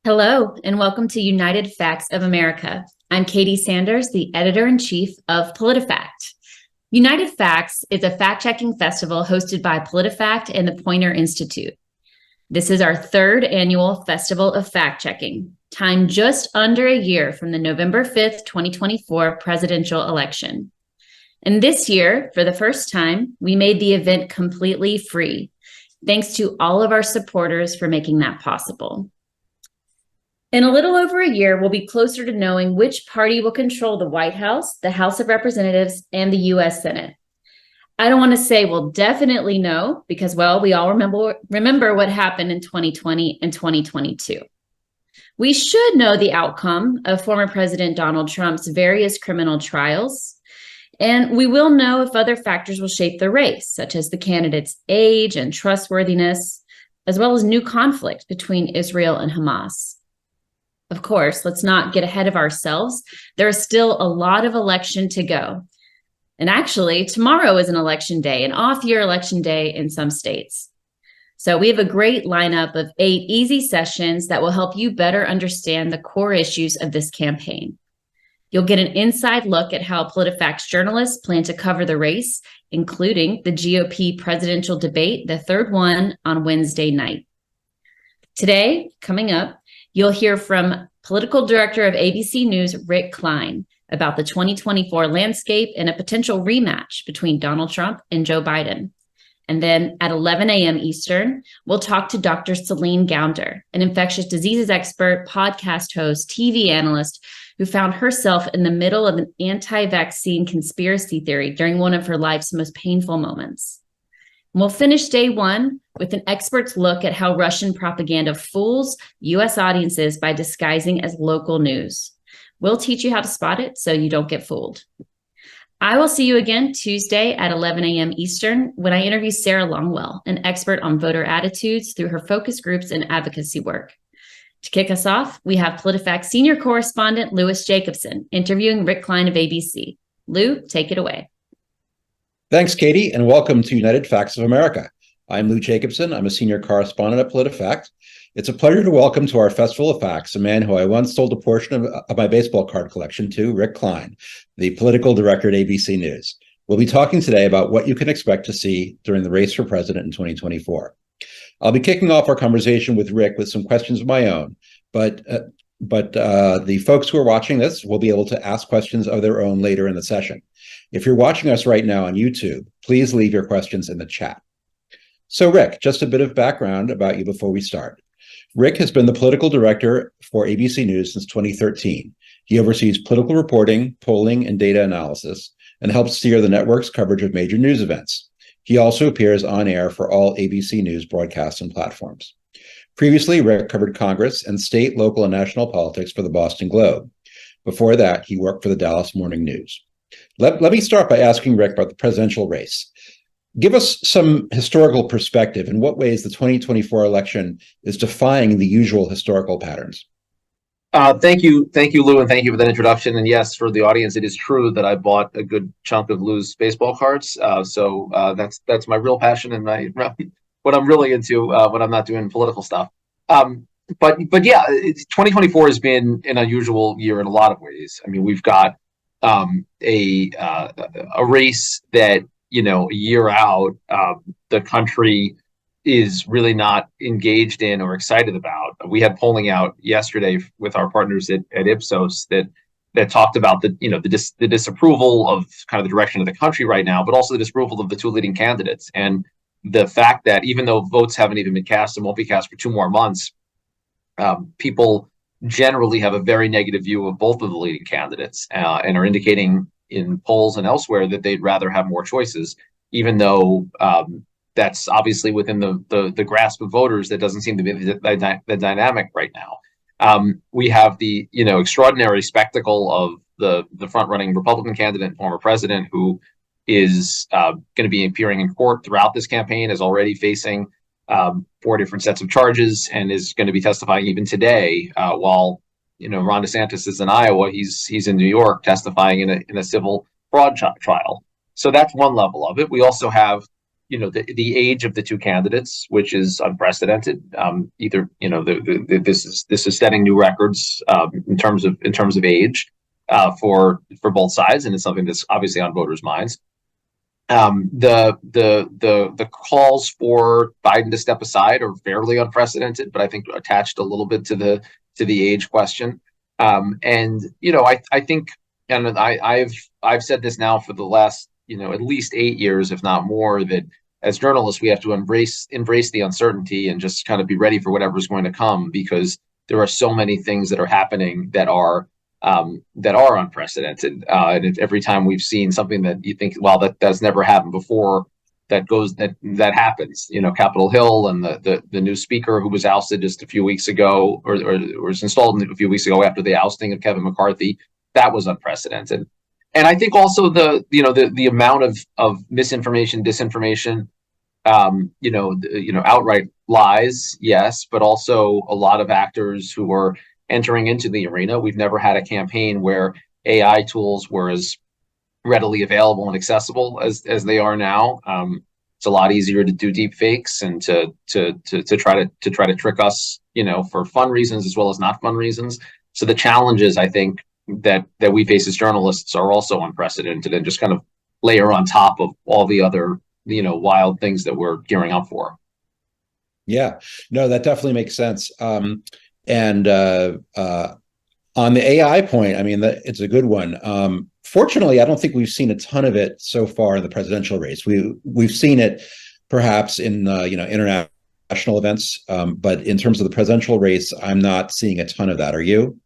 Hello, and welcome to United Facts of America. I'm Katie Sanders, the editor-in-chief of PolitiFact. United Facts is a fact-checking festival hosted by PolitiFact and the Poynter Institute. This is our third annual Festival of Fact-Checking, timed just under a year from the November 5th, 2024 presidential election. And this year, for the first time, we made the event completely free. Thanks to all of our supporters for making that possible. In a little over a year, we'll be closer to knowing which party will control the White House, the House of Representatives, and the U.S. Senate. I don't want to say we'll definitely know because, well, we all remember what happened in 2020 and 2022. We should know the outcome of former President Donald Trump's various criminal trials, and we will know if other factors will shape the race, such as the candidate's age and trustworthiness, as well as new conflict between Israel and Hamas. Of course, let's not get ahead of ourselves. There is still a lot of election to go. And actually, tomorrow is an election day, an off-year election day in some states. So we have a great lineup of 8 easy sessions that will help you better understand the core issues of this campaign. You'll get an inside look at how PolitiFact's journalists plan to cover the race, including the GOP presidential debate, the third one on Wednesday night. Today, coming up, you'll hear from political director of ABC News, Rick Klein, about the 2024 landscape and a potential rematch between Donald Trump and Joe Biden. And then at 11 a.m. Eastern, we'll talk to Dr. Celine Gounder, an infectious diseases expert, podcast host, TV analyst, who found herself in the middle of an anti-vaccine conspiracy theory during one of her life's most painful moments. And we'll finish day one with an expert's look at how Russian propaganda fools U.S. audiences by disguising as local news. We'll teach you how to spot it so you don't get fooled. I will see you again Tuesday at 11 a.m. Eastern when I interview Sarah Longwell, an expert on voter attitudes through her focus groups and advocacy work. To kick us off, we have PolitiFact senior correspondent Louis Jacobson interviewing Rick Klein of ABC. Lou, take it away. Thanks, Katie, and welcome to United Facts of America. I'm Lou Jacobson. I'm a senior correspondent at PolitiFact. It's a pleasure to welcome to our Festival of Facts a man who I once sold a portion of my baseball card collection to, Rick Klein, the political director at ABC News. We'll be talking today about what you can expect to see during the race for president in 2024. I'll be kicking off our conversation with Rick with some questions of my own, but the folks who are watching this will be able to ask questions of their own later in the session. If you're watching us right now on YouTube, please leave your questions in the chat. So Rick, just a bit of background about you before we start. Rick has been the political director for ABC News since 2013. He oversees political reporting, polling, and data analysis, and helps steer the network's coverage of major news events. He also appears on air for all ABC News broadcasts and platforms. Previously, Rick covered Congress and state, local, and national politics for the Boston Globe. Before that, he worked for the Dallas Morning News. Let me start by asking Rick about the presidential race. Give us some historical perspective. In what ways the 2024 election is defying the usual historical patterns? Thank you, Lou, and thank you for that introduction. And yes, for the audience, it is true that I bought a good chunk of Lou's baseball cards. So that's my real passion and what I'm really into when I'm not doing political stuff. But yeah, 2024 has been an unusual year in a lot of ways. I mean, we've got a race that, a year out, the country is really not engaged in or excited about. We had polling out yesterday with our partners at Ipsos that talked about the disapproval of kind of the direction of the country right now, but also the disapproval of the 2 leading candidates. And the fact that even though votes haven't even been cast and won't be cast for 2 more months, people generally have a very negative view of both of the leading candidates and are indicating in polls and elsewhere that they'd rather have more choices, even though that's obviously within the grasp of voters. That doesn't seem to be the dynamic right now. We have the extraordinary spectacle of the front-running Republican candidate and former president who is going to be appearing in court throughout this campaign, is already facing 4 different sets of charges, and is going to be testifying even today while Ron DeSantis is in Iowa. He's in New York testifying in a civil fraud trial. So that's one level of it. We also have the age of the two candidates, which is unprecedented. Either this is setting new records in terms of age for both sides, and it's something that's obviously on voters' minds. The calls for Biden to step aside are fairly unprecedented, but I think attached a little bit to the age question. I think, and I've said this now for the last at least 8 years, if not more, that as journalists we have to embrace the uncertainty and just kind of be ready for whatever's going to come, because there are so many things that are happening that are unprecedented. And every time we've seen something that you think, well, that's never happened before, that happens. Capitol Hill and the new speaker who was ousted just a few weeks ago, or was installed a few weeks ago after the ousting of Kevin McCarthy, that was unprecedented. And I think also the amount of misinformation, disinformation, outright lies, yes, but also a lot of actors who are entering into the arena. We've never had a campaign where AI tools were as readily available and accessible as they are now. It's a lot easier to do deep fakes and to try to trick us, for fun reasons as well as not fun reasons. So the challenges, I think, that we face as journalists are also unprecedented, and just kind of layer on top of all the other wild things that we're gearing up for. Yeah, no, that definitely makes sense. And on the AI point, I mean, it's a good one. Fortunately, I don't think we've seen a ton of it so far in the presidential race. We've seen it perhaps in international events, but in terms of the presidential race, I'm not seeing a ton of that. Are you?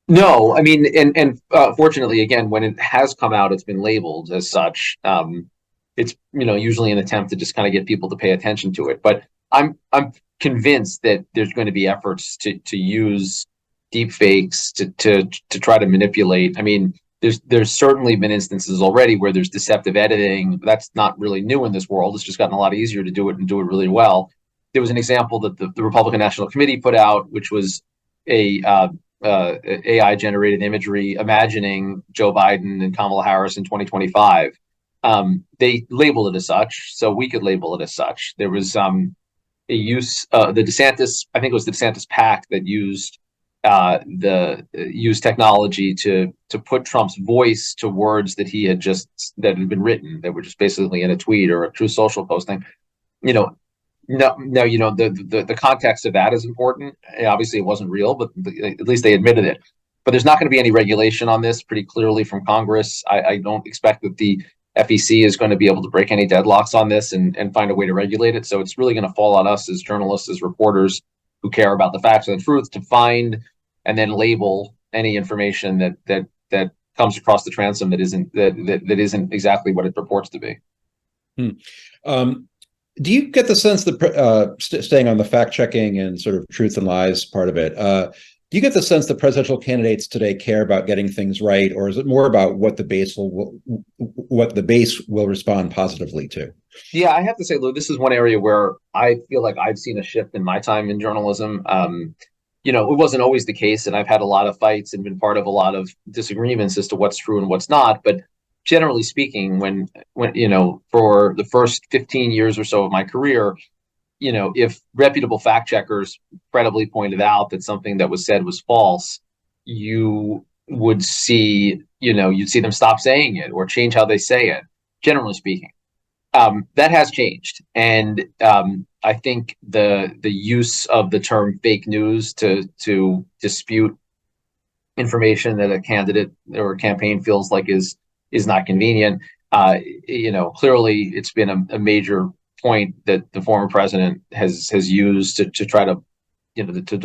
No, I mean, and fortunately, again, when it has come out, it's been labeled as such. It's usually an attempt to just kind of get people to pay attention to it. But I'm convinced that there's going to be efforts to use deep fakes to try to manipulate. I mean, there's certainly been instances already where there's deceptive editing. That's not really new in this world. It's just gotten a lot easier to do it and do it really well. There was an example that the Republican National Committee put out, which was a AI generated imagery imagining Joe Biden and Kamala Harris in 2025. They labeled it as such, so we could label it as such. There was a use, I think it was the DeSantis PAC that used technology to put Trump's voice to words that had been written, that were just basically in a tweet or a True Social posting. No, the context of that is important. Obviously, it wasn't real, but at least they admitted it. But there's not going to be any regulation on this pretty clearly from Congress. I don't expect that the FEC is going to be able to break any deadlocks on this and find a way to regulate it. So it's really going to fall on us as journalists, as reporters who care about the facts and the truth, to find and then label any information that comes across the transom that isn't exactly what it purports to be. Do you get the sense that, staying on the fact-checking and sort of truth and lies part of it, do you get the sense that presidential candidates today care about getting things right, or is it more about what the base will respond positively to? Yeah, I have to say, Lou, this is one area where I feel like I've seen a shift in my time in journalism. It wasn't always the case, and I've had a lot of fights and been part of a lot of disagreements as to what's true and what's not. But generally speaking, when for the first 15 years or so of my career, if reputable fact checkers credibly pointed out that something that was said was false, you would see, you'd see them stop saying it or change how they say it, generally speaking. That has changed. And I think the use of the term fake news to dispute information that a candidate or a campaign feels like is not convenient. Clearly it's been a major point that the former president has used to try to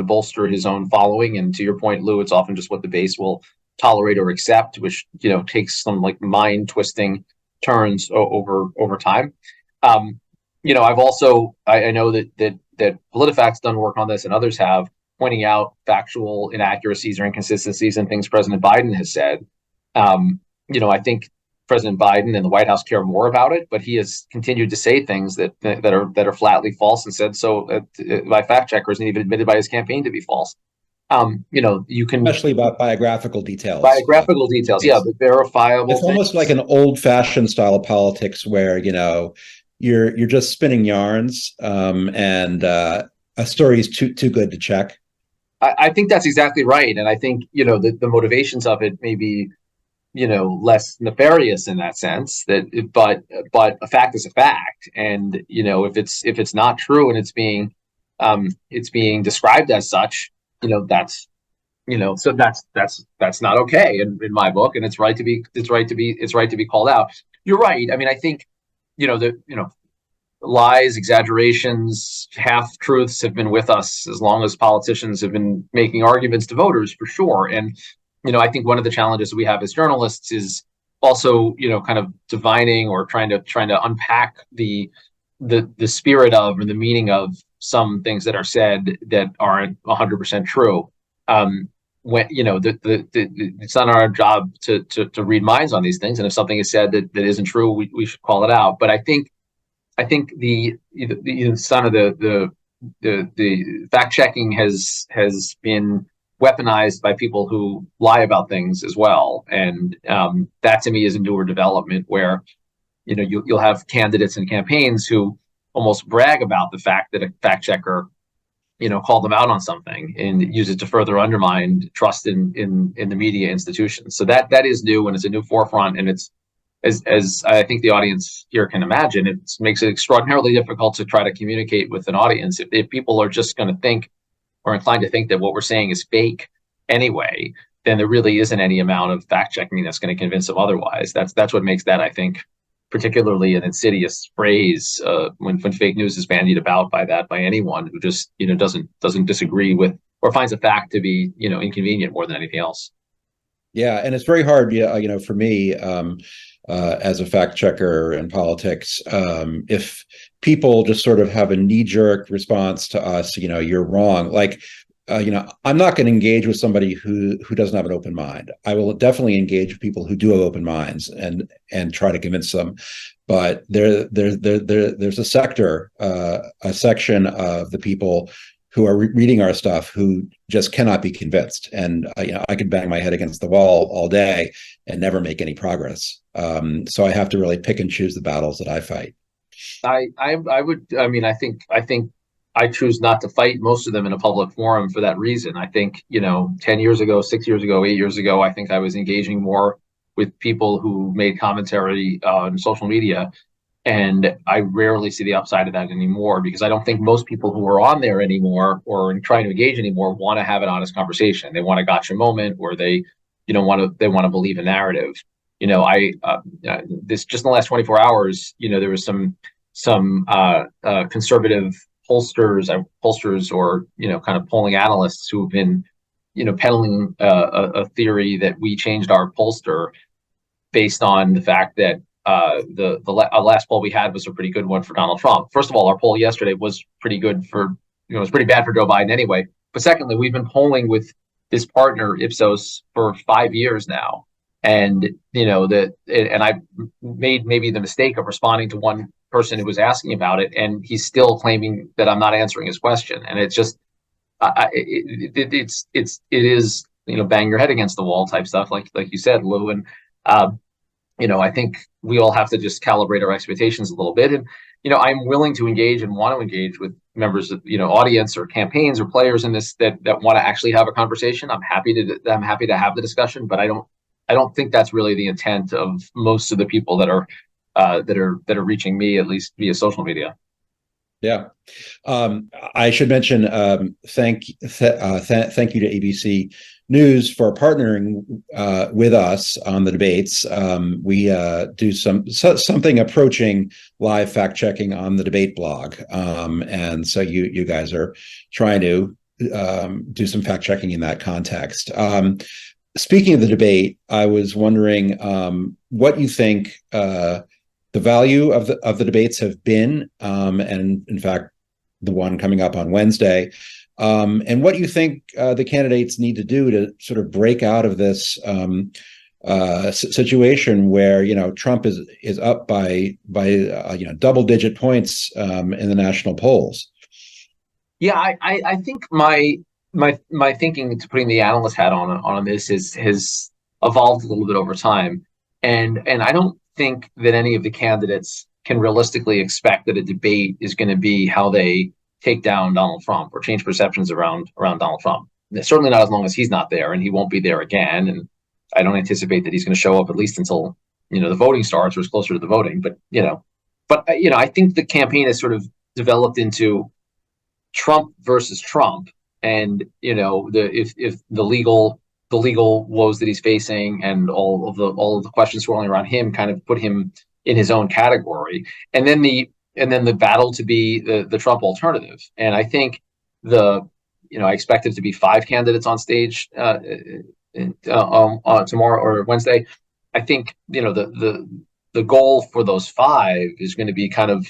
bolster his own following. And to your point, Lou, it's often just what the base will tolerate or accept, which takes some like mind twisting turns over time. I've also I know that PolitiFact's done work on this, and others have, pointing out factual inaccuracies or inconsistencies in things President Biden has said. I think President Biden and the White House care more about it, but he has continued to say things that are flatly false, and said so by fact checkers, and even admitted by his campaign to be false. You can, especially about biographical details. Yeah, the verifiable. It's almost like an old-fashioned style of politics where you're just spinning yarns, and a story is too good to check. I think that's exactly right. And I think, the motivations of it may be, less nefarious in that sense, but a fact is a fact. And, if it's not true and it's being described as such, that's, so that's not okay in my book. And it's right to be called out. You're right. I mean, I think, lies, exaggerations, half truths have been with us as long as politicians have been making arguments to voters, for sure. And, I think one of the challenges we have as journalists is also, kind of divining or trying to unpack the spirit of or the meaning of some things that are said that aren't 100% true. When it's not our job to read minds on these things, and if something is said that isn't true, we should call it out. But I think the son of the fact checking has been weaponized by people who lie about things as well, and that to me is a newer development where you'll have candidates and campaigns who almost brag about the fact that a fact checker called them out on something and use it to further undermine trust in the media institutions. So that is new, and it's a new forefront, and it's as I think the audience here can imagine, it makes it extraordinarily difficult to try to communicate with an audience. If people are just going to think or inclined to think that what we're saying is fake anyway, then there really isn't any amount of fact checking that's going to convince them otherwise. That's what makes that, I think, particularly an insidious phrase when fake news is bandied about by anyone who just doesn't disagree with or finds a fact to be inconvenient more than anything else. Yeah, and it's very hard, for me, as a fact checker in politics, if people just sort of have a knee-jerk response to us, you're wrong. Like, I'm not going to engage with somebody who doesn't have an open mind. I will definitely engage with people who do have open minds and try to convince them. But there's a section of the people who are reading our stuff who just cannot be convinced. And I can bang my head against the wall all day and never make any progress. So I have to really pick and choose the battles that I fight. I think I choose not to fight most of them in a public forum for that reason. I think, 10 years ago, 6 years ago, 8 years ago, I think I was engaging more with people who made commentary on social media. And I rarely see the upside of that anymore, because I don't think most people who are on there anymore or trying to engage anymore want to have an honest conversation. They want a gotcha moment, or they want to believe a narrative. This just in the last 24 hours, there was some conservative pollsters or kind of polling analysts who have been peddling a theory that we changed our pollster based on the fact that the last poll we had was a pretty good one for Donald Trump. First of all, our poll yesterday was pretty good it was pretty bad for Joe Biden anyway. But secondly, we've been polling with this partner Ipsos for 5 years now, and and I made maybe the mistake of responding to one person who was asking about it, and he's still claiming that I'm not answering his question. And it's just it is bang your head against the wall type stuff, like you said, Lou. And I think we all have to just calibrate our expectations a little bit. And I'm willing to engage and want to engage with members of audience or campaigns or players in this that want to actually have a conversation. I'm happy to have the discussion, but I don't think that's really the intent of most of the people that are reaching me, at least via social media. Yeah, I should mention thank you to ABC News for partnering with us on the debates. We do something approaching live fact checking on the debate blog, and so you guys are trying to do some fact checking in that context. Speaking of the debate, I was wondering what you think the value of the debates have been, and in fact, the one coming up on Wednesday, and what you think the candidates need to do to sort of break out of this situation where Trump is up by double-digit points in the national polls. Yeah, I think my thinking, to putting the analyst hat on this, has evolved a little bit over time, and I don't think that any of the candidates can realistically expect that a debate is going to be how they take down Donald Trump or change perceptions around Donald Trump. Certainly not as long as he's not there, and he won't be there again. And I don't anticipate that he's going to show up at least until the voting starts or is closer to the voting. But I think the campaign has sort of developed into Trump versus Trump, and if the legal woes that he's facing and all of the questions swirling around him kind of put him in his own category, and then the battle to be the Trump alternative. And I think I expect it to be 5 candidates on stage tomorrow or Wednesday. I think the goal for those 5 is going to be kind of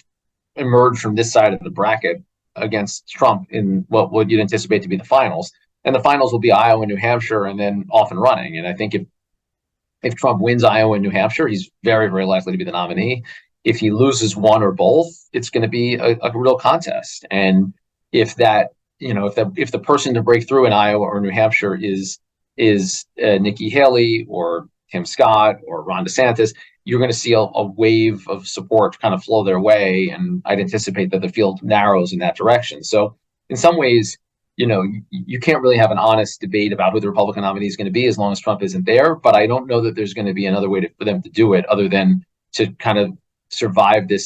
emerge from this side of the bracket against Trump in what would you'd anticipate to be the finals. And the finals will be Iowa and New Hampshire, and then off and running. And I think if Trump wins Iowa and New Hampshire, he's very, very likely to be the nominee. If he loses one or both, it's going to be a real contest. And if the person to break through in Iowa or New Hampshire is Nikki Haley or Tim Scott or Ron DeSantis, you're going to see a wave of support kind of flow their way. And I'd anticipate that the field narrows in that direction. So in some ways, you can't really have an honest debate about who the Republican nominee is going to be as long as Trump isn't there. But I don't know that there's going to be another way for them to do it other than to kind of survive that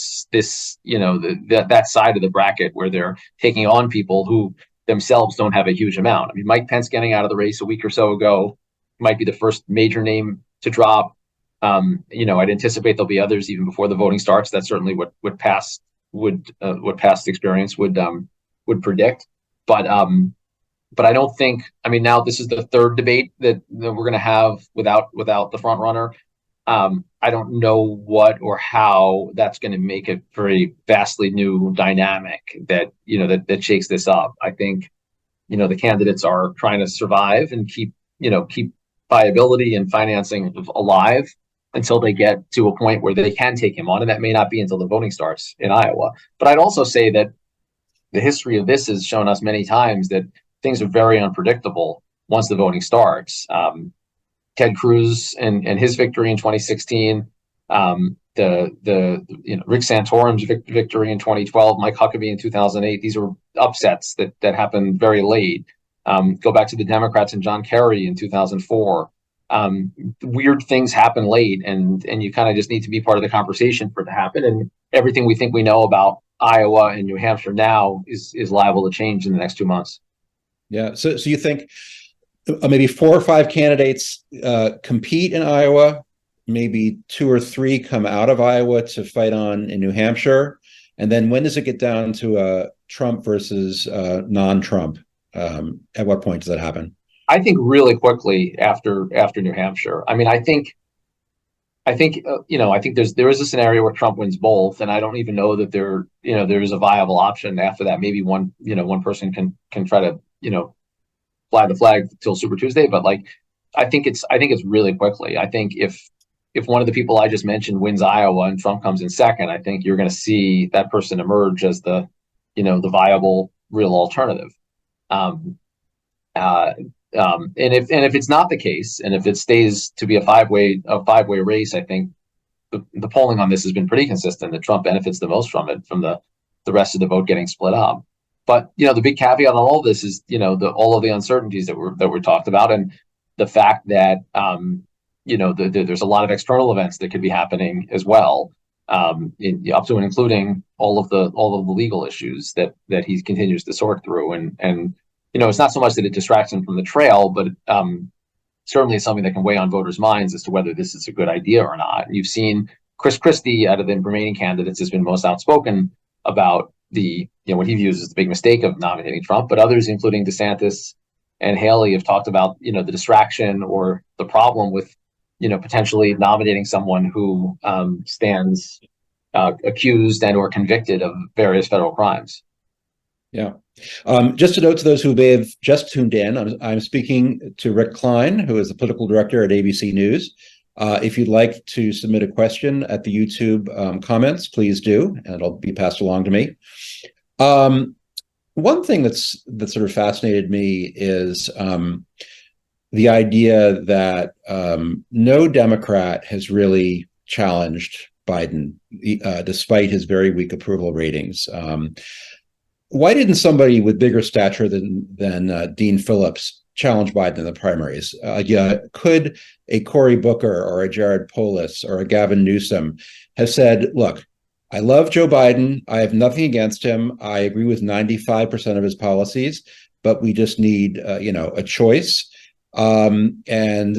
side of the bracket where they're taking on people who themselves don't have a huge amount. I mean, Mike Pence getting out of the race a week or so ago might be the first major name to drop. I'd anticipate there'll be others even before the voting starts. That's certainly what past experience would predict. But I don't think. I mean, now this is the 3rd debate that we're going to have without the front runner. I don't know what or how that's going to make a very vastly new dynamic that shakes this up. I think the candidates are trying to survive and keep viability and financing alive until they get to a point where they can take him on, and that may not be until the voting starts in Iowa. But I'd also say that the history of this has shown us many times that things are very unpredictable once the voting starts. Ted Cruz and his victory in 2016, Rick Santorum's victory in 2012, Mike Huckabee in 2008. These were upsets that happened very late. Go back to the Democrats and John Kerry in 2004. Weird things happen late, and you kind of just need to be part of the conversation for it to happen. And everything we think we know about Iowa and New Hampshire now is liable to change in the next 2 months. Yeah. So you think maybe 4 or 5 candidates compete in Iowa, maybe 2 or 3 come out of Iowa to fight on in New Hampshire, and then when does it get down to Trump versus non-Trump? At what point does that happen? I think really quickly after New Hampshire. I mean, I think there is a scenario where Trump wins both, and I don't even know that there is a viable option after that. Maybe one person can try to fly the flag till Super Tuesday, but I think it's really quickly. I think if one of the people I just mentioned wins Iowa and Trump comes in second, I think you're going to see that person emerge as the viable real alternative. And if it's not the case, and if it stays to be a five-way race, I think the polling on this has been pretty consistent that Trump benefits the most from it, from the rest of the vote getting split up. But the big caveat on all of this is all of the uncertainties that were talked about, and the fact that there's a lot of external events that could be happening as well, up to and including all of the legal issues that he continues to sort through, and it's not so much that it distracts him from the trail, but certainly it's something that can weigh on voters' minds as to whether this is a good idea or not. You've seen Chris Christie, out of the remaining candidates, has been most outspoken about what he views as the big mistake of nominating Trump, but others, including DeSantis and Haley, have talked about the distraction or the problem with potentially nominating someone who stands accused and or convicted of various federal crimes. Yeah. Just a note to those who may have just tuned in, I'm speaking to Rick Klein, who is the political director at ABC News. If you'd like to submit a question at the YouTube comments, please do, and it'll be passed along to me. One thing that sort of fascinated me is the idea that no Democrat has really challenged Biden, despite his very weak approval ratings. Why didn't somebody with bigger stature than Dean Phillips challenge Biden in the primaries? Could a Cory Booker or a Jared Polis or a Gavin Newsom have said, look, I love Joe Biden. I have nothing against him. I agree with 95% of his policies, but we just need, a choice. And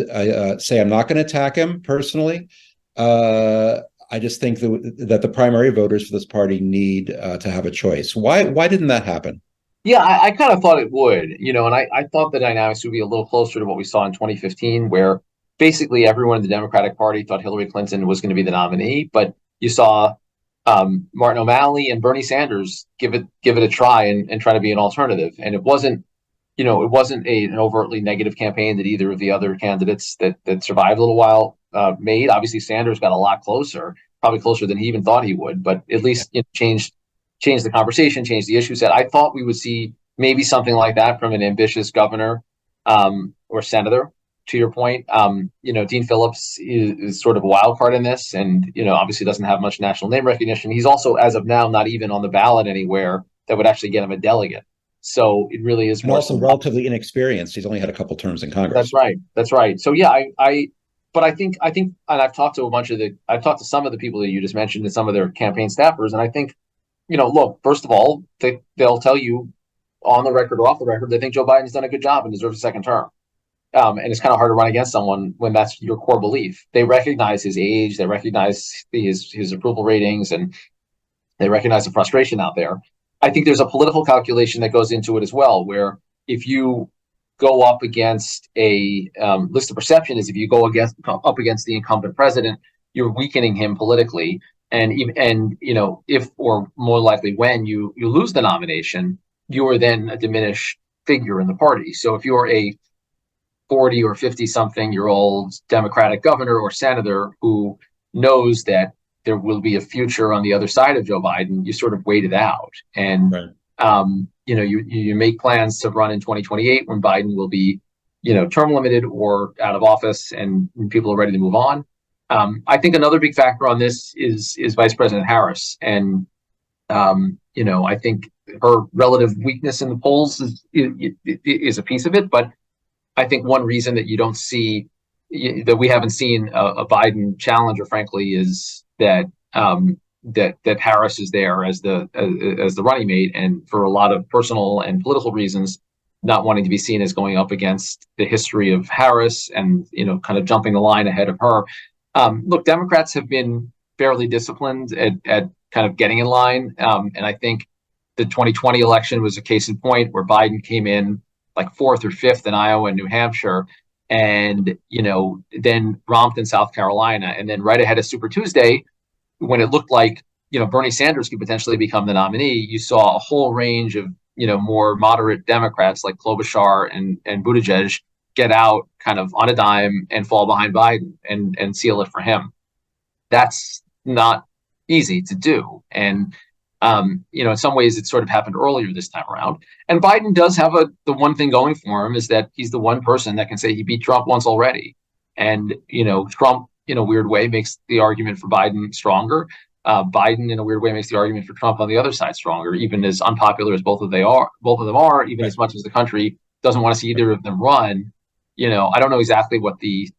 say I'm not going to attack him personally. I just think that the primary voters for this party need to have a choice. Why didn't that happen? Yeah, I kind of thought it would, and I thought the dynamics would be a little closer to what we saw in 2015, where basically everyone in the Democratic Party thought Hillary Clinton was going to be the nominee, but you saw Martin O'Malley and Bernie Sanders give it a try and try to be an alternative, and it wasn't an overtly negative campaign that either of the other candidates that survived a little while made. Obviously, Sanders got a lot closer, probably closer than he even thought he would, but at least changed the conversation, changed the issue set. I thought we would see maybe something like that from an ambitious governor or senator. To your point, Dean Phillips is sort of a wild card in this, and obviously doesn't have much national name recognition. He's also, as of now, not even on the ballot anywhere that would actually get him a delegate. So it really is, and also relatively inexperienced. He's only had a couple terms in Congress. That's right. So yeah, but I think, and I've talked to some of the people that you just mentioned and some of their campaign staffers, and I think, look, first of all, they'll tell you on the record or off the record, they think Joe Biden's done a good job and deserves a second term. And it's kind of hard to run against someone when that's your core belief. They recognize his age, they recognize his approval ratings, and they recognize the frustration out there. I think there's a political calculation that goes into it as well, where if you go up against a list of perception is if you go up against the incumbent president, you're weakening him politically. And if, or more likely when you lose the nomination, you are then a diminished figure in the party. So if you're a 40 or 50 something year old Democratic governor or senator who knows that there will be a future on the other side of Joe Biden, you sort of wait it out. And, right. You make plans to run in 2028 when Biden will be, term limited or out of office and people are ready to move on. I think another big factor on this is Vice President Harris. And, I think her relative weakness in the polls is a piece of it. But I think one reason that you don't see that we haven't seen a Biden challenger, frankly, is that that Harris is there as the running mate, and for a lot of personal and political reasons, not wanting to be seen as going up against the history of Harris and kind of jumping the line ahead of her. Look, Democrats have been fairly disciplined at kind of getting in line, and I think the 2020 election was a case in point where Biden came in like fourth or fifth in Iowa and New Hampshire, and then romped in South Carolina, and then right ahead of Super Tuesday, when it looked like Bernie Sanders could potentially become the nominee, you saw a whole range of more moderate Democrats like Klobuchar and Buttigieg get out kind of on a dime and fall behind Biden and seal it for him. That's not easy to do, and in some ways it sort of happened earlier this time around. And Biden does have the one thing going for him is that he's the one person that can say he beat Trump once already. And, Trump in a weird way makes the argument for Biden stronger. Biden in a weird way makes the argument for Trump on the other side stronger, even as unpopular as both of them are, even as much as the country doesn't want to see either of them run. I don't know exactly what the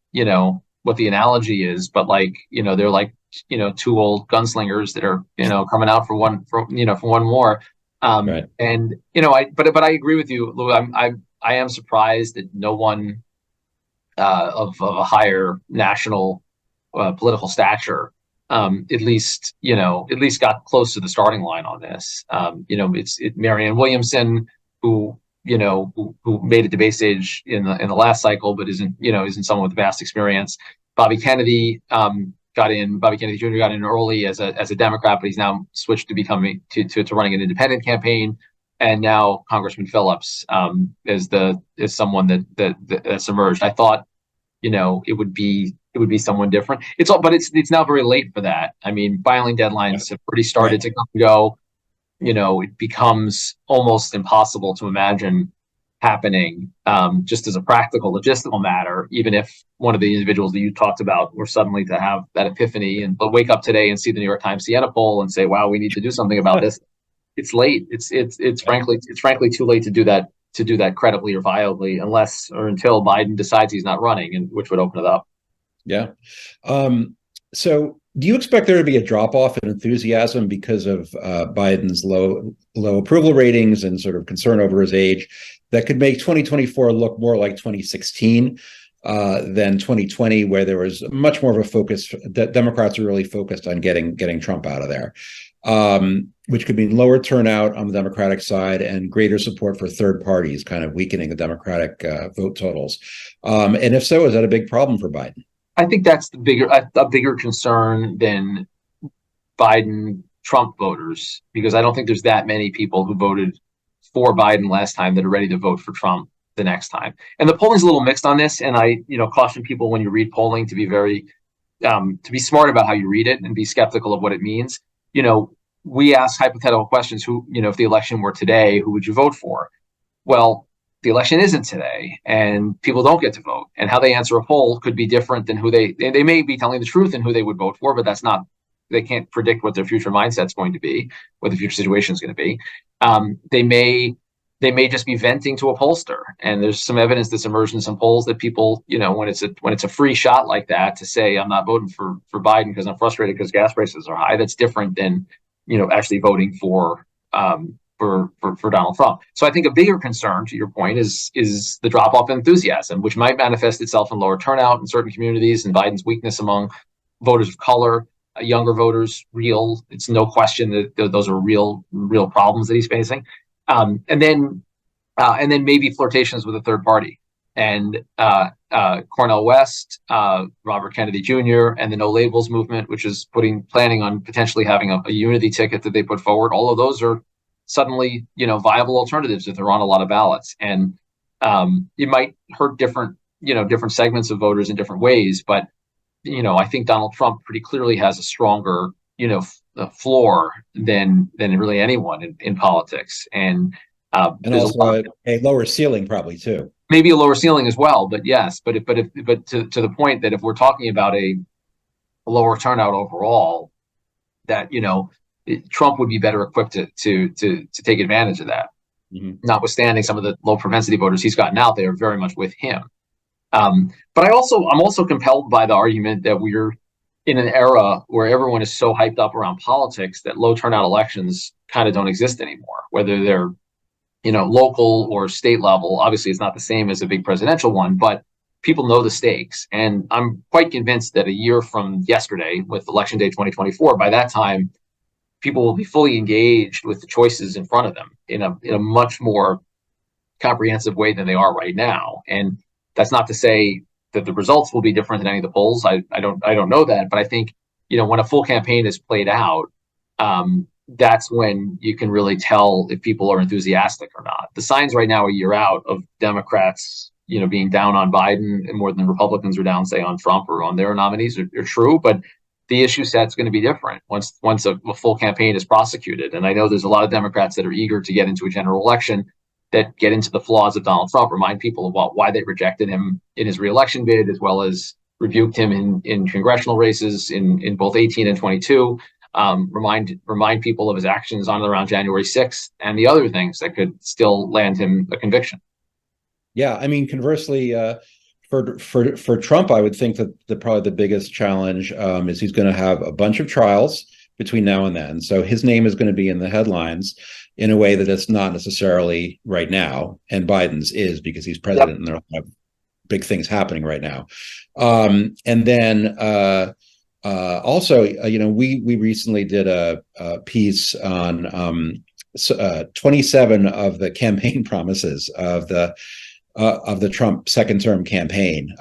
analogy is, but they're like, two old gunslingers that are, coming out for one more. Right. And, but I agree with you, Lou. I am surprised that no one of a higher national political stature, at least got close to the starting line on this. It's Marianne Williamson, who made it to debate stage in the last cycle, but isn't someone with vast experience. Bobby Kennedy Bobby Kennedy Jr. got in early as a Democrat, but he's now switched to becoming to running an independent campaign. And now Congressman Phillips is someone that's emerged. I thought, it would be someone different. It's now very late for that. I mean, filing deadlines have already started to come and go. It becomes almost impossible to imagine happening, just as a practical, logistical matter, even if one of the individuals that you talked about were suddenly to have that epiphany and wake up today and see the New York Times Siena poll and say, wow, we need to do something about this. It's late. It's frankly too late to do that credibly or viably unless or until Biden decides he's not running, and which would open it up. Yeah. So do you expect there to be a drop off in enthusiasm because of Biden's low approval ratings and sort of concern over his age that could make 2024 look more like 2016 than 2020, where there was much more of a focus that Democrats are really focused on getting Trump out of there, which could mean lower turnout on the Democratic side and greater support for third parties, kind of weakening the Democratic vote totals. And if so, is that a big problem for Biden? I think that's a bigger concern than Biden-Trump voters, because I don't think there's that many people who voted for Biden last time that are ready to vote for Trump the next time. And the polling's a little mixed on this, and I caution people when you read polling to be very to be smart about how you read it and be skeptical of what it means. We ask hypothetical questions. If the election were today, who would you vote for? Well, the election isn't today, and people don't get to vote. And how they answer a poll could be different than who they may be telling the truth and who they would vote for, but they can't predict what their future mindset's going to be, what the future situation is going to be. They may just be venting to a pollster, and there's some evidence that's emerged in some polls that people, when it's a free shot like that, to say I'm not voting for Biden because I'm frustrated because gas prices are high. That's different than actually voting for Donald Trump. So I think a bigger concern, to your point, is the drop off in enthusiasm, which might manifest itself in lower turnout in certain communities and Biden's weakness among voters of color, younger voters. It's no question that those are real problems that he's facing. And then maybe flirtations with a third party, and Cornel West, Robert Kennedy Jr., and the No Labels movement, which is planning on potentially having a unity ticket that they put forward. All of those are suddenly, viable alternatives if they're on a lot of ballots, and it might hurt different segments of voters in different ways. But I think Donald Trump pretty clearly has a stronger, floor than really anyone in politics, and also a lower ceiling probably too. Maybe a lower ceiling as well, but yes, but to the point that if we're talking about a lower turnout overall, that Trump would be better equipped to take advantage of that. Mm-hmm. Notwithstanding some of the low propensity voters he's gotten out, they are very much with him. But I'm also compelled by the argument that we're in an era where everyone is so hyped up around politics that low turnout elections kind of don't exist anymore, whether they're local or state level. Obviously, it's not the same as a big presidential one, but people know the stakes. And I'm quite convinced that a year from yesterday, with Election Day 2024, by that time, people will be fully engaged with the choices in front of them in a much more comprehensive way than they are right now. And that's not to say that the results will be different than any of the polls. I don't know that, but I think when a full campaign is played out, that's when you can really tell if people are enthusiastic or not. The signs right now, a year out, of Democrats being down on Biden and more than Republicans are down, say, on Trump or on their nominees are true, but the issue set's going to be different once a full campaign is prosecuted. And I know there's a lot of Democrats that are eager to get into a general election that get into the flaws of Donald Trump, remind people about why they rejected him in his reelection bid, as well as rebuked him in congressional races in both 18 and 22. Remind people of his actions on and around January 6th and the other things that could still land him a conviction. Yeah, I mean, conversely, for Trump, I would think that probably the biggest challenge is he's going to have a bunch of trials between now and then. So his name is going to be in the headlines in a way that it's not necessarily right now, and Biden's is, because he's president. Yep. And there are a lot of big things happening right now. And then also, we recently did a piece on 27 of the campaign promises of the Trump second term campaign,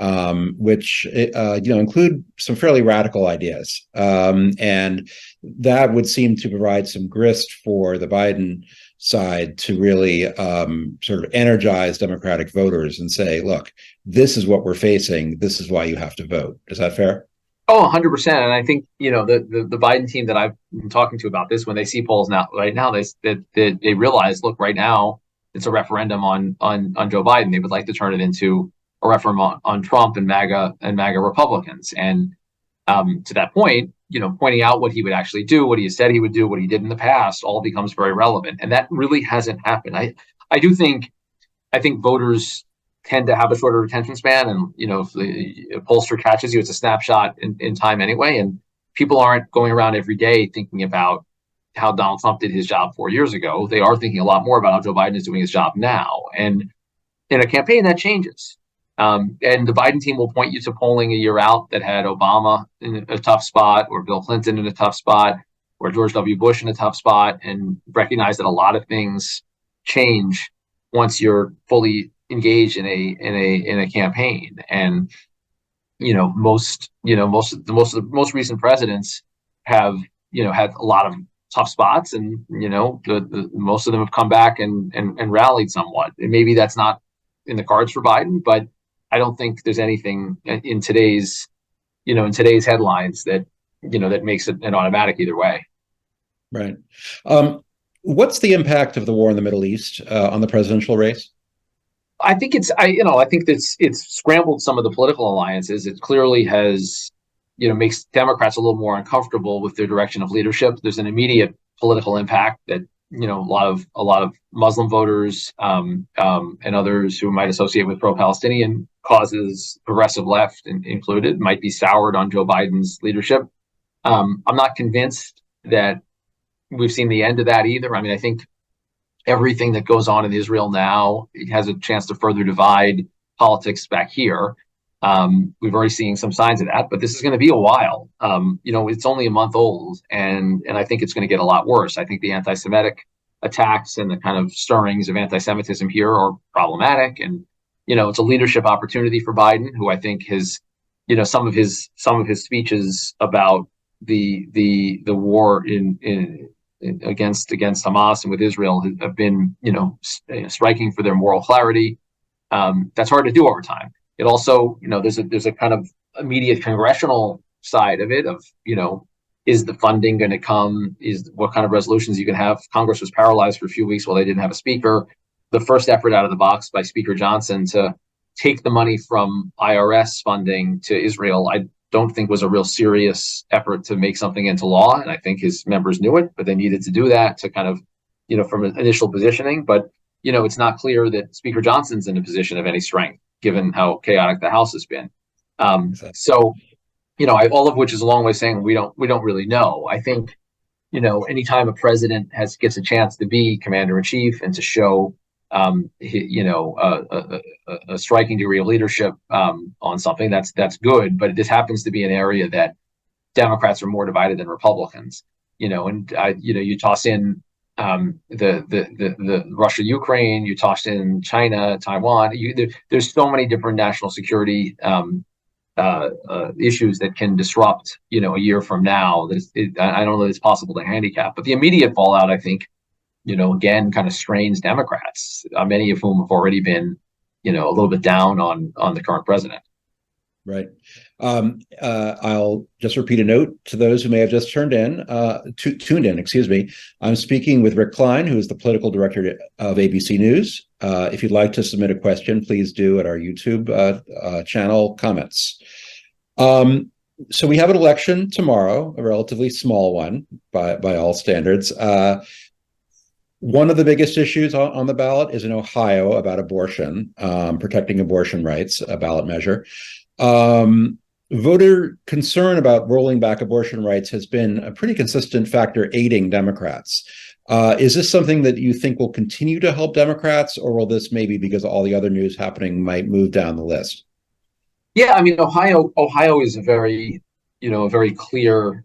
which include some fairly radical ideas, and that would seem to provide some grist for the Biden side to really sort of energize Democratic voters and say, look, this is what we're facing. This is why you have to vote. Is that fair? Oh, 100%. And I think, the Biden team that I've been talking to about this, when they see polls now, right now, they realize, look, right now, it's a referendum on Joe Biden. They would like to turn it into a referendum on Trump and MAGA Republicans. And to that point, pointing out what he would actually do, what he said he would do, what he did in the past, all becomes very relevant. And that really hasn't happened. I think voters tend to have a shorter attention span, and if the pollster catches you, it's a snapshot in time anyway. And people aren't going around every day thinking about how Donald Trump did his job 4 years ago. They are thinking a lot more about how Joe Biden is doing his job now. And in a campaign, that changes. And the Biden team will point you to polling a year out that had Obama in a tough spot, or Bill Clinton in a tough spot, or George W. Bush in a tough spot, and recognize that a lot of things change once you're fully engaged in a campaign. And most of the most recent presidents have had a lot of tough spots, and most of them have come back and rallied somewhat. And maybe that's not in the cards for Biden, but I don't think there's anything in today's headlines that that makes it an automatic either way. Right. What's the impact of the war in the Middle East on the presidential race? I think it's scrambled some of the political alliances. It clearly has, makes Democrats a little more uncomfortable with their direction of leadership. There's an immediate political impact that a lot of Muslim voters and others who might associate with pro-Palestinian causes, progressive left included, might be soured on Joe Biden's leadership. I'm not convinced that we've seen the end of that either. I mean, I think everything that goes on in Israel now has a chance to further divide politics back here. We've already seen some signs of that, but this is going to be a while. It's only a month old, and I think it's going to get a lot worse. I think the anti-Semitic attacks and the kind of stirrings of anti-Semitism here are problematic, and it's a leadership opportunity for Biden, who I think has, some of his speeches about the war against Hamas and with Israel have been striking for their moral clarity. That's hard to do over time. It also, there's a kind of immediate congressional side of it, of is the funding going to come? Is what kind of resolutions you can have? Congress was paralyzed for a few weeks while they didn't have a speaker. The first effort out of the box by Speaker Johnson to take the money from IRS funding to Israel, I don't think was a real serious effort to make something into law. And I think his members knew it, but they needed to do that to kind of, from an initial positioning. But, it's not clear that Speaker Johnson's in a position of any strength, given how chaotic the House has been. Exactly. So, all of which is a long way of saying we don't really know. I think, anytime a president gets a chance to be commander in chief and to show, a striking degree of leadership on something, that's good. But this happens to be an area that Democrats are more divided than Republicans. You toss in the Russia, Ukraine, you tossed in China, Taiwan. There's so many different national security issues that can disrupt, a year from now. I don't know that it's possible to handicap, but the immediate fallout, I think, again, kind of strains Democrats, many of whom have already been, a little bit down on the current president. Right. I'll just repeat a note to those who may have just tuned in. I'm speaking with Rick Klein, who is the political director of ABC News. If you'd like to submit a question, please do at our YouTube channel comments. So we have an election tomorrow, a relatively small one by all standards. One of the biggest issues on the ballot is in Ohio about abortion, protecting abortion rights, a ballot measure. Voter concern about rolling back abortion rights has been a pretty consistent factor aiding Democrats. Is this something that you think will continue to help Democrats, or will this, maybe because of all the other news happening, might move down the list? Yeah, I mean, Ohio is a very clear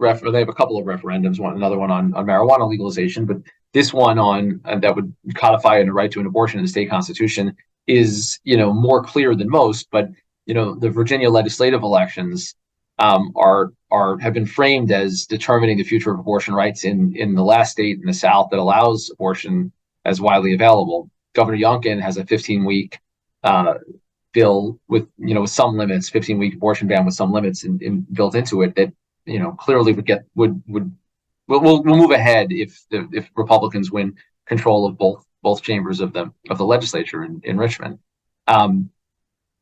they have a couple of referendums, another one on marijuana legalization, but this one on that would codify a right to an abortion in the state constitution is, more clear than most. But the Virginia legislative elections have been framed as determining the future of abortion rights in the last state in the South that allows abortion as widely available. Governor Youngkin has a 15-week bill with some limits, 15-week abortion ban with some limits built into it that clearly will move ahead if Republicans win control of both both chambers of the legislature in Richmond. And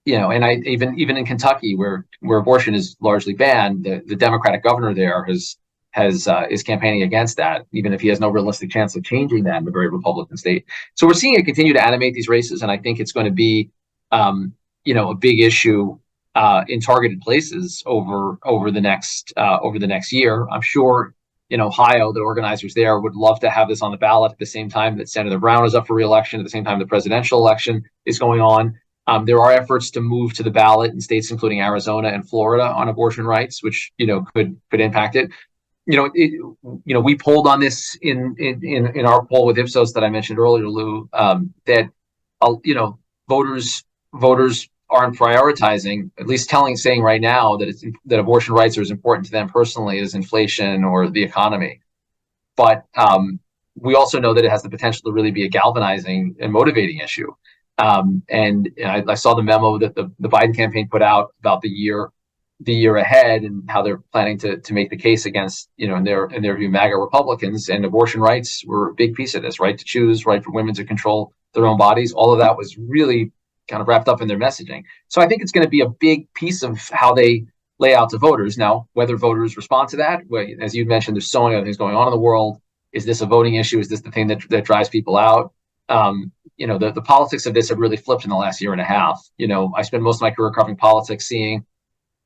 even in Kentucky, where abortion is largely banned, the Democratic governor there is campaigning against that, even if he has no realistic chance of changing that in a very Republican state. So we're seeing it continue to animate these races, and I think it's going to be, a big issue in targeted places over the next year. I'm sure in Ohio, the organizers there would love to have this on the ballot at the same time that Senator Brown is up for re-election, at the same time the presidential election is going on. There are efforts to move to the ballot in states including Arizona and Florida on abortion rights, which could impact it. We polled on this in our poll with Ipsos that I mentioned earlier, Lou, that voters aren't prioritizing, at least saying right now that abortion rights are as important to them personally as inflation or the economy. But we also know that it has the potential to really be a galvanizing and motivating issue. And I saw the memo that the Biden campaign put out about the year ahead and how they're planning to make the case against, in their view, MAGA Republicans, and abortion rights were a big piece of this, right to choose, right for women to control their own bodies. All of that was really kind of wrapped up in their messaging. So I think it's going to be a big piece of how they lay out to voters. Now, whether voters respond to that, as you mentioned, there's so many other things going on in the world. Is this a voting issue? Is this the thing that drives people out? The politics of this have really flipped in the last year and a half. I spent most of my career covering politics, seeing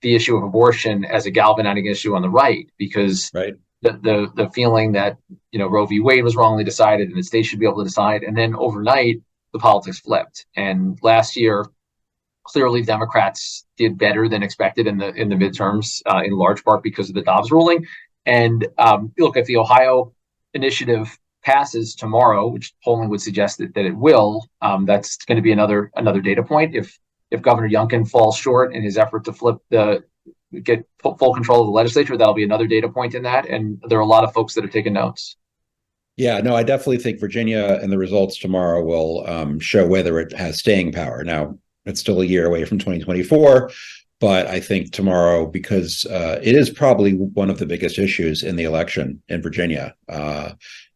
the issue of abortion as a galvanizing issue on the right, because the feeling that Roe v. Wade was wrongly decided and the state should be able to decide, and then overnight the politics flipped. And last year, clearly Democrats did better than expected in the midterms, in large part because of the Dobbs ruling. And look, if the Ohio initiative passes tomorrow, which polling would suggest that it will, that's going to be another data point. If Governor Youngkin falls short in his effort to get full control of the legislature, that'll be another data point in that. And there are a lot of folks that have taken notes. Yeah, no, I definitely think Virginia and the results tomorrow will show whether it has staying power. Now, it's still a year away from 2024, but I think tomorrow, because it is probably one of the biggest issues in the election in Virginia,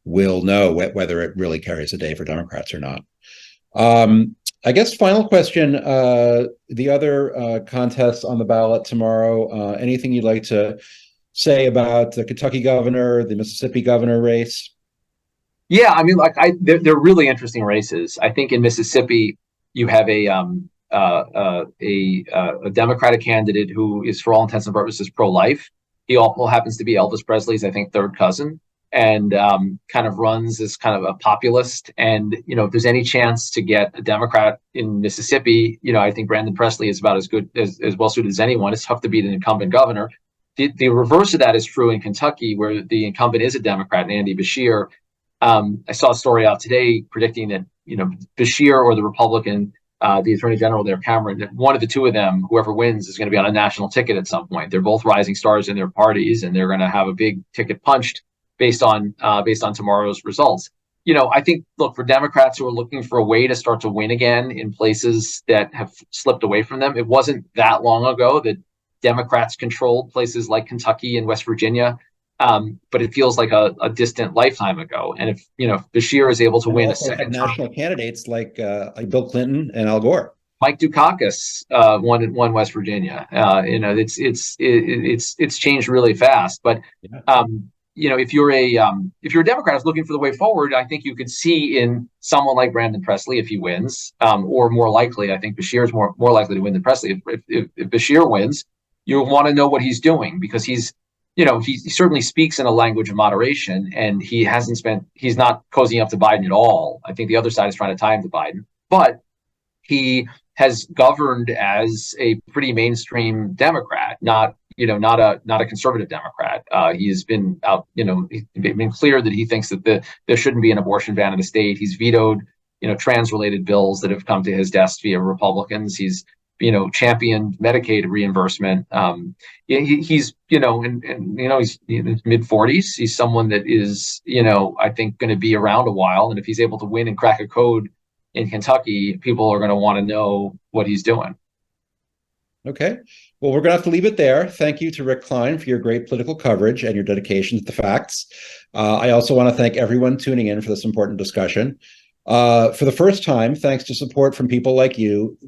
we'll know whether it really carries a day for Democrats or not. I guess final question, the other contests on the ballot tomorrow, anything you'd like to say about the Kentucky governor, the Mississippi governor race? Yeah, I mean, they're really interesting races. I think in Mississippi, you have a Democratic candidate who is, for all intents and purposes, pro-life. He also happens to be Elvis Presley's, I think, third cousin, and kind of runs as kind of a populist. And if there's any chance to get a Democrat in Mississippi, I think Brandon Presley is about as good as well suited as anyone. It's tough to beat an incumbent governor. The reverse of that is true in Kentucky, where the incumbent is a Democrat, Andy Beshear. I saw a story out today predicting that Beshear or the Republican, the Attorney General there, Cameron, that one of the two of them, whoever wins, is going to be on a national ticket at some point. They're both rising stars in their parties, and they're going to have a big ticket punched based on tomorrow's results. I think, look, for Democrats who are looking for a way to start to win again in places that have slipped away from them, it wasn't that long ago that Democrats controlled places like Kentucky and West Virginia. But it feels like a distant lifetime ago. And if Beshear is able to win a second national candidates like Bill Clinton and Al Gore, Mike Dukakis won West Virginia. It's changed really fast. But if you're a Democrat who's looking for the way forward, I think you could see in someone like Brandon Presley, if he wins, or more likely, I think Beshear is more likely to win than Presley. If Beshear wins, you'll want to know what he's doing, because he certainly speaks in a language of moderation, and he's not cozying up to Biden at all. I think the other side is trying to tie him to Biden, but he has governed as a pretty mainstream Democrat, not a conservative Democrat. He's been out, he's been clear that he thinks that there shouldn't be an abortion ban in the state. He's vetoed, trans-related bills that have come to his desk via Republicans. He's championed Medicaid reimbursement. He's in his mid-40s. He's someone that is, I think, going to be around a while. And if he's able to win and crack a code in Kentucky, people are going to want to know what he's doing. Okay. Well, we're going to have to leave it there. Thank you to Rick Klein for your great political coverage and your dedication to the facts. I also want to thank everyone tuning in for this important discussion. For the first time, thanks to support from people like you,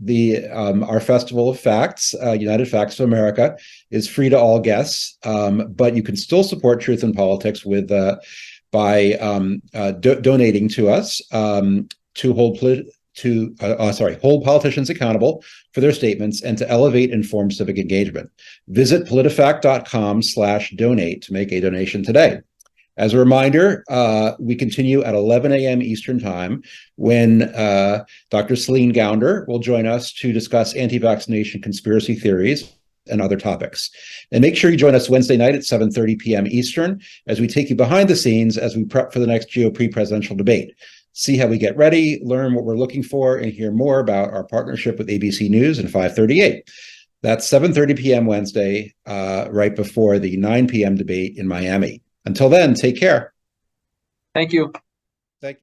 our Festival of Facts, United Facts of America, is free to all guests, but you can still support Truth in Politics by donating to us to hold politicians accountable for their statements and to elevate informed civic engagement. Visit politifact.com/donate to make a donation today. As a reminder, we continue at 11 a.m. Eastern Time when Dr. Celine Gounder will join us to discuss anti-vaccination conspiracy theories and other topics. And make sure you join us Wednesday night at 7:30 p.m. Eastern as we take you behind the scenes as we prep for the next GOP presidential debate. See how we get ready, learn what we're looking for, and hear more about our partnership with ABC News and 538. That's 7:30 p.m. Wednesday, right before the 9 p.m. debate in Miami. Until then, take care. Thank you. Thank you.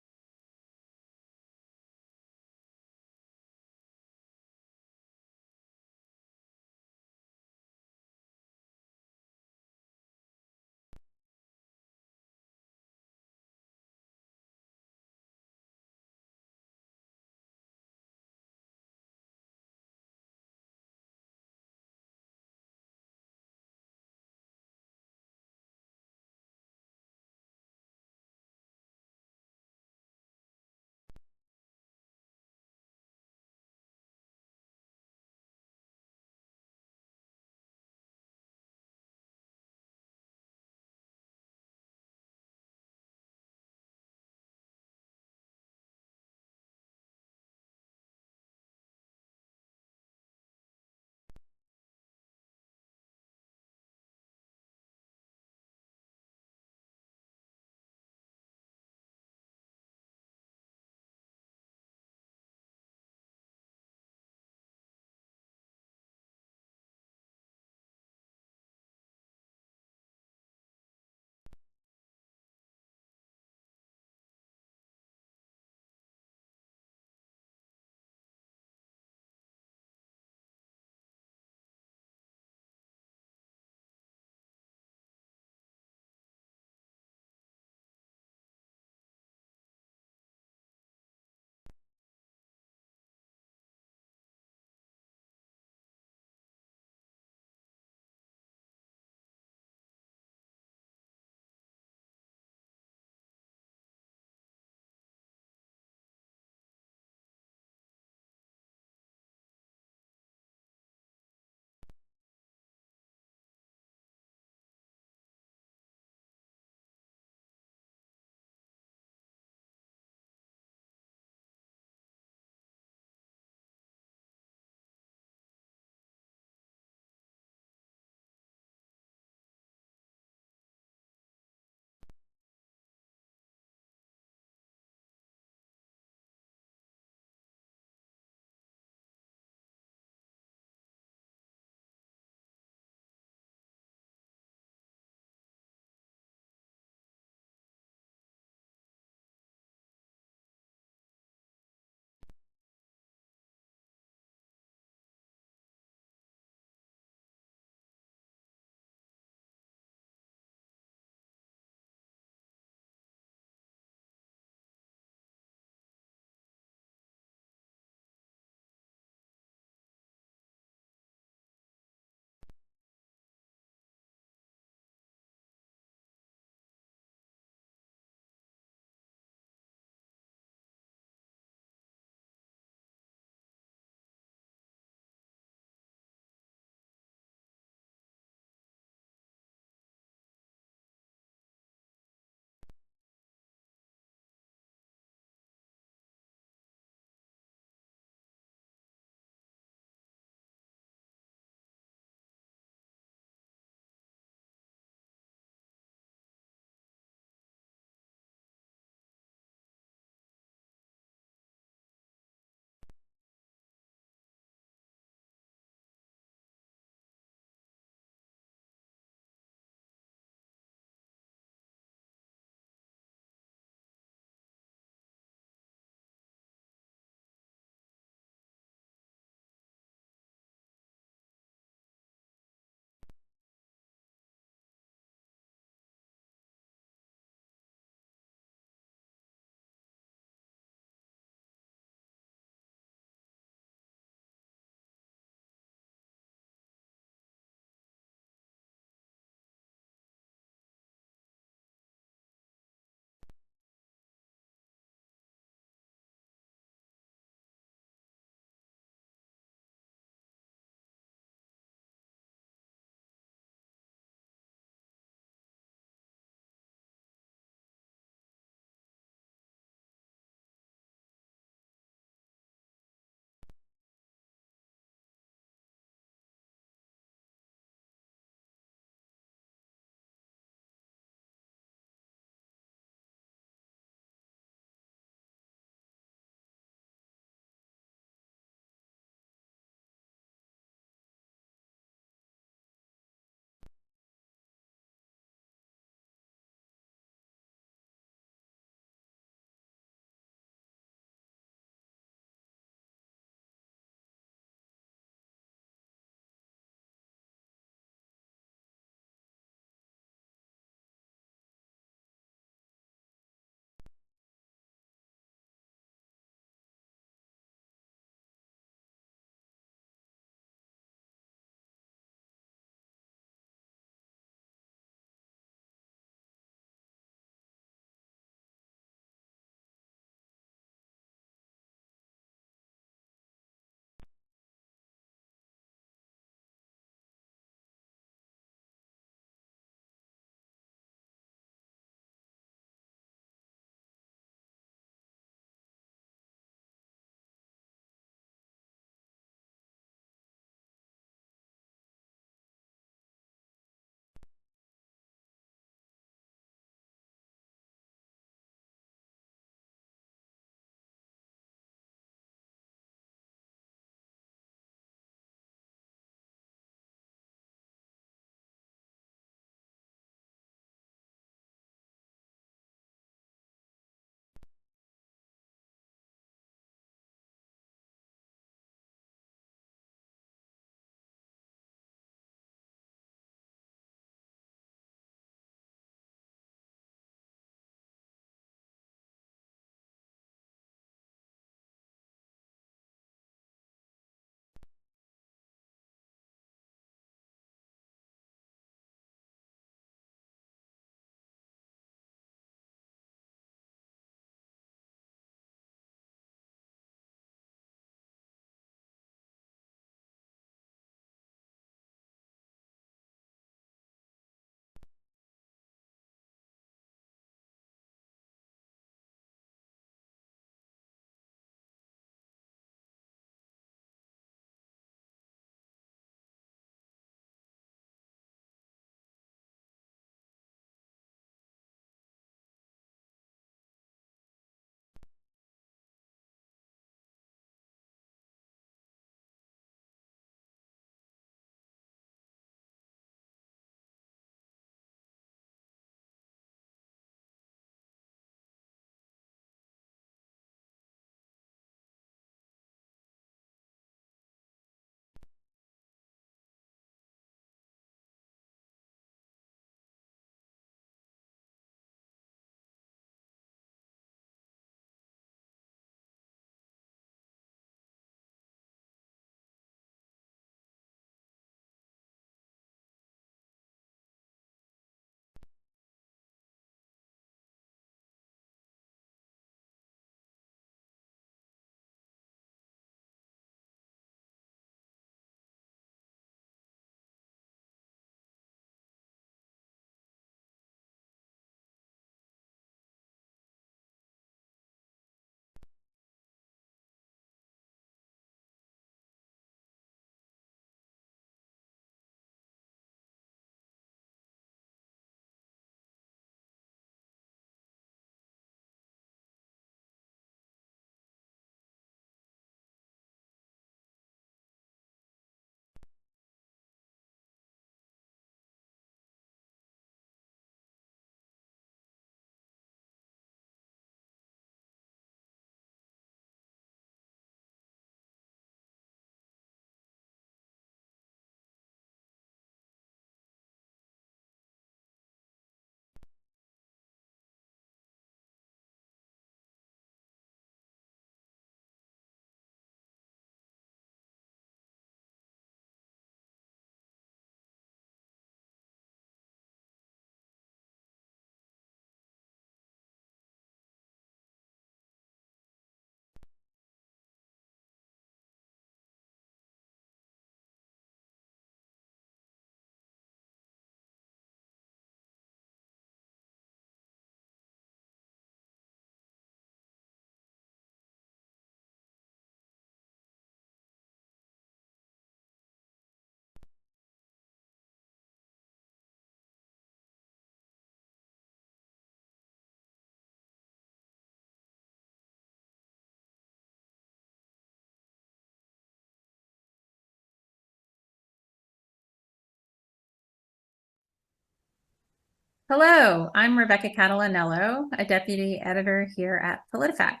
Hello, I'm Rebecca Catalanello, a deputy editor here at PolitiFact.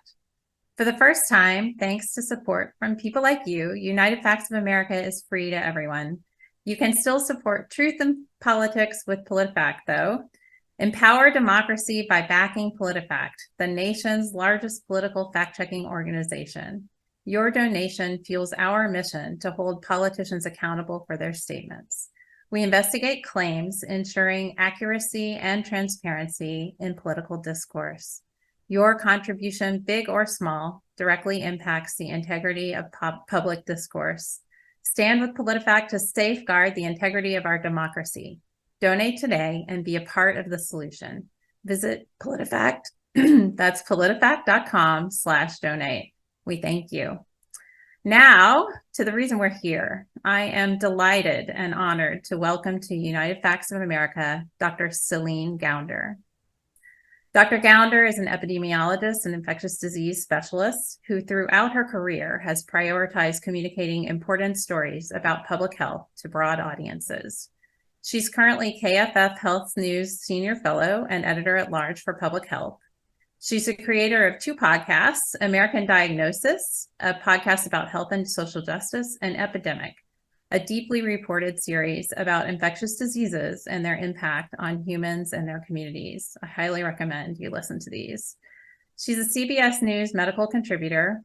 For the first time, thanks to support from people like you, United Facts of America is free to everyone. You can still support truth in politics with PolitiFact, though. Empower democracy by backing PolitiFact, the nation's largest political fact-checking organization. Your donation fuels our mission to hold politicians accountable for their statements. We investigate claims, ensuring accuracy and transparency in political discourse. Your contribution, big or small, directly impacts the integrity of public discourse. Stand with PolitiFact to safeguard the integrity of our democracy. Donate today and be a part of the solution. Visit PolitiFact, that's politifact.com/donate. We thank you. Now, to the reason we're here. I am delighted and honored to welcome to United Facts of America, Dr. Celine Gounder. Dr. Gounder is an epidemiologist and infectious disease specialist who throughout her career has prioritized communicating important stories about public health to broad audiences. She's currently KFF Health News Senior Fellow and Editor-at-Large for Public Health. She's the creator of 2 podcasts, American Diagnosis, a podcast about health and social justice, and Epidemic, a deeply reported series about infectious diseases and their impact on humans and their communities. I highly recommend you listen to these. She's a CBS News medical contributor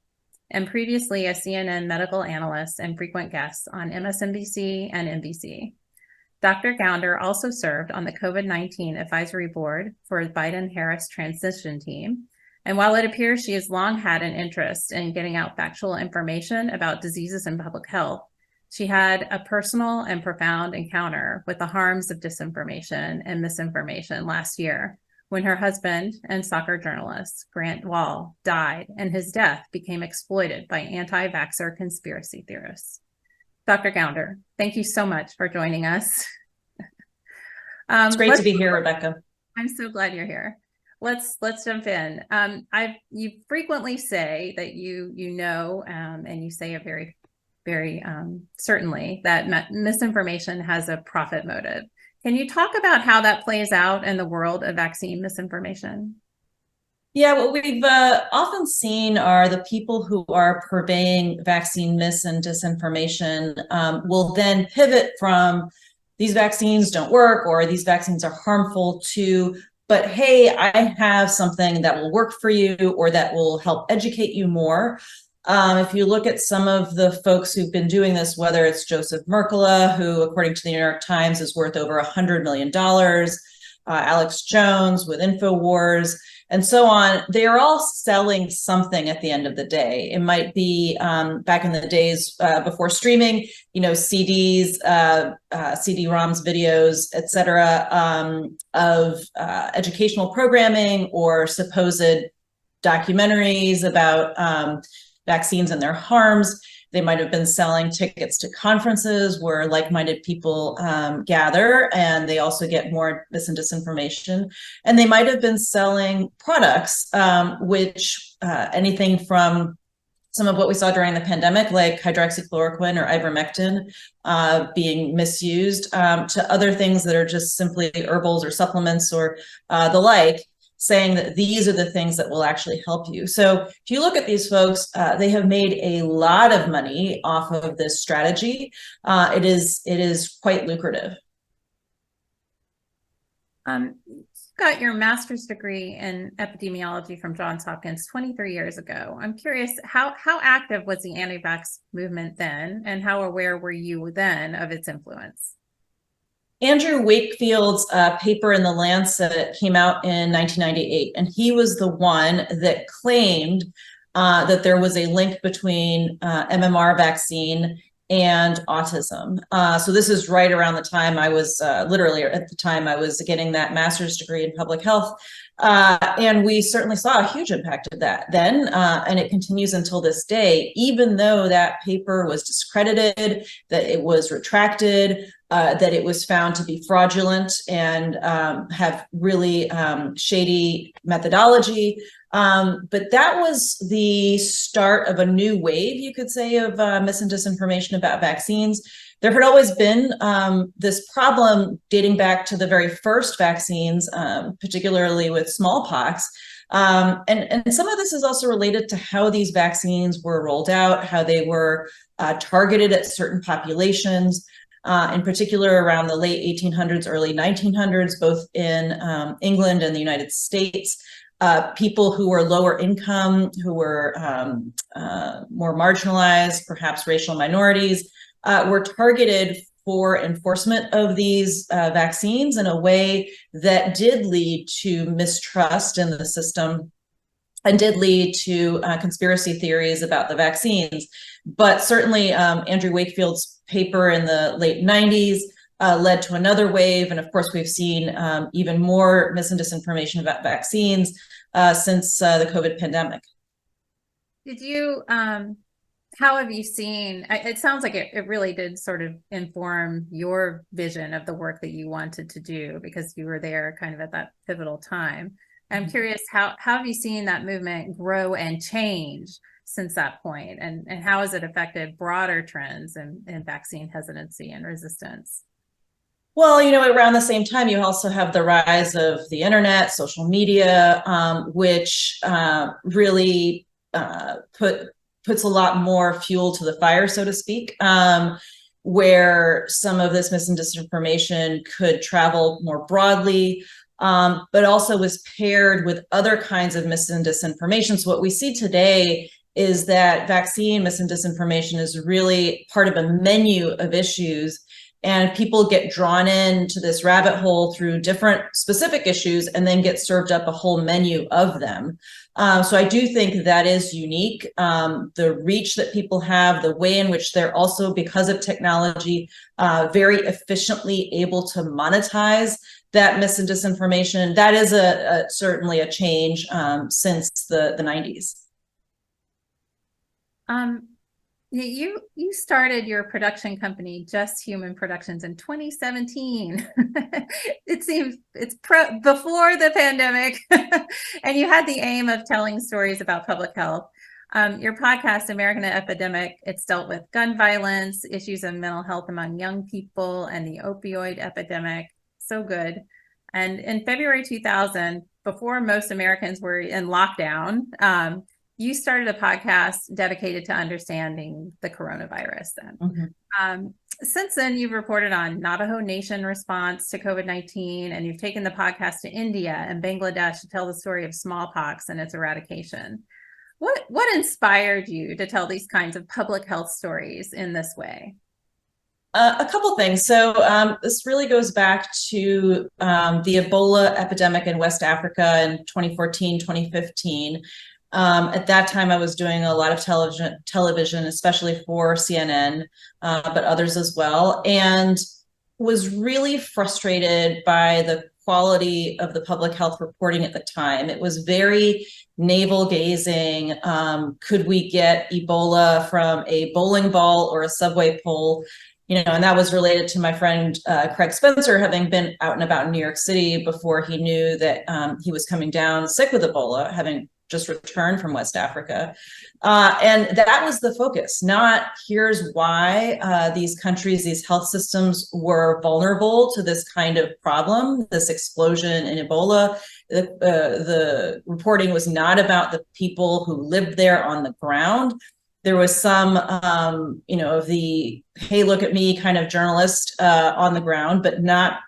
and previously a CNN medical analyst and frequent guest on MSNBC and NBC. Dr. Gounder also served on the COVID-19 advisory board for the Biden-Harris transition team. And while it appears she has long had an interest in getting out factual information about diseases and public health, she had a personal and profound encounter with the harms of disinformation and misinformation last year when her husband and soccer journalist, Grant Wahl, died, and his death became exploited by anti-vaxxer conspiracy theorists. Dr. Gounder, thank you so much for joining us. It's great to be here, Rebecca. I'm so glad you're here. Let's jump in. You frequently say that you know, and you say it very, very certainly that misinformation has a profit motive. Can you talk about how that plays out in the world of vaccine misinformation? Yeah, what we've often seen are the people who are purveying vaccine mis and disinformation will then pivot from these vaccines don't work or these vaccines are harmful to, but hey, I have something that will work for you or that will help educate you more. If you look at some of the folks who've been doing this, whether it's Joseph Mercola, who according to the New York Times is worth over $100 million, Alex Jones with InfoWars, and so on, they are all selling something at the end of the day. It might be back in the days before streaming, CDs, CD-ROMs, videos, et cetera, of educational programming or supposed documentaries about vaccines and their harms. They might have been selling tickets to conferences where like-minded people gather, and they also get more mis and disinformation. And they might have been selling products, which anything from some of what we saw during the pandemic, like hydroxychloroquine or ivermectin being misused, to other things that are just simply herbals or supplements or the like, saying that these are the things that will actually help you. So if you look at these folks, they have made a lot of money off of this strategy. It is quite lucrative. You got your master's degree in epidemiology from Johns Hopkins 23 years ago. I'm curious, how active was the anti-vax movement then, and how aware were you then of its influence? Andrew Wakefield's paper in The Lancet came out in 1998, and he was the one that claimed that there was a link between MMR vaccine and autism. So this is right around the time I was, literally at the time I was getting that master's degree in public health. And we certainly saw a huge impact of that then, and it continues until this day, even though that paper was discredited, that it was retracted, that it was found to be fraudulent and have really shady methodology. But that was the start of a new wave, you could say, of mis and disinformation about vaccines. There had always been this problem dating back to the very first vaccines, particularly with smallpox. And some of this is also related to how these vaccines were rolled out, how they were targeted at certain populations, in particular around the late 1800s, early 1900s, both in England and the United States. People who were lower income, who were more marginalized, perhaps racial minorities, were targeted for enforcement of these vaccines in a way that did lead to mistrust in the system and did lead to conspiracy theories about the vaccines. But certainly Andrew Wakefield's paper in the late 90s led to another wave. And of course, we've seen even more mis and disinformation about vaccines since the COVID pandemic. Did you, how have you seen, it sounds like it really did sort of inform your vision of the work that you wanted to do because you were there kind of at that pivotal time. I'm curious, how have you seen that movement grow and change since that point? And how has it affected broader trends in vaccine hesitancy and resistance? Well, you know, around the same time, you also have the rise of the internet, social media, which really puts a lot more fuel to the fire, so to speak, where some of this mis and disinformation could travel more broadly, but also was paired with other kinds of mis and disinformation. So what we see today is that vaccine mis and disinformation is really part of a menu of issues, and people get drawn into this rabbit hole through different specific issues and then get served up a whole menu of them. So I do think that is unique. The reach that people have, the way in which they're also, because of technology, very efficiently able to monetize that mis and disinformation, that is certainly a change since the 90s. You started your production company, Just Human Productions, in 2017. It seems it's before the pandemic, and you had the aim of telling stories about public health. Your podcast, American Epidemic, it's dealt with gun violence, issues of mental health among young people, and the opioid epidemic. So good. And in February 2000, before most Americans were in lockdown, you started a podcast dedicated to understanding the coronavirus then. Mm-hmm. Since then, you've reported on Navajo Nation response to COVID-19, and you've taken the podcast to India and Bangladesh to tell the story of smallpox and its eradication. What inspired you to tell these kinds of public health stories in this way? A couple things. So this really goes back to the Ebola epidemic in West Africa in 2014, 2015. At that time, I was doing a lot of television, especially for CNN, but others as well, and was really frustrated by the quality of the public health reporting at the time. It was very navel gazing. Could we get Ebola from a bowling ball or a subway pole? You know, and that was related to my friend Craig Spencer having been out and about in New York City before he knew that he was coming down sick with Ebola, having just returned from West Africa. And that was the focus, not here's why these countries, these health systems were vulnerable to this kind of problem, this explosion in Ebola. The reporting was not about the people who lived there on the ground. There was some, of the, hey, look at me kind of journalist on the ground, but not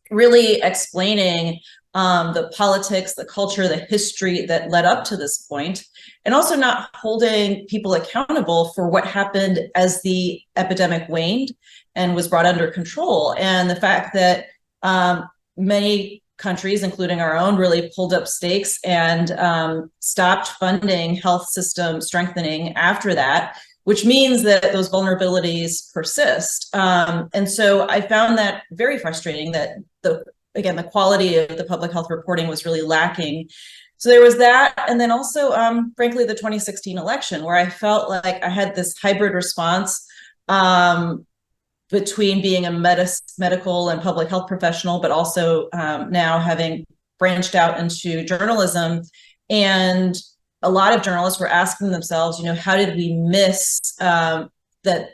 really explaining the politics, the culture, the history that led up to this point, and also not holding people accountable for what happened as the epidemic waned and was brought under control. And the fact that many countries, including our own, really pulled up stakes and stopped funding health system strengthening after that, which means that those vulnerabilities persist. And so I found that very frustrating that the quality of the public health reporting was really lacking. So there was that. And then also, frankly, the 2016 election, where I felt like I had this hybrid response between being a medical and public health professional, but also now having branched out into journalism And a lot of journalists were asking themselves, how did we miss that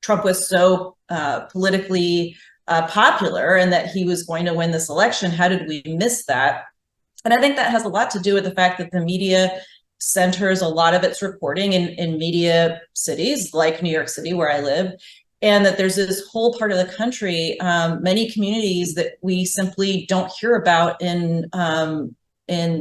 Trump was so politically popular and that he was going to win this election? How did we miss that? And I think that has a lot to do with the fact that the media centers a lot of its reporting in media cities like New York City, where I live, and that there's this whole part of the country, many communities that we simply don't hear about in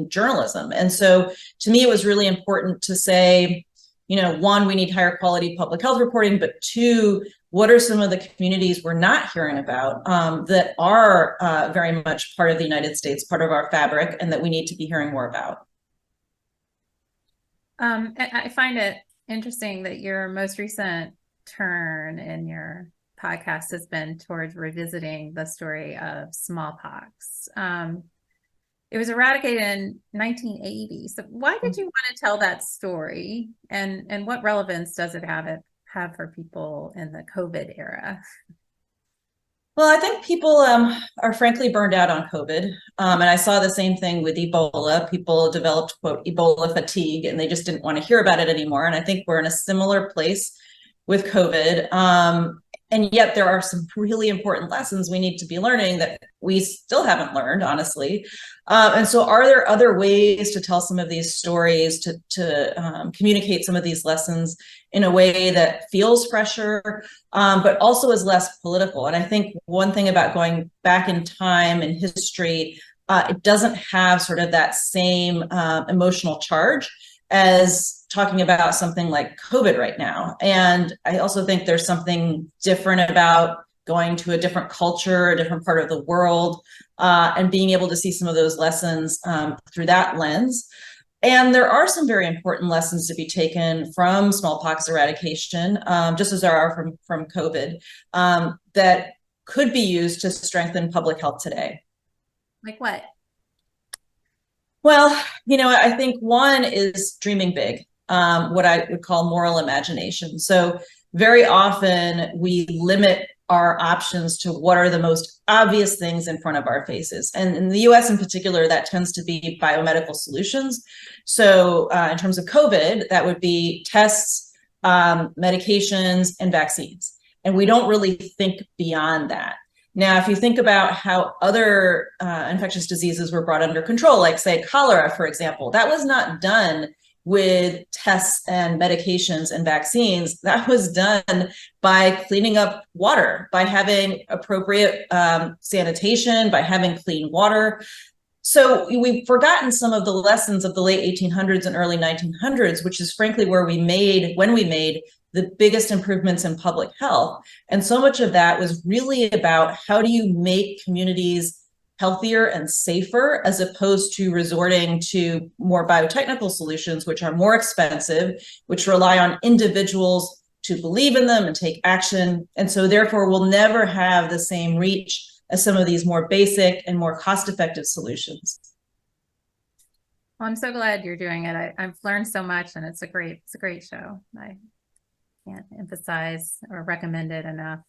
journalism. And so to me, it was really important to say, one, we need higher quality public health reporting, but two, what are some of the communities we're not hearing about that are very much part of the United States, part of our fabric, and that we need to be hearing more about? I find it interesting that your most recent turn in your podcast has been towards revisiting the story of smallpox. It was eradicated in 1980. So why did you want to tell that story? And what relevance does it have for people in the COVID era? Well, I think people are frankly burned out on COVID. And I saw the same thing with Ebola. People developed, quote, Ebola fatigue, and they just didn't want to hear about it anymore. And I think we're in a similar place with COVID. And yet there are some really important lessons we need to be learning that we still haven't learned, honestly. And so are there other ways to tell some of these stories, to communicate some of these lessons in a way that feels fresher, but also is less political? And I think one thing about going back in time in history, it doesn't have sort of that same emotional charge as talking about something like COVID right now. And I also think there's something different about going to a different culture, a different part of the world, and being able to see some of those lessons through that lens. And there are some very important lessons to be taken from smallpox eradication, just as there are from COVID, that could be used to strengthen public health today. Like what? Well, I think one is dreaming big, what I would call moral imagination. So very often we limit our options to what are the most obvious things in front of our faces. And in the US in particular, that tends to be biomedical solutions. So in terms of COVID, that would be tests, medications, and vaccines. And we don't really think beyond that. Now, if you think about how other infectious diseases were brought under control, like say cholera, for example, that was not done with tests and medications and vaccines. That was done by cleaning up water, by having appropriate sanitation, by having clean water. So we've forgotten some of the lessons of the late 1800s and early 1900s, which is frankly when we made the biggest improvements in public health. And so much of that was really about how do you make communities healthier and safer, as opposed to resorting to more biotechnical solutions, which are more expensive, which rely on individuals to believe in them and take action. And so therefore will never have the same reach as some of these more basic and more cost-effective solutions. Well, I'm so glad you're doing it. I've learned so much, and it's a great show. I can't emphasize or recommend it enough.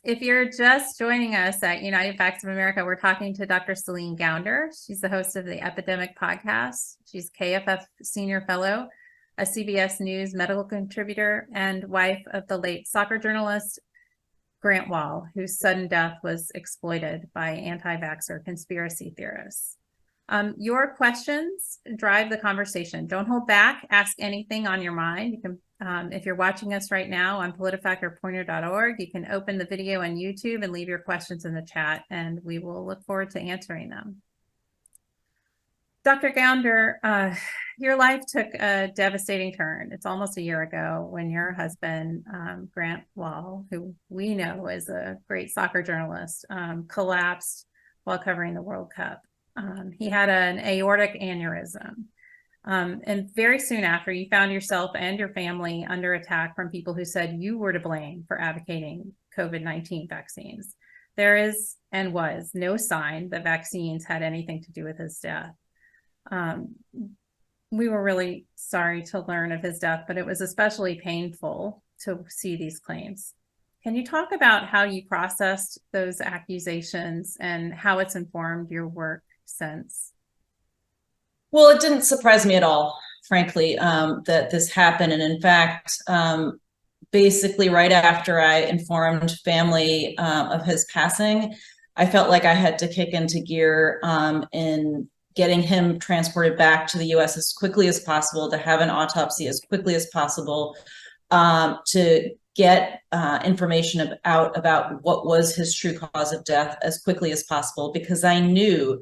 If you're just joining us at United Facts of America, we're talking to Dr. Celine Gounder. She's the host of the Epidemic Podcast. She's KFF Senior Fellow, a CBS News medical contributor, and wife of the late soccer journalist Grant Wahl, whose sudden death was exploited by anti-vaxxer conspiracy theorists. Your questions drive the conversation. Don't hold back. Ask anything on your mind. You can, if you're watching us right now on PolitiFact or Poynter.org, you can open the video on YouTube and leave your questions in the chat, and we will look forward to answering them. Dr. Gounder, your life took a devastating turn. It's almost a year ago when your husband, Grant Wahl, who we know is a great soccer journalist, collapsed while covering the World Cup. He had an aortic aneurysm. And very soon after, you found yourself and your family under attack from people who said you were to blame for advocating COVID-19 vaccines. There is and was no sign that vaccines had anything to do with his death. We were really sorry to learn of his death, but it was especially painful to see these claims. Can you talk about how you processed those accusations and how it's informed your work since? Well, it didn't surprise me at all, frankly, that this happened. And in fact, basically right after I informed family of his passing, I felt like I had to kick into gear in getting him transported back to the US as quickly as possible, to have an autopsy as quickly as possible, to get information about what was his true cause of death as quickly as possible, because I knew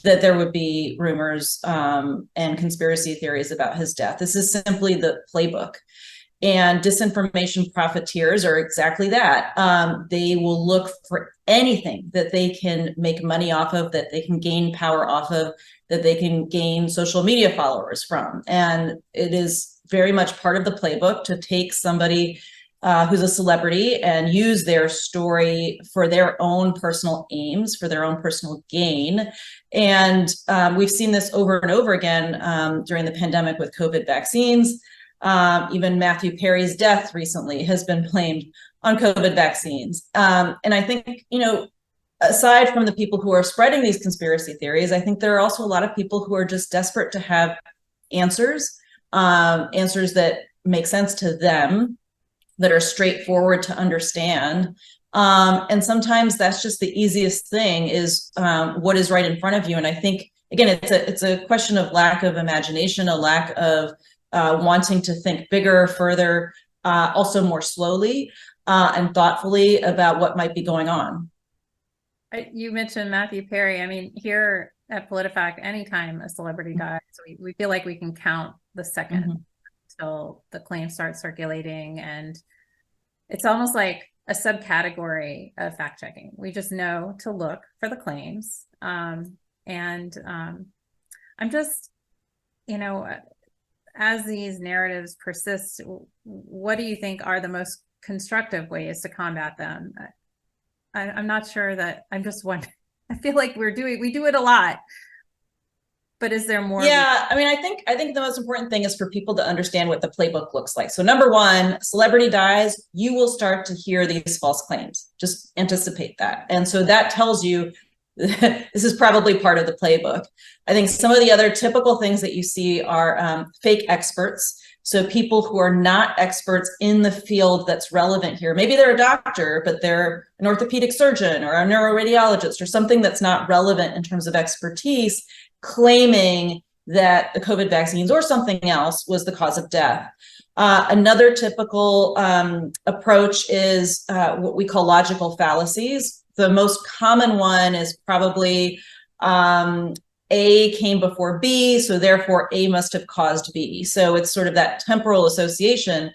that there would be rumors and conspiracy theories about his death. This is simply the playbook. And disinformation profiteers are exactly that. They will look for anything that they can make money off of, that they can gain power off of, that they can gain social media followers from. And it is very much part of the playbook to take somebody who's a celebrity and use their story for their own personal aims, for their own personal gain. And we've seen this over and over again during the pandemic with COVID vaccines. Even Matthew Perry's death recently has been blamed on COVID vaccines. And I think, aside from the people who are spreading these conspiracy theories, I think there are also a lot of people who are just desperate to have answers, answers that make sense to them, that are straightforward to understand. And sometimes that's just the easiest thing, is what is right in front of you. And I think, again, it's a question of lack of imagination, a lack of wanting to think bigger, further, also more slowly and thoughtfully about what might be going on. You mentioned Matthew Perry. I mean, here at PolitiFact, anytime a celebrity dies, we feel like we can count the second until the claim starts circulating. And it's almost like a subcategory of fact checking. We just know to look for the claims. I'm just, as these narratives persist, what do you think are the most constructive ways to combat them? I'm not sure that, I'm just wondering. I feel like we do it a lot, but is there more? Yeah, I think the most important thing is for people to understand what the playbook looks like. So number one, celebrity dies, you will start to hear these false claims. Just anticipate that. And so that tells you this is probably part of the playbook. I think some of the other typical things that you see are fake experts. So people who are not experts in the field that's relevant here. Maybe they're a doctor, but they're an orthopedic surgeon or a neuroradiologist or something that's not relevant in terms of expertise, claiming that the COVID vaccines or something else was the cause of death. Another typical approach is what we call logical fallacies. The most common one is probably A came before B, so therefore A must have caused B. So it's sort of that temporal association.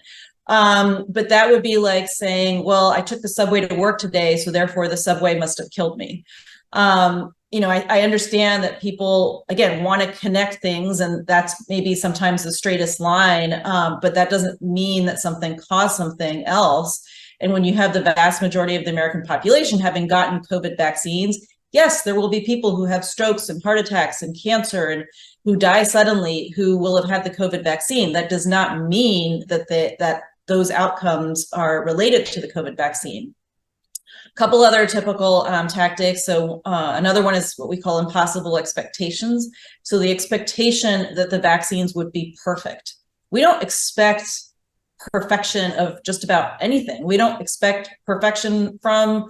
But that would be like saying, well, I took the subway to work today, so therefore the subway must have killed me. I understand that people, again, want to connect things, and that's maybe sometimes the straightest line, but that doesn't mean that something caused something else. And when you have the vast majority of the American population having gotten COVID vaccines, yes, there will be people who have strokes and heart attacks and cancer and who die suddenly who will have had the COVID vaccine. That does not mean that those outcomes are related to the COVID vaccine. A couple other typical tactics. So another one is what we call impossible expectations. So the expectation that the vaccines would be perfect. We don't expect perfection of just about anything. We don't expect perfection from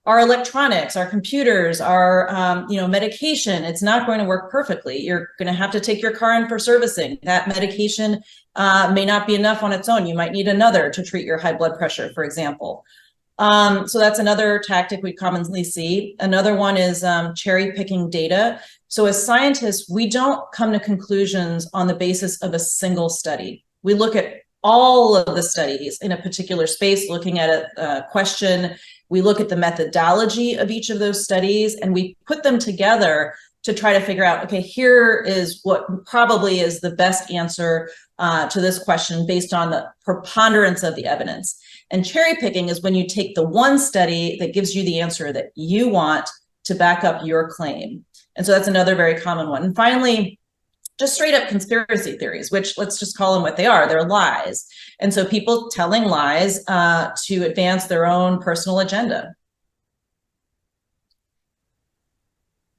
our electronics, our computers, our medication. It's not going to work perfectly. You're going to have to take your car in for servicing. That medication may not be enough on its own. You might need another to treat your high blood pressure, for example. So that's another tactic we commonly see. Another one is cherry picking data. So as scientists, we don't come to conclusions on the basis of a single study. We look at all of the studies in a particular space, looking at a question. We look at the methodology of each of those studies, and we put them together to try to figure out, okay, here is what probably is the best answer to this question based on the preponderance of the evidence. And cherry picking is when you take the one study that gives you the answer that you want to back up your claim. And so that's another very common one. And finally, just straight up conspiracy theories, which let's just call them what they are. They're lies. And so people telling lies to advance their own personal agenda.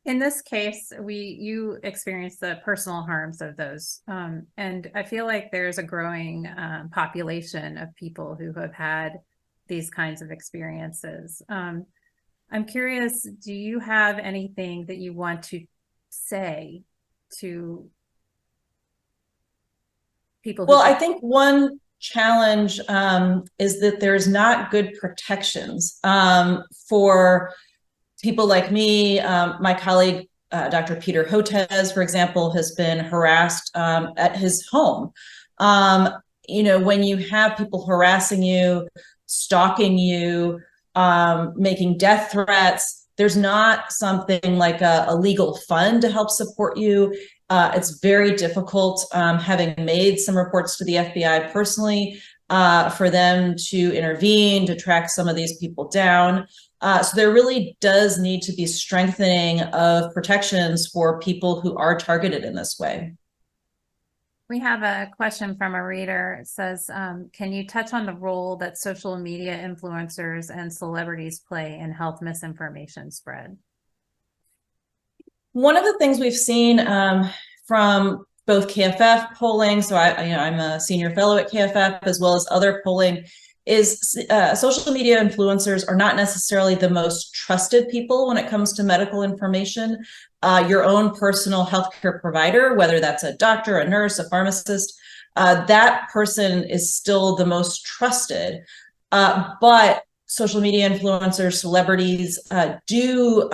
In this case, you experience the personal harms of those. And I feel like there's a growing population of people who have had these kinds of experiences. I'm curious, do you have anything that you want to say to people? Well, I think one challenge is that there's not good protections for people like me. My colleague, Dr. Peter Hotez, for example, has been harassed at his home. When you have people harassing you, stalking you, making death threats, there's not something like a legal fund to help support you. It's very difficult, having made some reports to the FBI personally, for them to intervene, to track some of these people down. So there really does need to be strengthening of protections for people who are targeted in this way. We have a question from a reader. It says, can you touch on the role that social media influencers and celebrities play in health misinformation spread? One of the things we've seen from both KFF polling, so I'm a senior fellow at KFF, as well as other polling, is social media influencers are not necessarily the most trusted people when it comes to medical information. Your own personal healthcare provider, whether that's a doctor, a nurse, a pharmacist, that person is still the most trusted. But social media influencers, celebrities do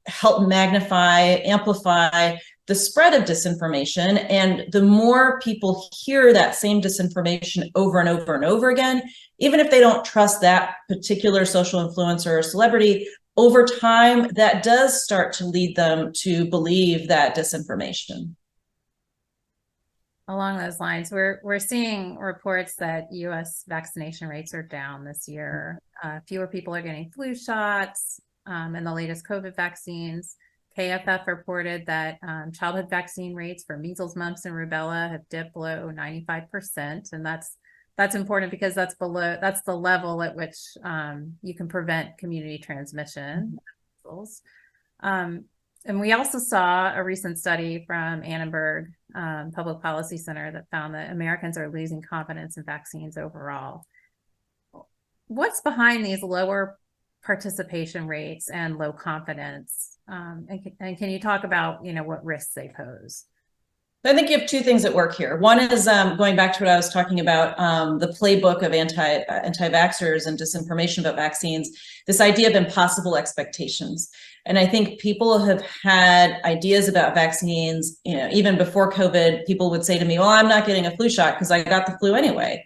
help magnify, amplify the spread of disinformation. And the more people hear that same disinformation over and over and over again, even if they don't trust that particular social influencer or celebrity, over time, that does start to lead them to believe that disinformation. Along those lines, we're seeing reports that U.S. vaccination rates are down this year. Fewer people are getting flu shots and the latest COVID vaccines. KFF reported that childhood vaccine rates for measles, mumps, and rubella have dipped below 95%, and that's important because that's the level at which you can prevent community transmission. And we also saw a recent study from Annenberg Public Policy Center that found that Americans are losing confidence in vaccines overall. What's behind these lower participation rates and low confidence? And can you talk about, what risks they pose? I think you have two things at work here. One is going back to what I was talking about, the playbook of anti-vaxxers and disinformation about vaccines, this idea of impossible expectations. And I think people have had ideas about vaccines, even before COVID, people would say to me, well, I'm not getting a flu shot because I got the flu anyway.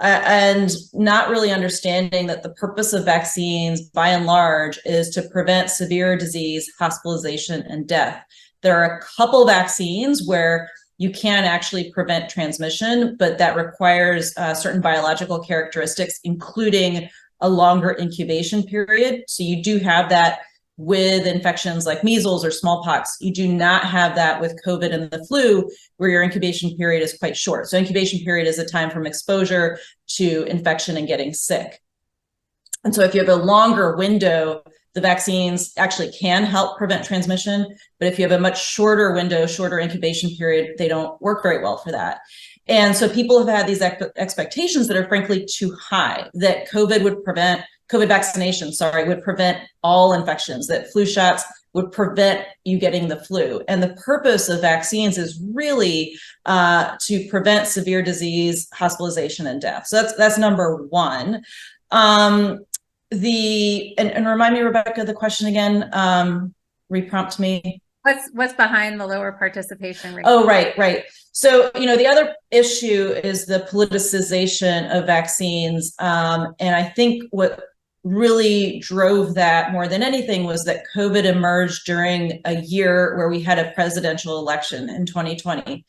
And not really understanding that the purpose of vaccines, by and large, is to prevent severe disease, hospitalization, and death. There are a couple vaccines where you can actually prevent transmission, but that requires certain biological characteristics, including a longer incubation period. So you do have that with infections like measles or smallpox. You do not have that with COVID and the flu, where your incubation period is quite short. So incubation period is a time from exposure to infection and getting sick. And so if you have a longer window, the vaccines actually can help prevent transmission. But if you have a much shorter window, shorter incubation period, they don't work very well for that. And so people have had these expectations that are frankly too high, that COVID vaccination, would prevent all infections, that flu shots would prevent you getting the flu. And the purpose of vaccines is really to prevent severe disease, hospitalization, and death. So that's number one. And remind me, Rebecca, the question again, reprompt me. What's behind the lower participation rate? Oh, right. So, the other issue is the politicization of vaccines. And I think what really drove that more than anything was that COVID emerged during a year where we had a presidential election in 2020.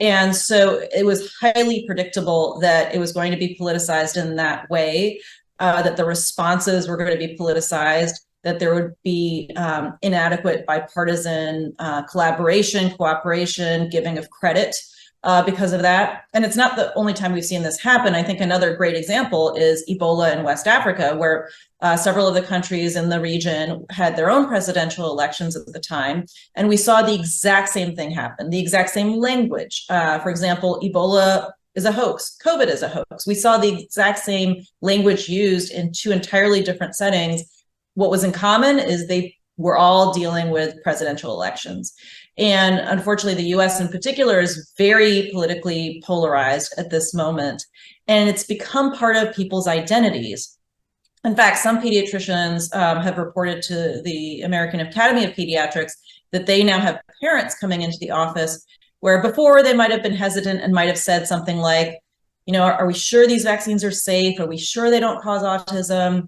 And so it was highly predictable that it was going to be politicized in that way, that the responses were going to be politicized, that there would be inadequate bipartisan collaboration, cooperation, giving of credit because of that. And it's not the only time we've seen this happen. I think another great example is Ebola in West Africa, where several of the countries in the region had their own presidential elections at the time. And we saw the exact same thing happen, the exact same language. For example, Ebola is a hoax. COVID is a hoax. We saw the exact same language used in two entirely different settings. What was in common is they were all dealing with presidential elections. And unfortunately, the US in particular is very politically polarized at this moment. And it's become part of people's identities. In fact, some pediatricians have reported to the American Academy of Pediatrics that they now have parents coming into the office where before they might have been hesitant and might have said something like, are we sure these vaccines are safe? Are we sure they don't cause autism?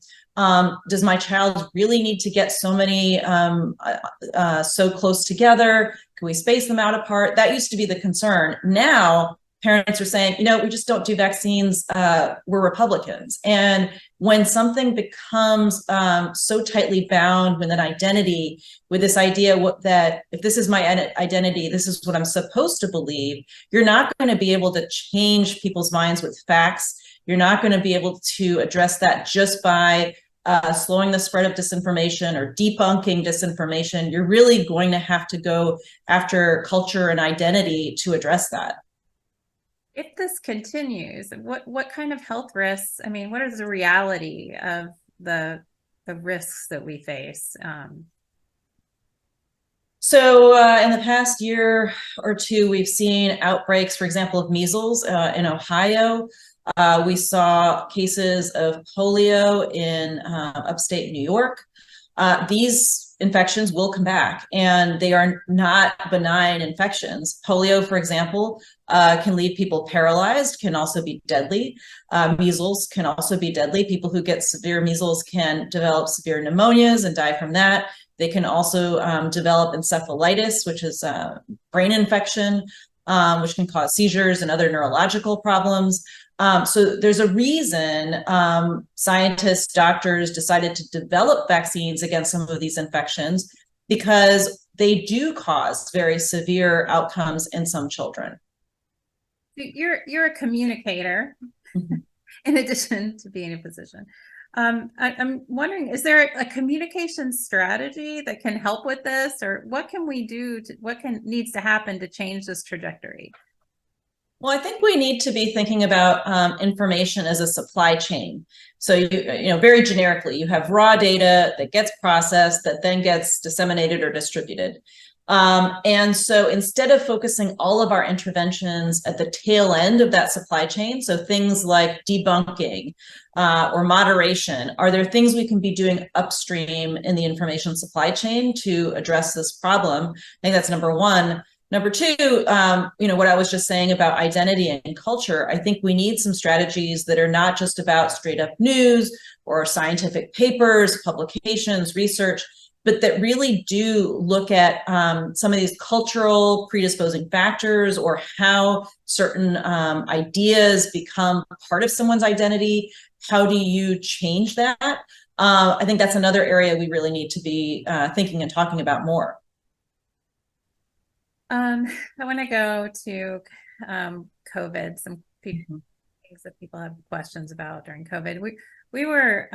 Does my child really need to get so many so close together? Can we space them out apart? That used to be the concern. Now, parents are saying, we just don't do vaccines. We're Republicans. And when something becomes so tightly bound with an identity, with this idea that if this is my identity, this is what I'm supposed to believe, you're not going to be able to change people's minds with facts. You're not going to be able to address that just by slowing the spread of disinformation or debunking disinformation. You're really going to have to go after culture and identity to address that. If this continues, what kind of health risks? I mean, what is the reality of the risks that we face? So in the past year or two, we've seen outbreaks, for example, of measles in Ohio. We saw cases of polio in upstate New York. These infections will come back, and they are not benign infections. Polio, for example, can leave people paralyzed, can also be deadly. Measles can also be deadly. People who get severe measles can develop severe pneumonias and die from that. They can also develop encephalitis, which is a brain infection, which can cause seizures and other neurological problems. So there's a reason scientists, doctors decided to develop vaccines against some of these infections, because they do cause very severe outcomes in some children. You're a communicator, in addition to being a physician. I'm wondering, is there a communication strategy that can help with this, or what can we do? What needs to happen to change this trajectory? Well, I think we need to be thinking about information as a supply chain. So, very generically, you have raw data that gets processed, that then gets disseminated or distributed. And so instead of focusing all of our interventions at the tail end of that supply chain, so things like debunking or moderation, are there things we can be doing upstream in the information supply chain to address this problem? I think that's number one. Number two, what I was just saying about identity and culture, I think we need some strategies that are not just about straight up news or scientific papers, publications, research, but that really do look at some of these cultural predisposing factors, or how certain ideas become part of someone's identity. How do you change that? I think that's another area we really need to be thinking and talking about more. I want to go to COVID, some things that people have questions about during COVID. We were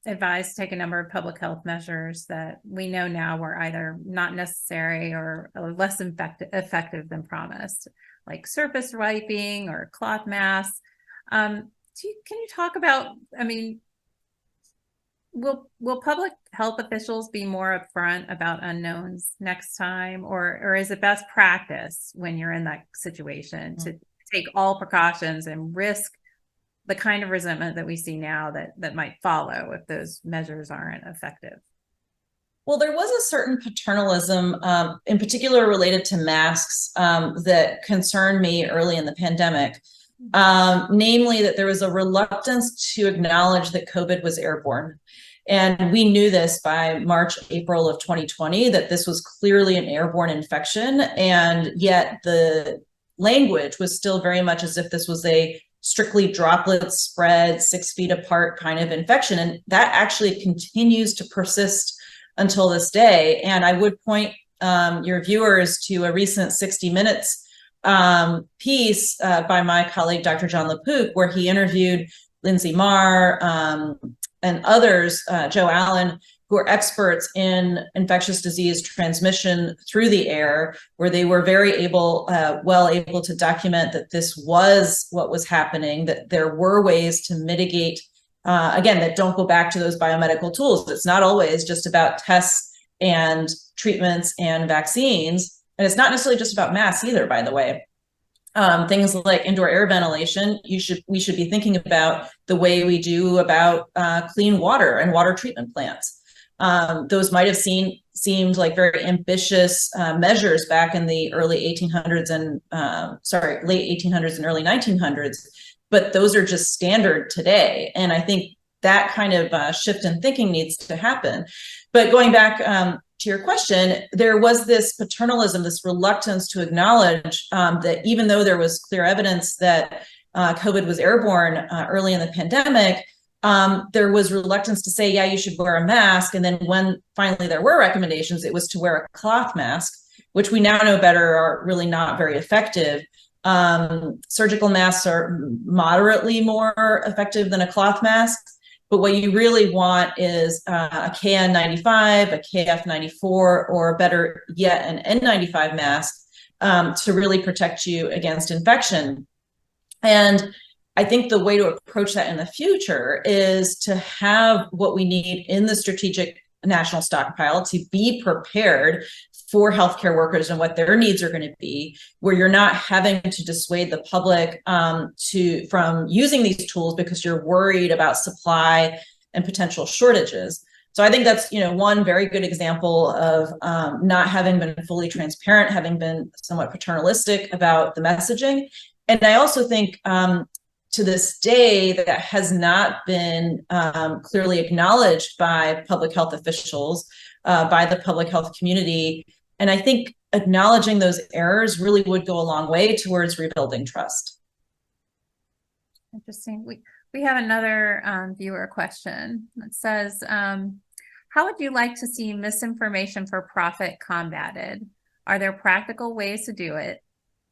advised to take a number of public health measures that we know now were either not necessary or less effective than promised, like surface wiping or cloth masks. Can you talk about, will public health officials be more upfront about unknowns next time, or is it best practice when you're in that situation to take all precautions and risk the kind of resentment that we see now that might follow if those measures aren't effective? Well, there was a certain paternalism, in particular related to masks, that concerned me early in the pandemic. Namely, that there was a reluctance to acknowledge that COVID was airborne. And we knew this by March, April of 2020, that this was clearly an airborne infection. And yet the language was still very much as if this was a strictly droplet spread 6 feet apart kind of infection. And that actually continues to persist until this day. And I would point your viewers to a recent 60 Minutes piece by my colleague, Dr. John LaPook, where he interviewed Lindsay Marr and others, Joe Allen, who are experts in infectious disease transmission through the air, where they were very able to document that this was what was happening, that there were ways to mitigate, again, that don't go back to those biomedical tools. It's not always just about tests and treatments and vaccines. And it's not necessarily just about masks either, by the way. Things like indoor air ventilation, we should be thinking about the way we do about clean water and water treatment plants. Those might have seemed like very ambitious measures back in the early 1800s and late 1800s and early 1900s, but those are just standard today. And I think that kind of shift in thinking needs to happen. But going back to your question, there was this paternalism, this reluctance to acknowledge that even though there was clear evidence that COVID was airborne early in the pandemic, there was reluctance to say, yeah, you should wear a mask. And then when finally there were recommendations, it was to wear a cloth mask, which we now know better are really not very effective. Surgical masks are moderately more effective than a cloth mask. But what you really want is a KN95, a KF94, or better yet, an N95 mask to really protect you against infection. And I think the way to approach that in the future is to have what we need in the strategic national stockpile to be prepared for healthcare workers and what their needs are going to be, where you're not having to dissuade the public from using these tools because you're worried about supply and potential shortages. So I think that's, one very good example of not having been fully transparent, having been somewhat paternalistic about the messaging. And I also think to this day that has not been clearly acknowledged by public health officials, by the public health community. And I think acknowledging those errors really would go a long way towards rebuilding trust. Interesting. We have another viewer question that says, how would you like to see misinformation for profit combated? Are there practical ways to do it?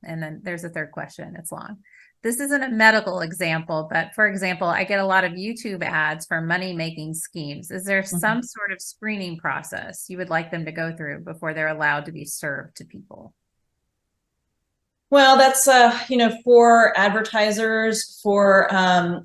And then there's a third question. It's long. This isn't a medical example, but for example, I get a lot of YouTube ads for money-making schemes. Is there some sort of screening process you would like them to go through before they're allowed to be served to people? Well, that's, for advertisers, for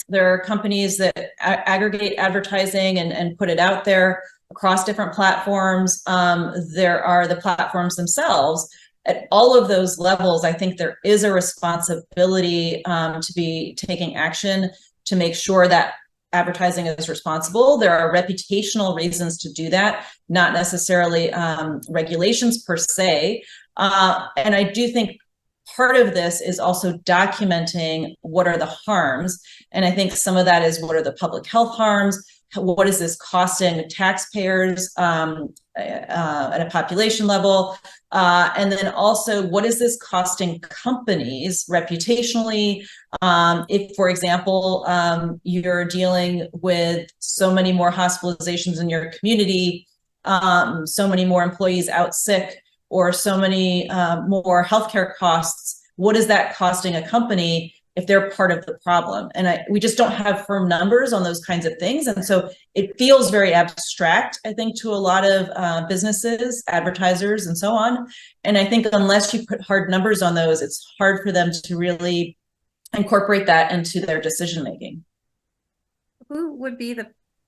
there are companies that aggregate advertising and put it out there across different platforms. There are the platforms themselves. At all of those levels, I think there is a responsibility to be taking action to make sure that advertising is responsible. There are reputational reasons to do that, not necessarily regulations per se. And I do think part of this is also documenting what are the harms. And I think some of that is what are the public health harms? What is this costing taxpayers at a population level? And then also, what is this costing companies reputationally? If, for example, you're dealing with so many more hospitalizations in your community, so many more employees out sick, or so many more healthcare costs, what is that costing a company if they're part of the problem? And we just don't have firm numbers on those kinds of things. And so it feels very abstract, I think, to a lot of businesses, advertisers, and so on. And I think unless you put hard numbers on those, it's hard for them to really incorporate that into their decision-making. Who would be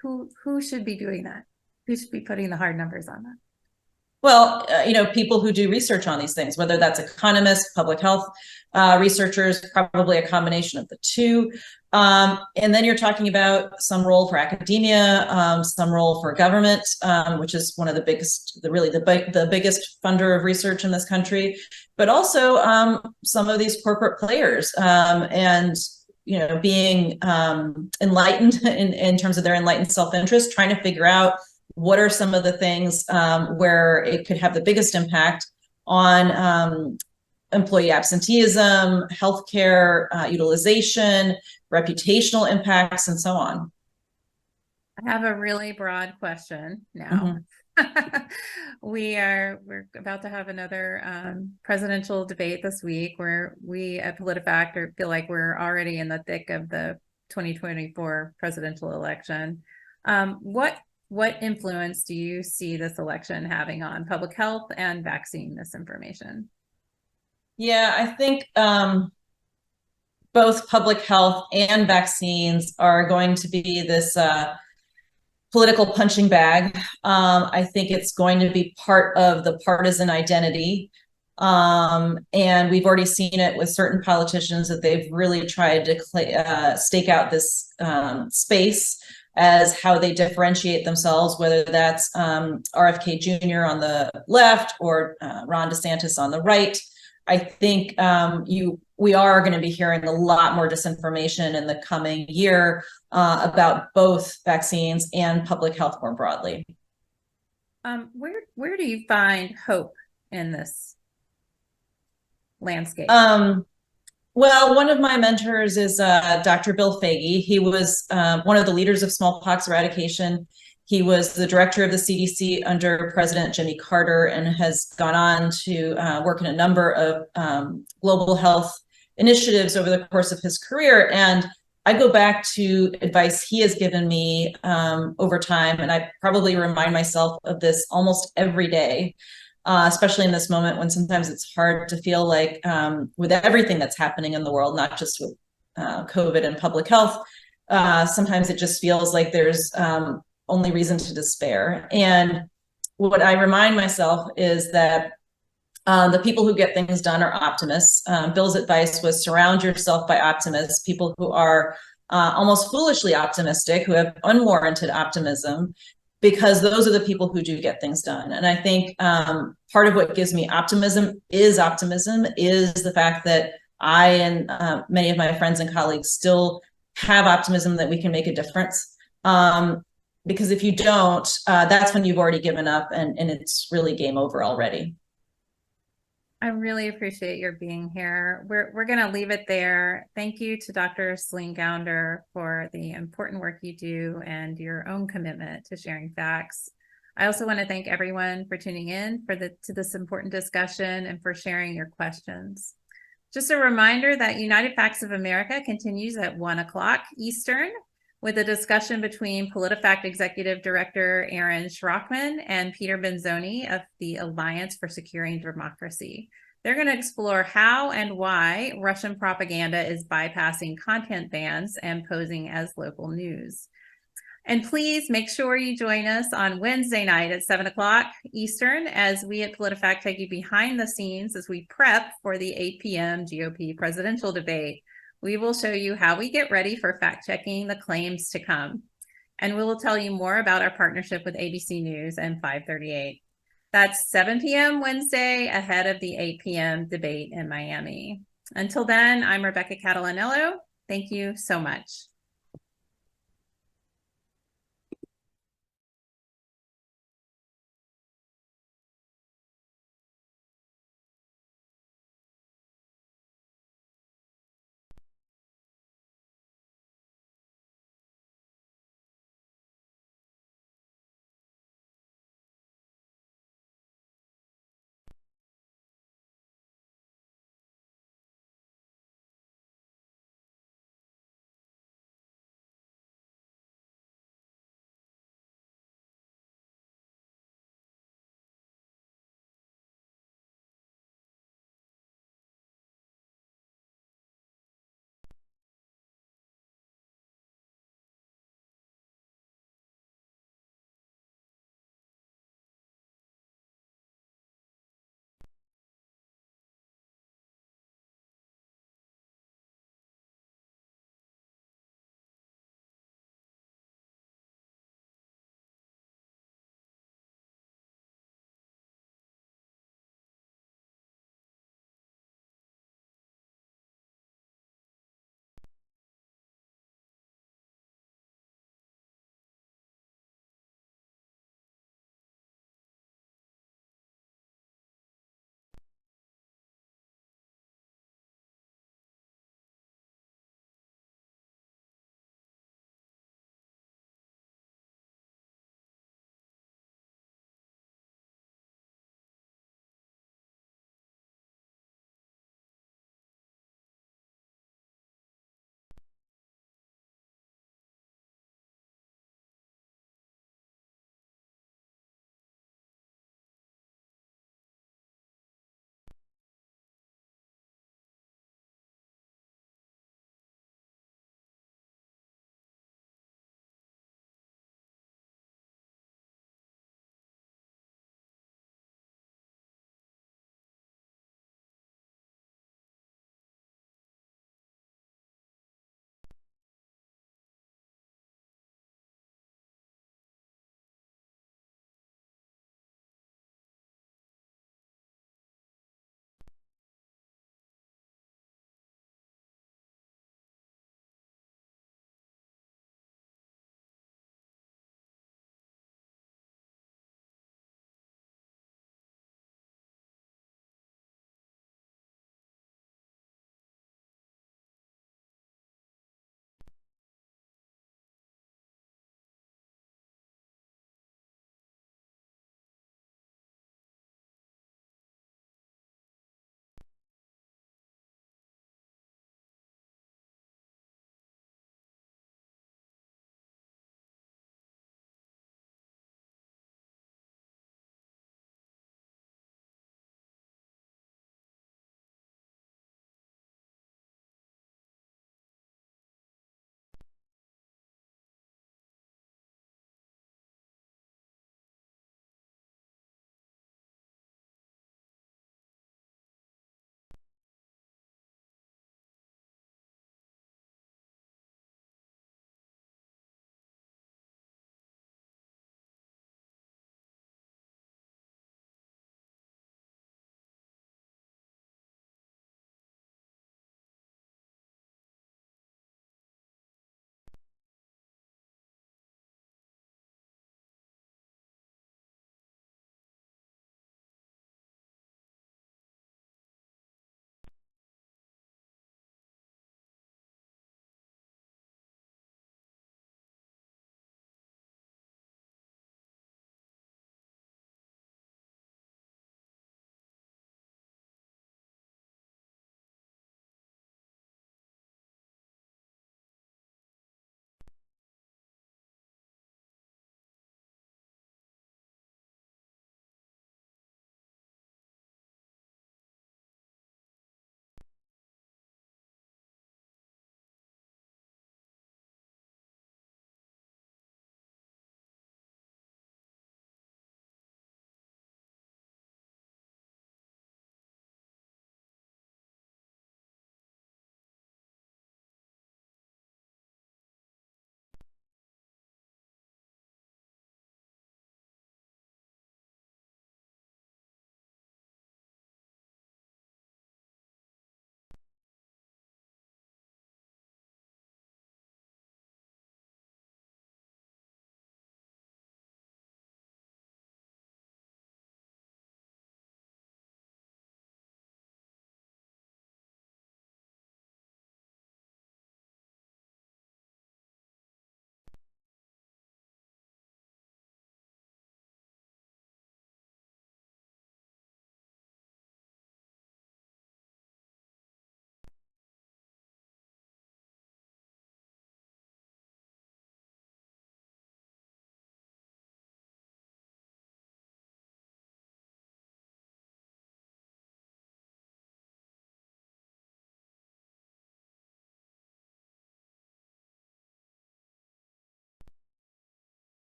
who should be doing that? Who should be putting the hard numbers on that? Well, people who do research on these things, whether that's economists, public health researchers, probably a combination of the two. And then you're talking about some role for academia, some role for government, which is one of the biggest, the biggest funder of research in this country, but also some of these corporate players and being enlightened in terms of their enlightened self-interest, trying to figure out what are some of the things where it could have the biggest impact on employee absenteeism, healthcare utilization, reputational impacts, and so on. I have a really broad question now. We're about to have another presidential debate this week where we at PolitiFact feel like we're already in the thick of the 2024 presidential election. What influence do you see this election having on public health and vaccine misinformation? Yeah, I think both public health and vaccines are going to be this political punching bag. I think it's going to be part of the partisan identity. And we've already seen it with certain politicians that they've really tried to stake out this space as how they differentiate themselves, whether that's RFK Jr. on the left or Ron DeSantis on the right. I think we are going to be hearing a lot more disinformation in the coming year about both vaccines and public health more broadly. Where do you find hope in this landscape? Well, one of my mentors is Dr. Bill Foege. He was one of the leaders of smallpox eradication. He was the director of the CDC under President Jimmy Carter and has gone on to work in a number of global health initiatives over the course of his career. And I go back to advice he has given me over time, and I probably remind myself of this almost every day, especially in this moment when sometimes it's hard to feel like with everything that's happening in the world, not just with COVID and public health, sometimes it just feels like there's only reason to despair. And what I remind myself is that the people who get things done are optimists. Bill's advice was surround yourself by optimists, people who are almost foolishly optimistic, who have unwarranted optimism, because those are the people who do get things done. And I think part of what gives me optimism is the fact that I and many of my friends and colleagues still have optimism that we can make a difference. Because if you don't, that's when you've already given up and it's really game over already. I really appreciate your being here. We're going to leave it there. Thank you to Dr. Celine Gounder for the important work you do and your own commitment to sharing facts. I also want to thank everyone for tuning in to this important discussion and for sharing your questions. Just a reminder that United Facts of America continues at 1 o'clock Eastern with a discussion between PolitiFact Executive Director Aaron Schrockman and Peter Benzoni of the Alliance for Securing Democracy. They're going to explore how and why Russian propaganda is bypassing content bans and posing as local news. And please make sure you join us on Wednesday night at 7 o'clock Eastern as we at PolitiFact take you behind the scenes as we prep for the 8 p.m. GOP presidential debate. We will show you how we get ready for fact-checking the claims to come. And we will tell you more about our partnership with ABC News and 538. That's 7 p.m. Wednesday ahead of the 8 p.m. debate in Miami. Until then, I'm Rebecca Catalanello. Thank you so much.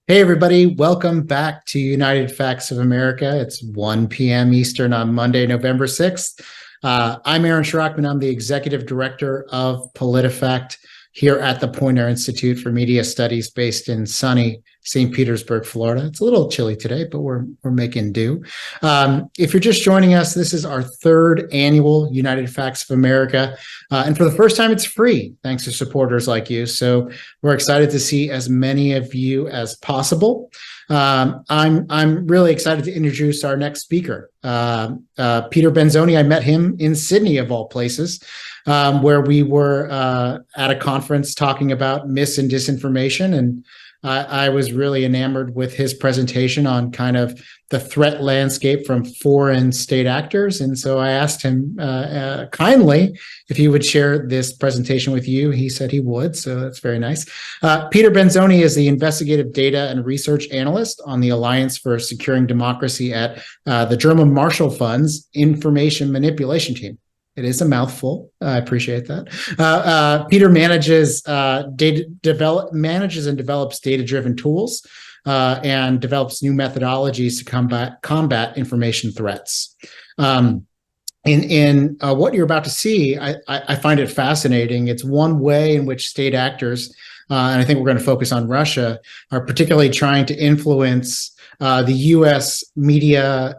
Hey, everybody. Welcome back to United Facts of America. It's 1 p.m. Eastern on Monday, November 6th. I'm Aaron Schrockman. I'm the Executive Director of PolitiFact here at the Poynter Institute for Media Studies based in sunny St. Petersburg, Florida. It's a little chilly today, but we're making do. If you're just joining us, this is our third annual United Facts of America. And for the first time, it's free, thanks to supporters like you. So we're excited to see as many of you as possible. I'm really excited to introduce our next speaker, Peter Benzoni. I met him in Sydney, of all places, where we were at a conference talking about mis and disinformation. And I was really enamored with his presentation on kind of the threat landscape from foreign state actors. And so I asked him kindly if he would share this presentation with you. He said he would, so that's very nice. Peter Benzoni is the investigative data and research analyst on the Alliance for Securing Democracy at the German Marshall Fund's Information Manipulation Team. It is a mouthful. I appreciate that. Peter manages and develops data-driven tools and develops new methodologies to combat information threats. In what you're about to see, I find it fascinating. It's one way in which state actors, and I think we're going to focus on Russia, are particularly trying to influence the U.S. media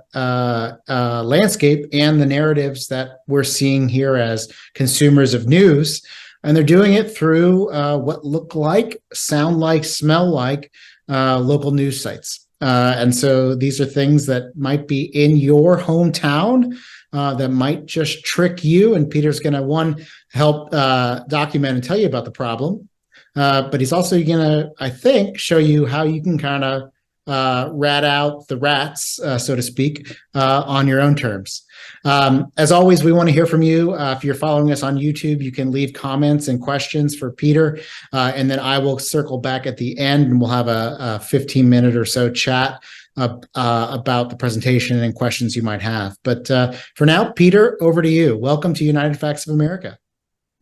landscape and the narratives that we're seeing here as consumers of news. And they're doing it through what look like, sound like, smell like local news sites. And so these are things that might be in your hometown that might just trick you. And Peter's going to, help document and tell you about the problem. But he's also going to, I think, show you how you can kind of rat out the rats, so to speak, on your own terms. As always, we want to hear from you. If you're following us on YouTube, you can leave comments and questions for Peter, and then I will circle back at the end and we'll have a 15-minute or so chat about the presentation and questions you might have. But for now, Peter, over to you. Welcome to United Facts of America.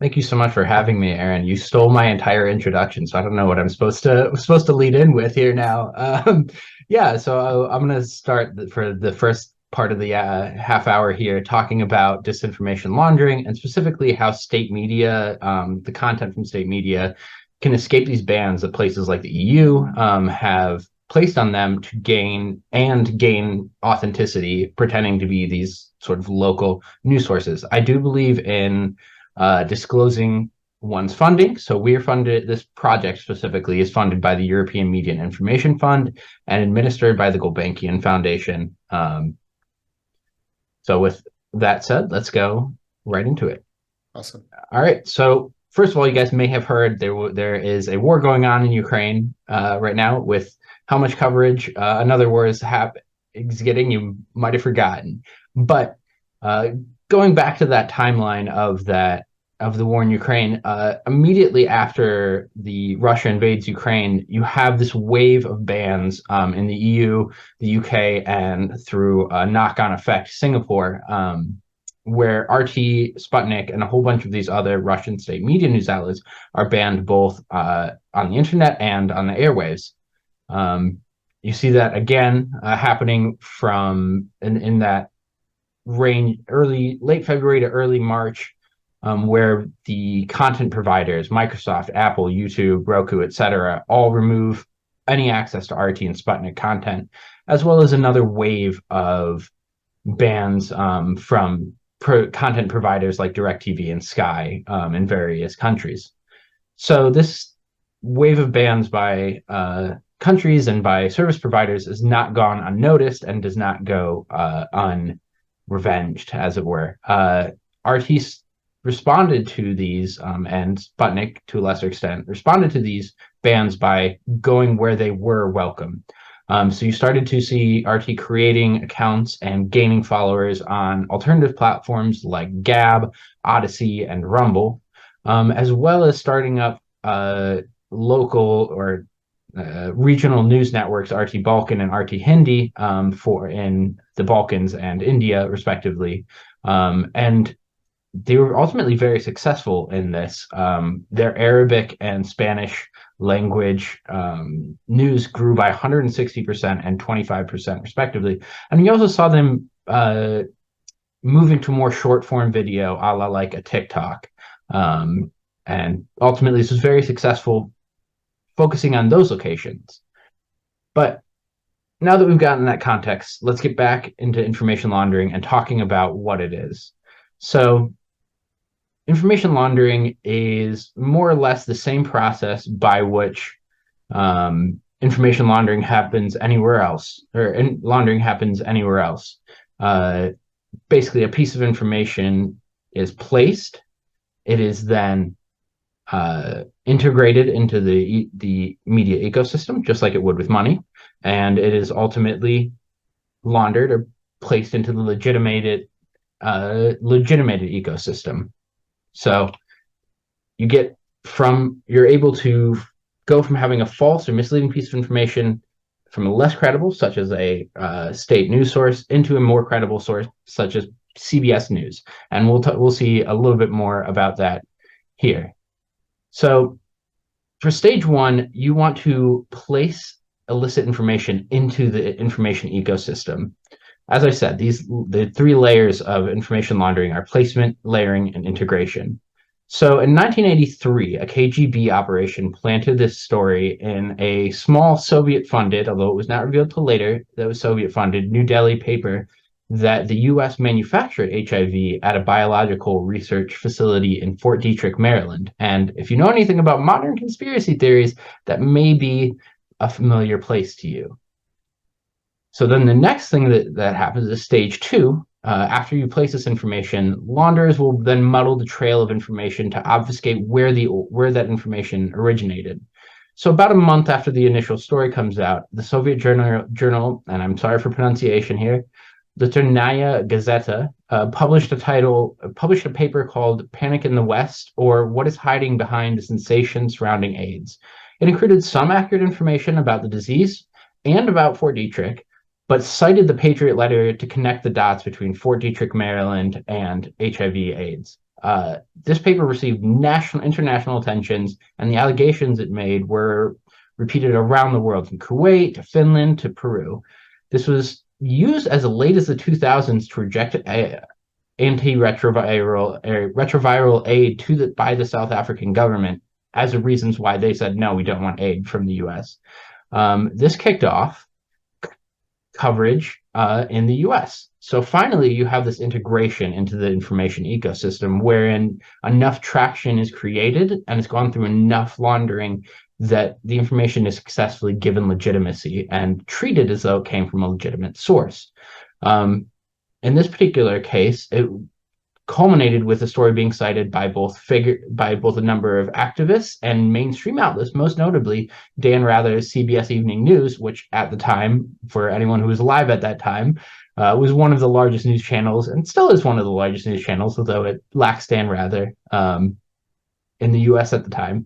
Thank you so much for having me, Aaron. You stole my entire introduction, so I don't know what I'm supposed to lead in with here now. So I'm going to start for the first part of the half hour here talking about disinformation laundering and specifically how state media, the content from state media, can escape these bans that places like the EU have placed on them to gain authenticity, pretending to be these sort of local news sources. I do believe in disclosing one's funding. So we're funded, this project specifically is funded by the European Media and Information Fund and administered by the Gulbenkian Foundation. So with that said, let's go right into it. Awesome. All right. So first of all, you guys may have heard there is a war going on in Ukraine right now. With how much coverage another war is getting, you might have forgotten. But going back to that timeline of the war in Ukraine, immediately after the Russia invades Ukraine, you have this wave of bans in the EU, the UK, and through a knock-on effect, Singapore, where RT, Sputnik, and a whole bunch of these other Russian state media news outlets are banned both on the internet and on the airwaves. You see that again happening from in that range, late February to early March, where the content providers, Microsoft, Apple, YouTube, Roku, etc., all remove any access to RT and Sputnik content, as well as another wave of bans from content providers like DirecTV and Sky in various countries. So this wave of bans by countries and by service providers is not gone unnoticed and does not go unrevenged, as it were. RT responded to these, and Sputnik, to a lesser extent, responded to these bans by going where they were welcome. So you started to see RT creating accounts and gaining followers on alternative platforms like Gab, Odyssey, and Rumble, as well as starting up local or regional news networks, RT Balkan and RT Hindi, for in the Balkans and India, respectively. And they were ultimately very successful in this. Their Arabic and Spanish language news grew by 160% and 25% respectively. And you also saw them moving to more short form video, a la like a TikTok. And ultimately, this was very successful, focusing on those locations. But now that we've gotten that context, let's get back into information laundering and talking about what it is. So information laundering is more or less the same process by which information laundering happens anywhere else, or laundering happens anywhere else. Basically, a piece of information is placed. It is then integrated into the media ecosystem, just like it would with money, and it is ultimately laundered or placed into the legitimated ecosystem. So you're able to go from having a false or misleading piece of information from a less credible, such as a state news source, into a more credible source, such as CBS News. And we'll see a little bit more about that here. So for stage one, you want to place illicit information into the information ecosystem. As I said, the three layers of information laundering are placement, layering, and integration. So in 1983, a KGB operation planted this story in a small Soviet-funded, although it was not revealed till later that it was Soviet-funded, New Delhi paper that the U.S. manufactured HIV at a biological research facility in Fort Detrick, Maryland. And if you know anything about modern conspiracy theories, that may be a familiar place to you. So then the next thing that happens is stage two. After you place this information, launderers will then muddle the trail of information to obfuscate where that information originated. So about a month after the initial story comes out, the Soviet journal, and I'm sorry for pronunciation here, the Ternaya Gazeta, published a paper called Panic in the West, or What is Hiding Behind the Sensation Surrounding AIDS. It included some accurate information about the disease and about Fort Detrick, but cited the Patriot letter to connect the dots between Fort Detrick, Maryland, and HIV/AIDS. This paper received international attentions, and the allegations it made were repeated around the world, from Kuwait to Finland to Peru. This was used as late as the 2000s to reject retroviral aid by the South African government as the reasons why they said, no, we don't want aid from the U.S. This kicked off coverage in the US. So finally, you have this integration into the information ecosystem wherein enough traction is created and it's gone through enough laundering that the information is successfully given legitimacy and treated as though it came from a legitimate source. In this particular case, it culminated with a story being cited by both a number of activists and mainstream outlets, most notably Dan Rather's CBS Evening News, which at the time, for anyone who was alive at that time, was one of the largest news channels and still is one of the largest news channels, although it lacks Dan Rather in the US at the time.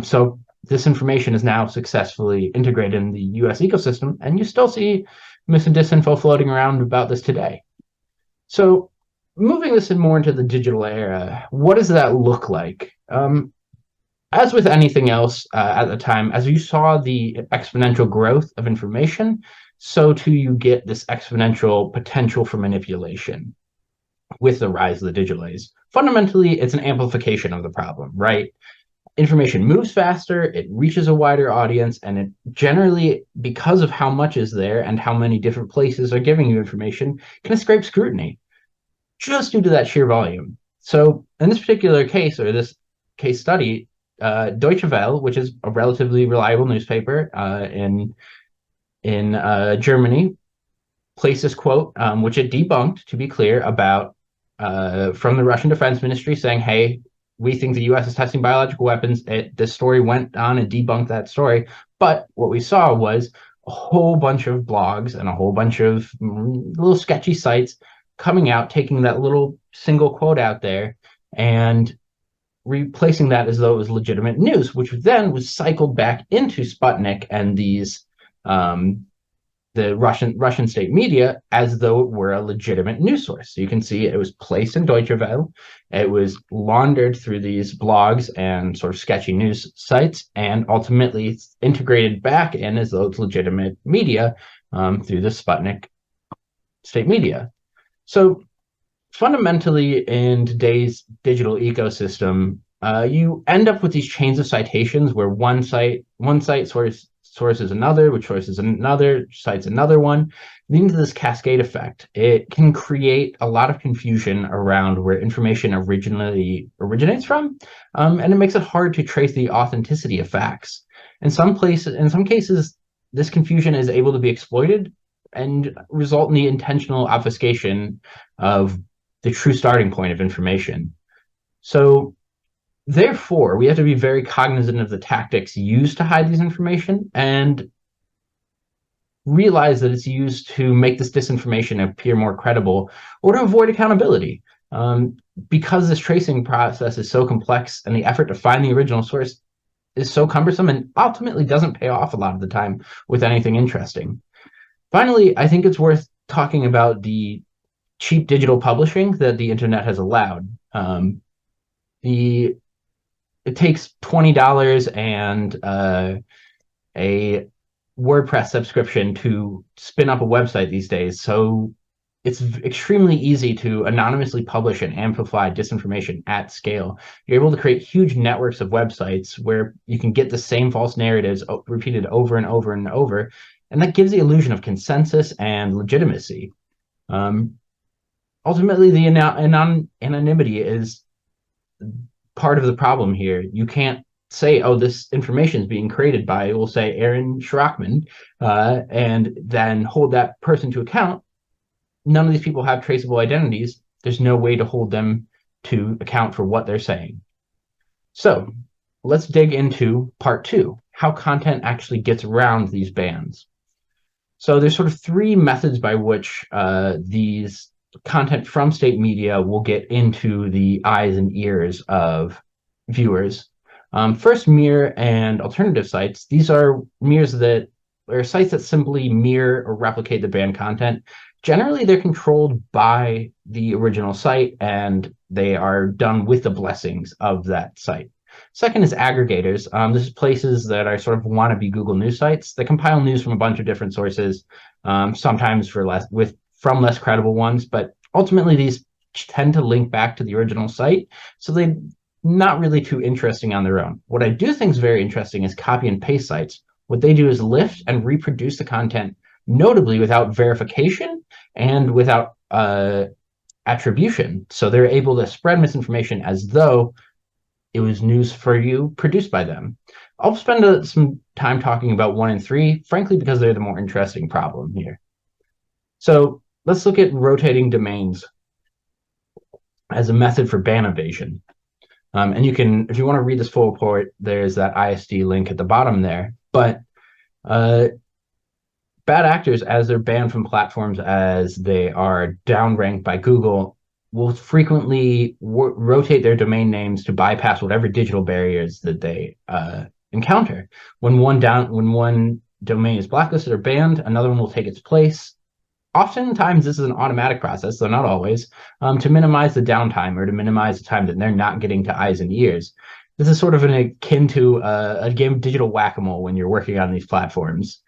So this information is now successfully integrated in the US ecosystem, and you still see mis and disinfo floating around about this today. So moving this more into the digital era, what does that look like? As with anything else at the time, as you saw the exponential growth of information, so too you get this exponential potential for manipulation with the rise of the digital age. Fundamentally, it's an amplification of the problem, right? Information moves faster, it reaches a wider audience, and it generally, because of how much is there and how many different places are giving you information, can escape scrutiny, just due to that sheer volume. So in this particular case, or this case study, Deutsche Welle, which is a relatively reliable newspaper in Germany, placed this quote, which it debunked, to be clear, about from the Russian Defense Ministry saying, hey, we think the U.S. is testing biological weapons. This story went on and debunked that story. But what we saw was a whole bunch of blogs and a whole bunch of little sketchy sites coming out, taking that little single quote out there and replacing that as though it was legitimate news, which then was cycled back into Sputnik and these the Russian state media as though it were a legitimate news source. So you can see it was placed in Deutsche Welle. It was laundered through these blogs and sort of sketchy news sites, and ultimately integrated back in as though it's legitimate media through the Sputnik state media. So fundamentally, in today's digital ecosystem, you end up with these chains of citations where one site sources another, which sources another, cites another one, leading to this cascade effect. It can create a lot of confusion around where information originally originates from, and it makes it hard to trace the authenticity of facts. In some cases, this confusion is able to be exploited and result in the intentional obfuscation of the true starting point of information. So therefore, we have to be very cognizant of the tactics used to hide this information and realize that it's used to make this disinformation appear more credible or to avoid accountability. Because this tracing process is so complex and the effort to find the original source is so cumbersome and ultimately doesn't pay off a lot of the time with anything interesting. Finally, I think it's worth talking about the cheap digital publishing that the internet has allowed. It takes $20 and a WordPress subscription to spin up a website these days. So it's extremely easy to anonymously publish and amplify disinformation at scale. You're able to create huge networks of websites where you can get the same false narratives repeated over and over and over. And that gives the illusion of consensus and legitimacy. Ultimately, the anonymity is part of the problem here. You can't say, oh, this information is being created by, we'll say, Aaron Schrockman, and then hold that person to account. None of these people have traceable identities. There's no way to hold them to account for what they're saying. So let's dig into part 2, how content actually gets around these bans. So there's sort of 3 methods by which these content from state media will get into the eyes and ears of viewers. First, mirror and alternative sites. These are sites that simply mirror or replicate the banned content. Generally, they're controlled by the original site, and they are done with the blessings of that site. Second is aggregators. This is places that are sort of wannabe Google News sites that compile news from a bunch of different sources, sometimes from less credible ones, but ultimately these tend to link back to the original site, so they're not really too interesting on their own. What I do think is very interesting is copy and paste sites. What they do is lift and reproduce the content, notably without verification and without attribution. So they're able to spread misinformation as though it was news for you produced by them. I'll spend some time talking about 1 and 3, frankly, because they're the more interesting problem here. So let's look at rotating domains as a method for ban evasion. And you can, if you want to read this full report, there's that ISD link at the bottom there. But bad actors, as they're banned from platforms as they are downranked by Google, will frequently rotate their domain names to bypass whatever digital barriers that they encounter. When one domain is blacklisted or banned, another one will take its place. Oftentimes, this is an automatic process, though not always, to minimize the downtime or to minimize the time that they're not getting to eyes and ears. This is sort of akin to a game of digital whack-a-mole when you're working on these platforms.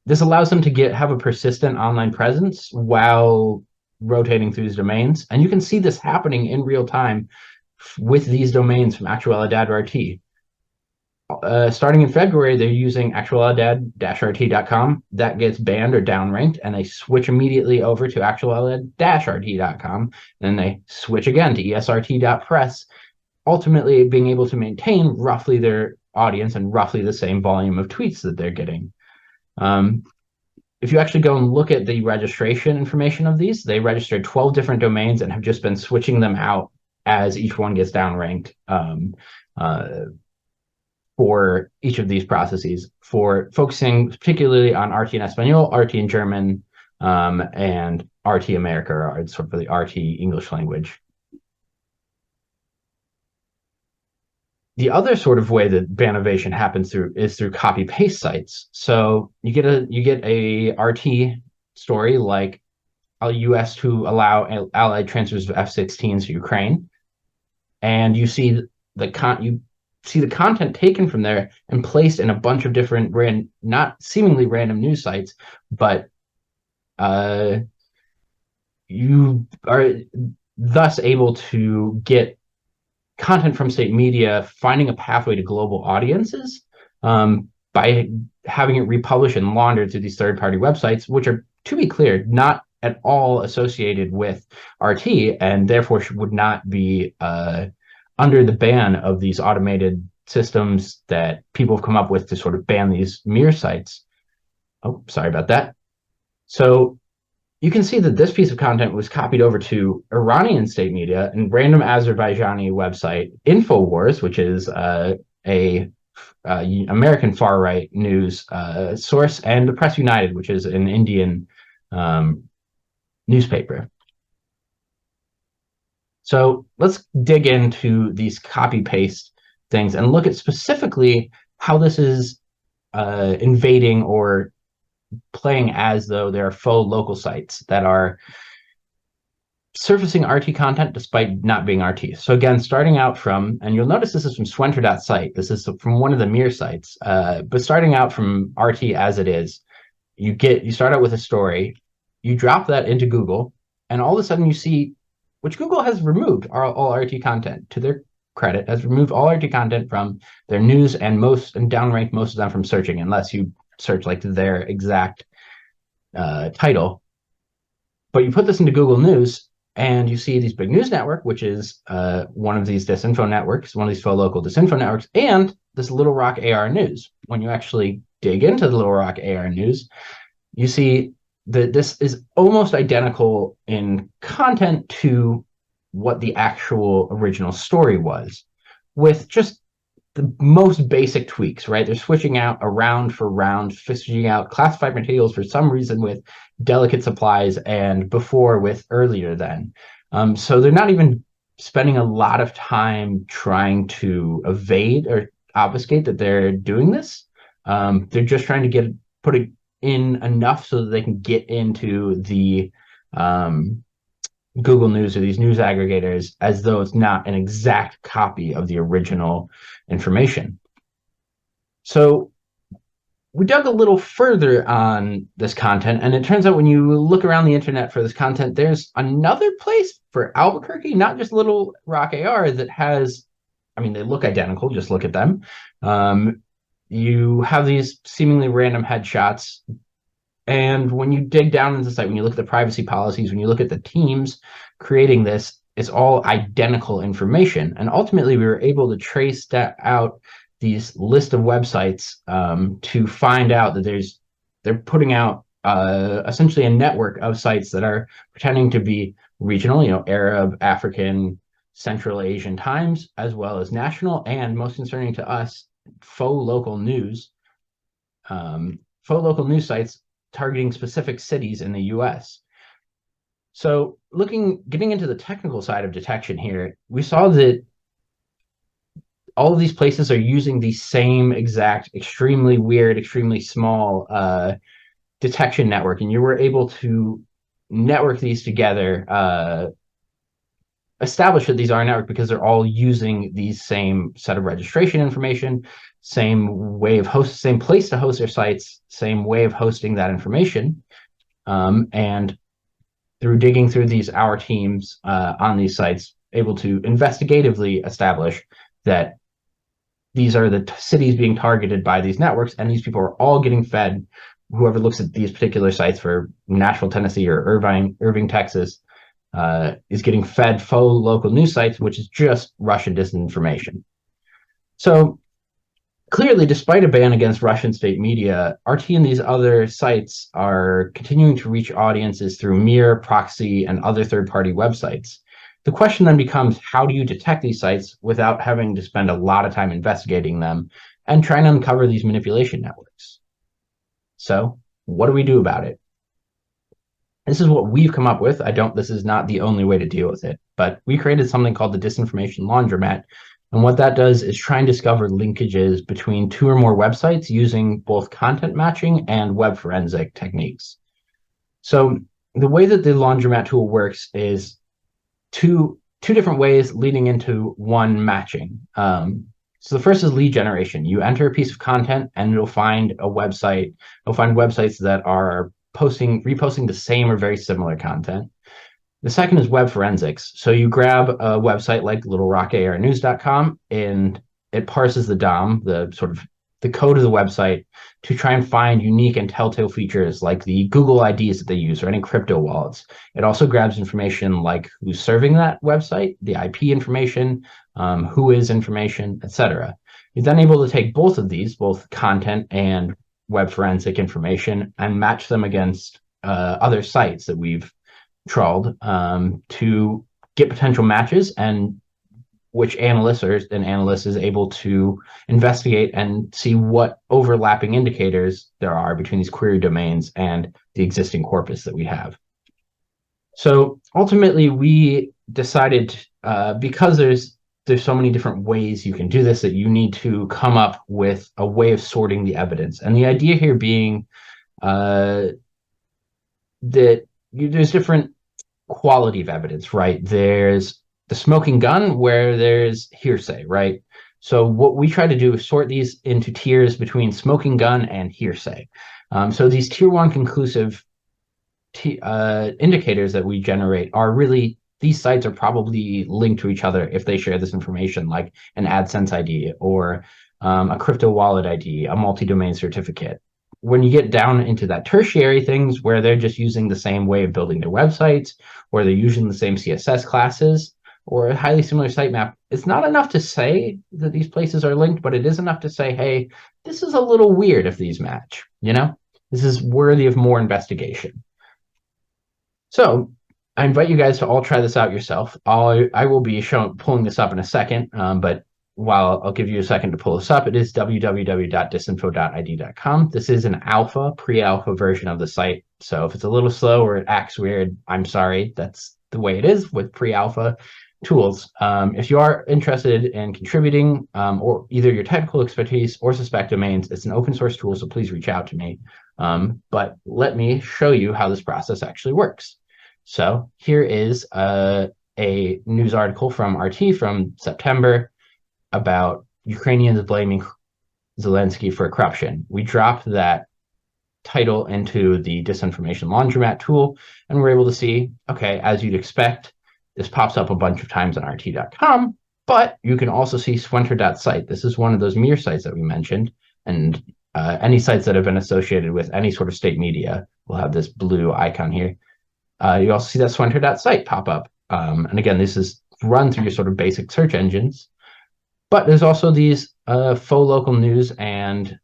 This allows them to have a persistent online presence while rotating through these domains. And you can see this happening in real time with these domains from actualidad.rt. Starting in February, they're using actualidad-rt.com. That gets banned or downranked, and they switch immediately over to actualidad-rt.com. Then they switch again to esrt.press, ultimately being able to maintain roughly their audience and roughly the same volume of tweets that they're getting. If you actually go and look at the registration information of these, they registered 12 different domains and have just been switching them out as each one gets downranked for each of these processes, for focusing particularly on RT in Espanol, RT in German, and RT America, or sort of the RT English language. The other sort of way that bannovation happens through copy paste sites. So you get a RT story like a U.S. to allow allied transfers of F-16s to Ukraine, and you see the content taken from there and placed in a bunch of different not seemingly random news sites, but you are thus able to get content from state media finding a pathway to global audiences by having it republished and laundered through these third-party websites, which are, to be clear, not at all associated with RT and therefore would not be under the ban of these automated systems that people have come up with to sort of ban these mirror sites. Oh, sorry about that. So you can see that this piece of content was copied over to Iranian state media and random Azerbaijani website Infowars, which is American far-right news source, and the Press United, which is an Indian newspaper. So let's dig into these copy-paste things and look at specifically how this is invading or playing as though there are faux local sites that are surfacing RT content despite not being RT. So again, starting out from, and you'll notice this is from Swenter.site. This is from one of the mirror sites, but starting out from RT as it is, you start out with a story, you drop that into Google, and all of a sudden you see, which Google has removed all RT content, to their credit, has removed all RT content from their news and downranked most of them from searching, unless you search like their exact title. But you put this into Google News and you see these big news network, which is one of these disinfo networks, one of these faux local disinfo networks, and this Little Rock AR News. When you actually dig into the Little Rock AR News, you see that this is almost identical in content to what the actual original story was, with just the most basic tweaks, right? They're switching out around for round, switching out classified materials for some reason with delicate supplies and before with earlier than. So they're not even spending a lot of time trying to evade or obfuscate that they're doing this. They're just trying to put it in enough so that they can get into the Google News or these news aggregators as though it's not an exact copy of the original information. So we dug a little further on this content, and it turns out when you look around the internet for this content, there's another place for Albuquerque, not just Little Rock AR, that has, I mean, they look identical, just look at them. You have these seemingly random headshots, and when you dig down into the site, when you look at the privacy policies, when you look at the teams creating this, it's all identical information. And ultimately, we were able to trace out these list of websites to find out that they're putting out essentially a network of sites that are pretending to be regional, Arab, African, Central Asian times, as well as national, and most concerning to us, faux local news sites targeting specific cities in the US. So getting into the technical side of detection here, we saw that all of these places are using the same exact, extremely weird, extremely small detection network, and you were able to network these together, establish that these are a network because they're all using these same set of registration information, same place to host their sites, same way of hosting that information. And through digging through our teams on these sites, able to investigatively establish that these are the cities being targeted by these networks, and these people are all getting fed. Whoever looks at these particular sites for Nashville, Tennessee, or Irving, Texas, is getting fed faux local news sites, which is just Russian disinformation. So clearly, despite a ban against Russian state media, RT and these other sites are continuing to reach audiences through Mir, Proxy, and other third-party websites. The question then becomes, how do you detect these sites without having to spend a lot of time investigating them and trying to uncover these manipulation networks? So what do we do about it? This is what we've come up with. This is not the only way to deal with it, but we created something called the Disinformation Laundromat, And what that does is try and discover linkages between two or more websites using both content matching and web forensic techniques. So the way that the laundromat tool works is two different ways leading into one matching. So the first is lead generation. You enter a piece of content and it'll find a website. It'll find websites that are reposting the same or very similar content. The second is web forensics. So you grab a website like littlerockarnews.com and it parses the DOM, the code of the website, to try and find unique and telltale features like the Google IDs that they use or any crypto wallets. It also grabs information like who's serving that website, the IP information, who is information, etc. You're then able to take both of these, both content and web forensic information, and match them against other sites that we've trawled to get potential matches, and which an analyst is able to investigate and see what overlapping indicators there are between these query domains and the existing corpus that we have. So ultimately, we decided because there's so many different ways you can do this, that you need to come up with a way of sorting the evidence. And the idea here being that there's different quality of evidence, right? There's the smoking gun where there's hearsay, right? So what we try to do is sort these into tiers between smoking gun and hearsay. So these tier one conclusive indicators that we generate are really, these sites are probably linked to each other if they share this information, like an AdSense ID or a crypto wallet ID, a multi-domain certificate. When you get down into that tertiary things where they're just using the same way of building their websites, or they're using the same CSS classes, or a highly similar sitemap, it's not enough to say that these places are linked, but it is enough to say, hey, this is a little weird if these match, This is worthy of more investigation. So I invite you guys to all try this out yourself. I will be pulling this up in a second, but while I'll give you a second to pull this up, it is www.disinfo.id.com. This is an pre-alpha version of the site. So if it's a little slow or it acts weird, I'm sorry. That's the way it is with pre-alpha tools. If you are interested in contributing or either your technical expertise or suspect domains, it's an open source tool, so please reach out to me. But let me show you how this process actually works. So here is a news article from RT from September about Ukrainians blaming Zelensky for corruption. We dropped that title into the disinformation laundromat tool, and we're able to see, okay, as you'd expect, this pops up a bunch of times on rt.com, but you can also see swenter.site. This is one of those mirror sites that we mentioned, and any sites that have been associated with any sort of state media will have this blue icon here. You also see that swenter.site pop up. And again, this is run through your sort of basic search engines. But there's also these faux local news and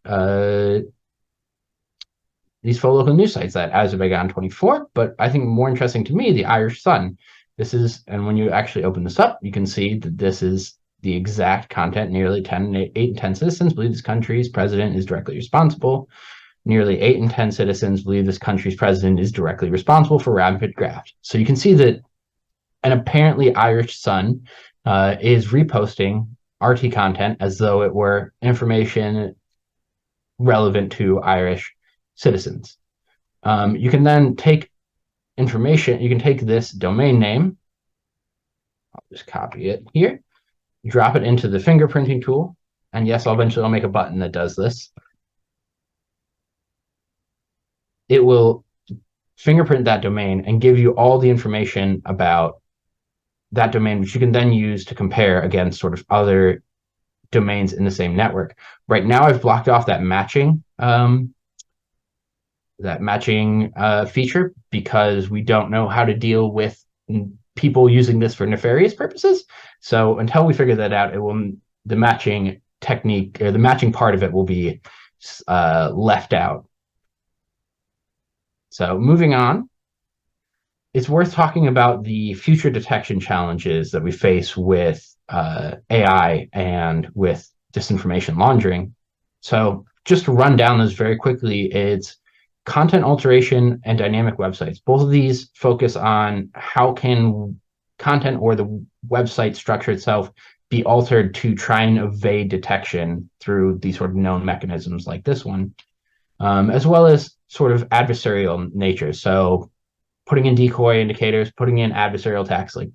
these faux local news sites that Azerbaijan 24, but I think more interesting to me, the Irish Sun. This is, and when you actually open this up, you can see that this is the exact content. Nearly 8 in 10 citizens believe this country's president is directly responsible. Nearly 8 in 10 citizens believe this country's president is directly responsible for rampant graft. So you can see that an apparently Irish Sun is reposting RT content as though it were information relevant to Irish citizens. You can then take information, you can take this domain name, I'll just copy it here, drop it into the fingerprinting tool, and yes, I'll make a button that does this. It will fingerprint that domain and give you all the information about that domain, which you can then use to compare against sort of other domains in the same network. Right now, I've blocked off that matching feature because we don't know how to deal with people using this for nefarious purposes. So until we figure that out, the matching technique or the matching part of it will be left out. So moving on, it's worth talking about the future detection challenges that we face with AI and with disinformation laundering. So just to run down those very quickly, it's content alteration and dynamic websites. Both of these focus on how can content or the website structure itself be altered to try and evade detection through these sort of known mechanisms like this one, as well as sort of adversarial nature. So putting in decoy indicators, putting in adversarial attacks, like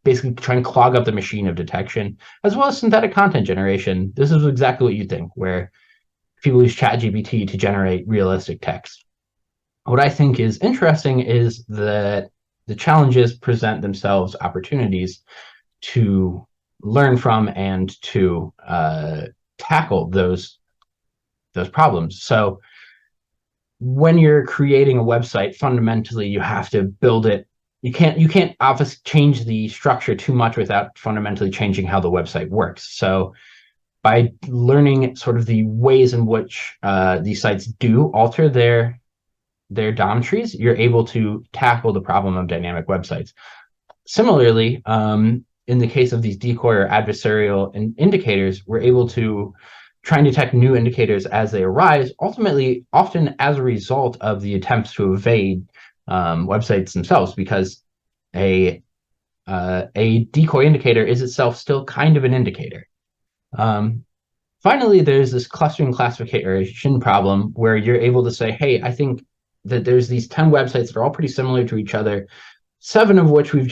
basically trying to clog up the machine of detection, as well as synthetic content generation. This is exactly what you think, where people use ChatGPT to generate realistic text. What I think is interesting is that the challenges present themselves opportunities to learn from and to tackle those problems. So when you're creating a website, fundamentally you have to build it. You can't obviously change the structure too much without fundamentally changing how the website works. So by learning sort of the ways in which these sites do alter their DOM trees, you're able to tackle the problem of dynamic websites. Similarly, in the case of these decoy or adversarial indicators, we're able to try and detect new indicators as they arise, ultimately, often as a result of the attempts to evade websites themselves, because a decoy indicator is itself still kind of an indicator. Finally, there's this clustering classification problem where you're able to say, hey, I think that there's these 10 websites that are all pretty similar to each other, 7 of which we've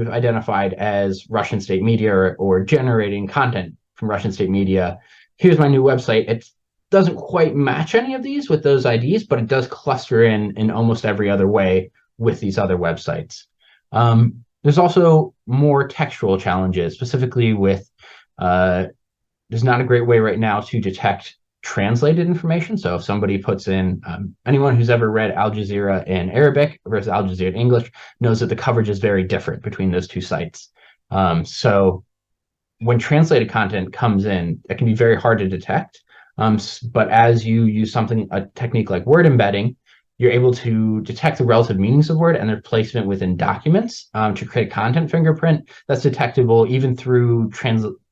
identified as Russian state media or generating content from Russian state media. Here's my new website. It doesn't quite match any of these with those IDs, but it does cluster in almost every other way with these other websites. There's also more textual challenges, specifically with there's not a great way right now to detect translated information. So if somebody puts in, anyone who's ever read Al Jazeera in Arabic versus Al Jazeera in English knows that the coverage is very different between those two sites. So when translated content comes in, it can be very hard to detect. But as you use a technique like word embedding, you're able to detect the relative meanings of word and their placement within documents to create a content fingerprint that's detectable even through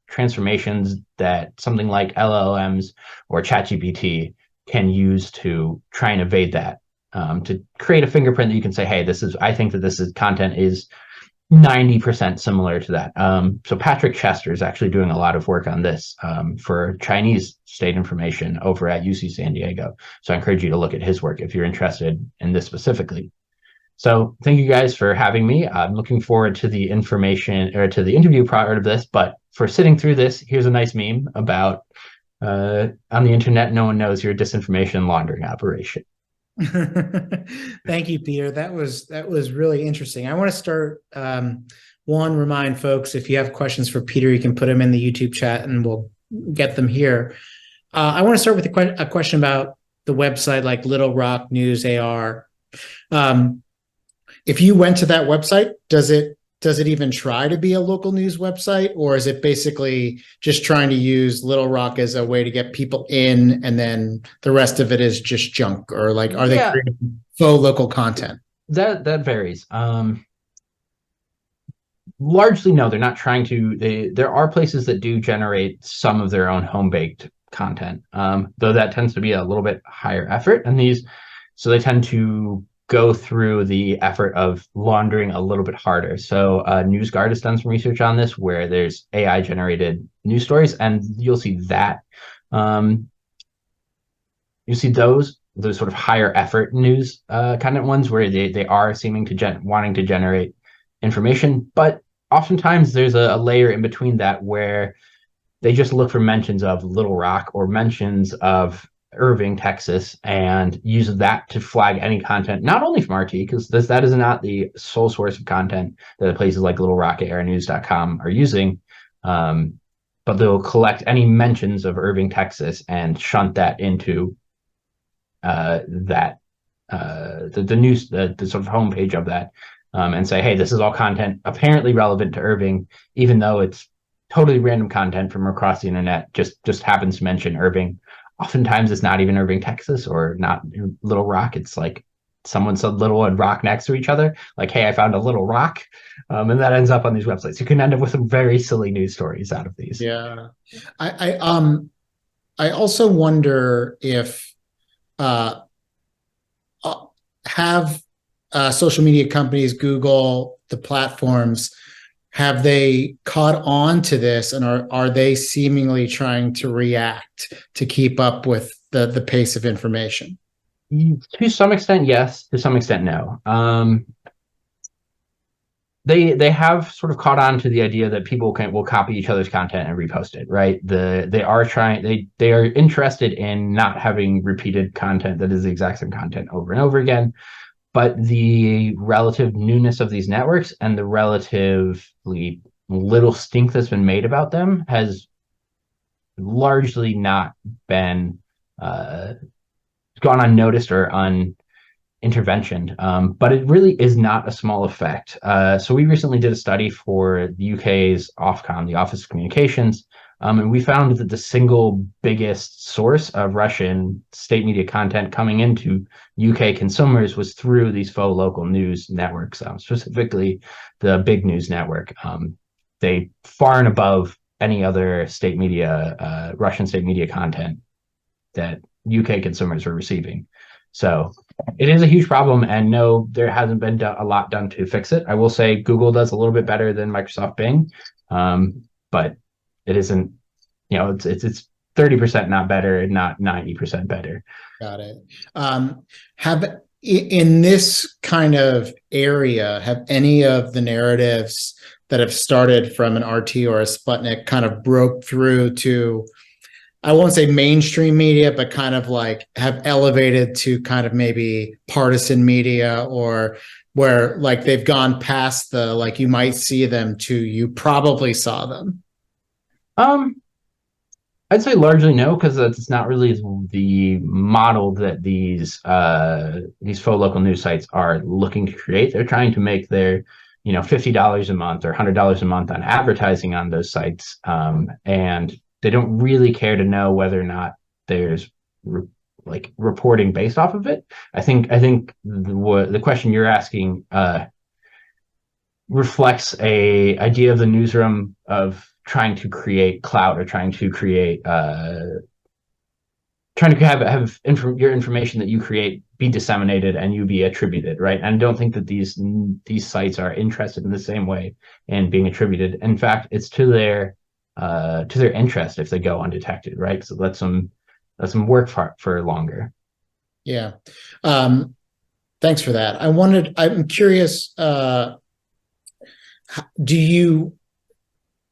transformations that something like LLMs or ChatGPT can use to try and evade that, to create a fingerprint that you can say, hey, I think that this content is 90% similar to that. So Patrick Chester is actually doing a lot of work on this for Chinese state information over at UC San Diego. So I encourage you to look at his work if you're interested in this specifically. So thank you guys for having me. I'm looking forward to the information or to the interview part of this, but for sitting through this, here's a nice meme about on the internet, no one knows your disinformation laundering operation. Thank you, Peter. That was really interesting. I want to start, remind folks, if you have questions for Peter, you can put them in the YouTube chat and we'll get them here. I want to start with a question about the website like Little Rock News AR. If you went to that website, does it even try to be a local news website, or is it basically just trying to use Little Rock as a way to get people in, and then the rest of it is just junk, or like are they creating faux local content? That varies. Largely, no, they're not trying to. There are places that do generate some of their own home baked content, though that tends to be a little bit higher effort. And so they tend to go through the effort of laundering a little bit harder. So NewsGuard has done some research on this where there's AI generated news stories, and you'll see that. You see those sort of higher effort news content ones where they are seeming to wanting to generate information, but oftentimes there's a layer in between that where they just look for mentions of Little Rock or mentions of Irving, Texas, and use that to flag any content, not only from RT, because that is not the sole source of content that places like Little Rock, airnews.com are using, but they'll collect any mentions of Irving, Texas, and shunt that into the news, the sort of homepage of that, and say, hey, this is all content apparently relevant to Irving, even though it's totally random content from across the internet, just happens to mention Irving. Oftentimes it's not even Irving, Texas, or not Little Rock. It's like someone said Little and Rock next to each other. Like, hey, I found a Little Rock. And that ends up on these websites. You can end up with some very silly news stories out of these. Yeah. I also wonder if have social media companies, Google, the platforms, have they caught on to this, and are they seemingly trying to react to keep up with the pace of information? To some extent, yes. To some extent, no. They have sort of caught on to the idea that people will copy each other's content and repost it, right? They are interested in not having repeated content that is the exact same content over and over again. But the relative newness of these networks and the relatively little stink that's been made about them has largely not been gone unnoticed or uninterventioned. But it really is not a small effect. So we recently did a study for the UK's Ofcom, the Office of Communications, and we found that the single biggest source of Russian state media content coming into UK consumers was through these faux local news networks, specifically the Big News Network. They far and above any other state media, Russian state media content that UK consumers are receiving. So it is a huge problem, and no, there hasn't been a lot done to fix it. I will say Google does a little bit better than Microsoft Bing, but it isn't, it's 30% not better and not 90% better. Got it. Have in this kind of area, have any of the narratives that have started from an RT or a Sputnik kind of broke through to, I won't say mainstream media, but kind of like have elevated to kind of maybe partisan media, or where like they've gone past the, like you might see them to, you probably saw them? I'd say largely no, because it's not really the model that these faux local news sites are looking to create. They're trying to make their, $50 a month or $100 a month on advertising on those sites, and they don't really care to know whether or not there's reporting based off of it. I think the question you're asking reflects a idea of the newsroom of trying to create clout, or trying to have your information that you create be disseminated and you be attributed, right? And I don't think that these sites are interested in the same way in being attributed. In fact, it's to their interest if they go undetected, right? So let them work for longer. Yeah. Thanks for that. I'm curious,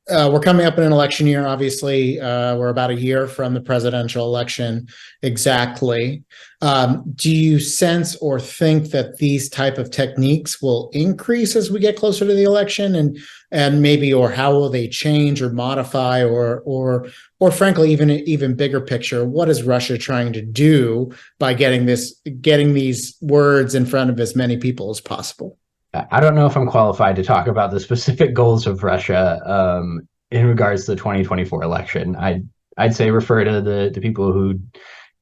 we're coming up in an election year, obviously. We're about a year from the presidential election exactly. Do you sense or think that these type of techniques will increase as we get closer to the election, and maybe, or how will they change or modify, or frankly, even bigger picture, what is Russia trying to do by getting these words in front of as many people as possible? I don't know if I'm qualified to talk about the specific goals of Russia in regards to the 2024 election. I'd say refer to the people who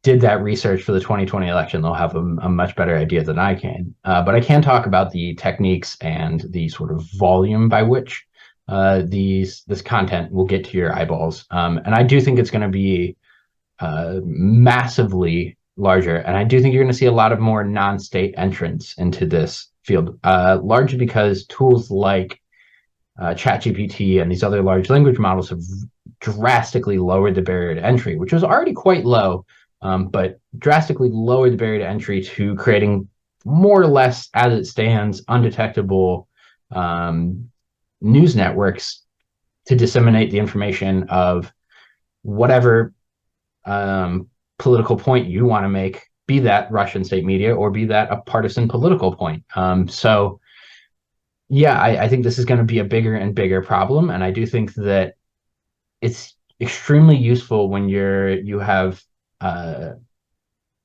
did that research for the 2020 election. They'll have a much better idea than I can. But I can talk about the techniques and the sort of volume by which this content will get to your eyeballs. And I do think it's going to be massively larger. And I do think you're going to see a lot of more non-state entrants into this field, largely because tools like ChatGPT and these other large language models have drastically lowered the barrier to entry, which was already quite low, but drastically lowered the barrier to entry to creating more or less, as it stands, undetectable news networks to disseminate the information of whatever political point you want to make, be that Russian state media or be that a partisan political point. So yeah, I think this is going to be a bigger and bigger problem. And I do think that it's extremely useful when you have a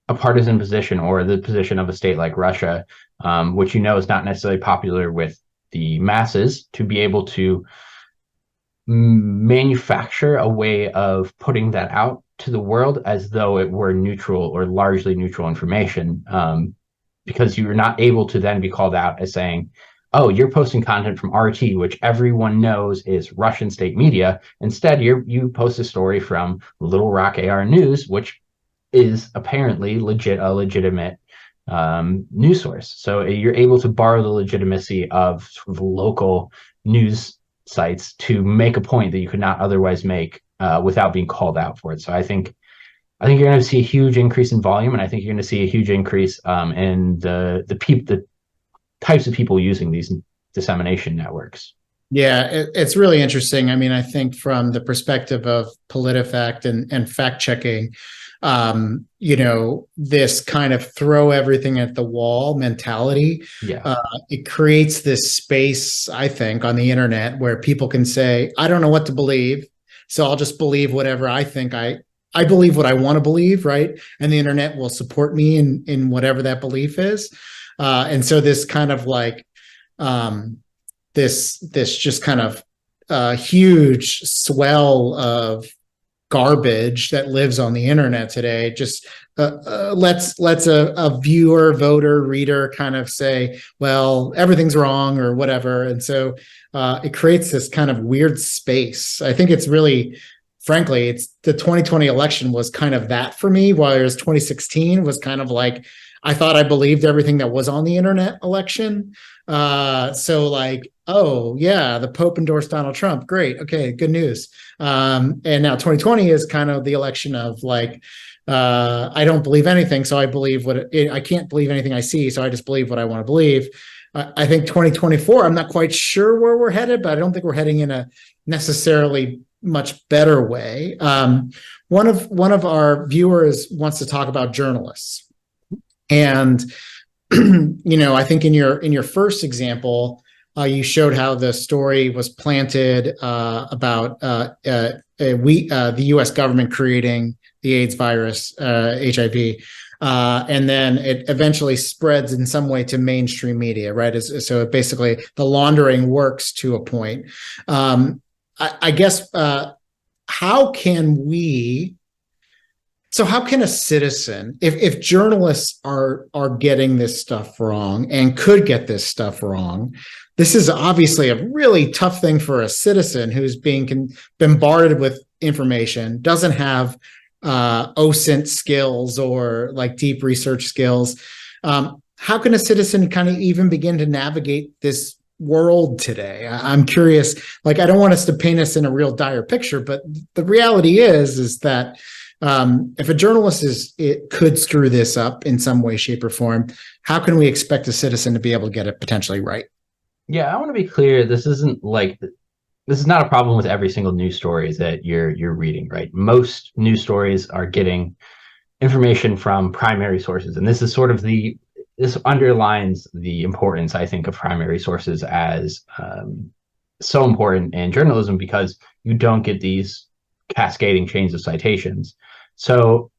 partisan position, or the position of a state like Russia, which is not necessarily popular with the masses, to be able to manufacture a way of putting that out to the world as though it were neutral or largely neutral information, because you're not able to then be called out as saying, oh, you're posting content from RT, which everyone knows is Russian state media. Instead, you post a story from Little Rock AR News, which is apparently a legitimate news source. So you're able to borrow the legitimacy of sort of local news sites to make a point that you could not otherwise make without being called out for it. So I think you're going to see a huge increase in volume, and I think you're going to see a huge increase in the types of people using these dissemination networks. Yeah, it's really interesting. I mean, I think from the perspective of PolitiFact and fact checking, this kind of throw everything at the wall mentality. Yeah. It creates this space, I think, on the internet where people can say, I don't know what to believe, so I'll just believe whatever I think. I believe what I want to believe, right? And the internet will support me in whatever that belief is. And so this kind of like this just kind of huge swell of garbage that lives on the internet today just lets a viewer, voter, reader kind of say, well, everything's wrong or whatever. And so it creates this kind of weird space. I think it's really, frankly, it's the 2020 election was kind of that for me, whereas 2016 was kind of like, I thought I believed everything that was on the internet election. So like, oh yeah, the Pope endorsed Donald Trump. Great. Okay, good news. And now 2020 is kind of the election of like, I don't believe anything, so I believe I can't believe anything I see, so I just believe what I want to believe. I think 2024, I'm not quite sure where we're headed, but I don't think we're heading in a necessarily much better way. One of our viewers wants to talk about journalists. And, I think in your first example, you showed how the story was planted about the U.S. government creating the AIDS virus, HIV, and then it eventually spreads in some way to mainstream media, right? So basically, the laundering works to a point. I guess how can a citizen, if journalists are getting this stuff wrong and could get this stuff wrong, this is obviously a really tough thing for a citizen who's being bombarded with information, doesn't have OSINT skills or like deep research skills. How can a citizen kind of even begin to navigate this world today? I'm curious, like, I don't want us to paint us in a real dire picture, but the reality is that if a journalist could screw this up in some way, shape, or form, how can we expect a citizen to be able to get it potentially right? Yeah, I want to be clear. This is not a problem with every single news story that you're reading, right? Most news stories are getting information from primary sources, and this is sort of this underlines the importance, I think, of primary sources as so important in journalism, because you don't get these cascading chains of citations. So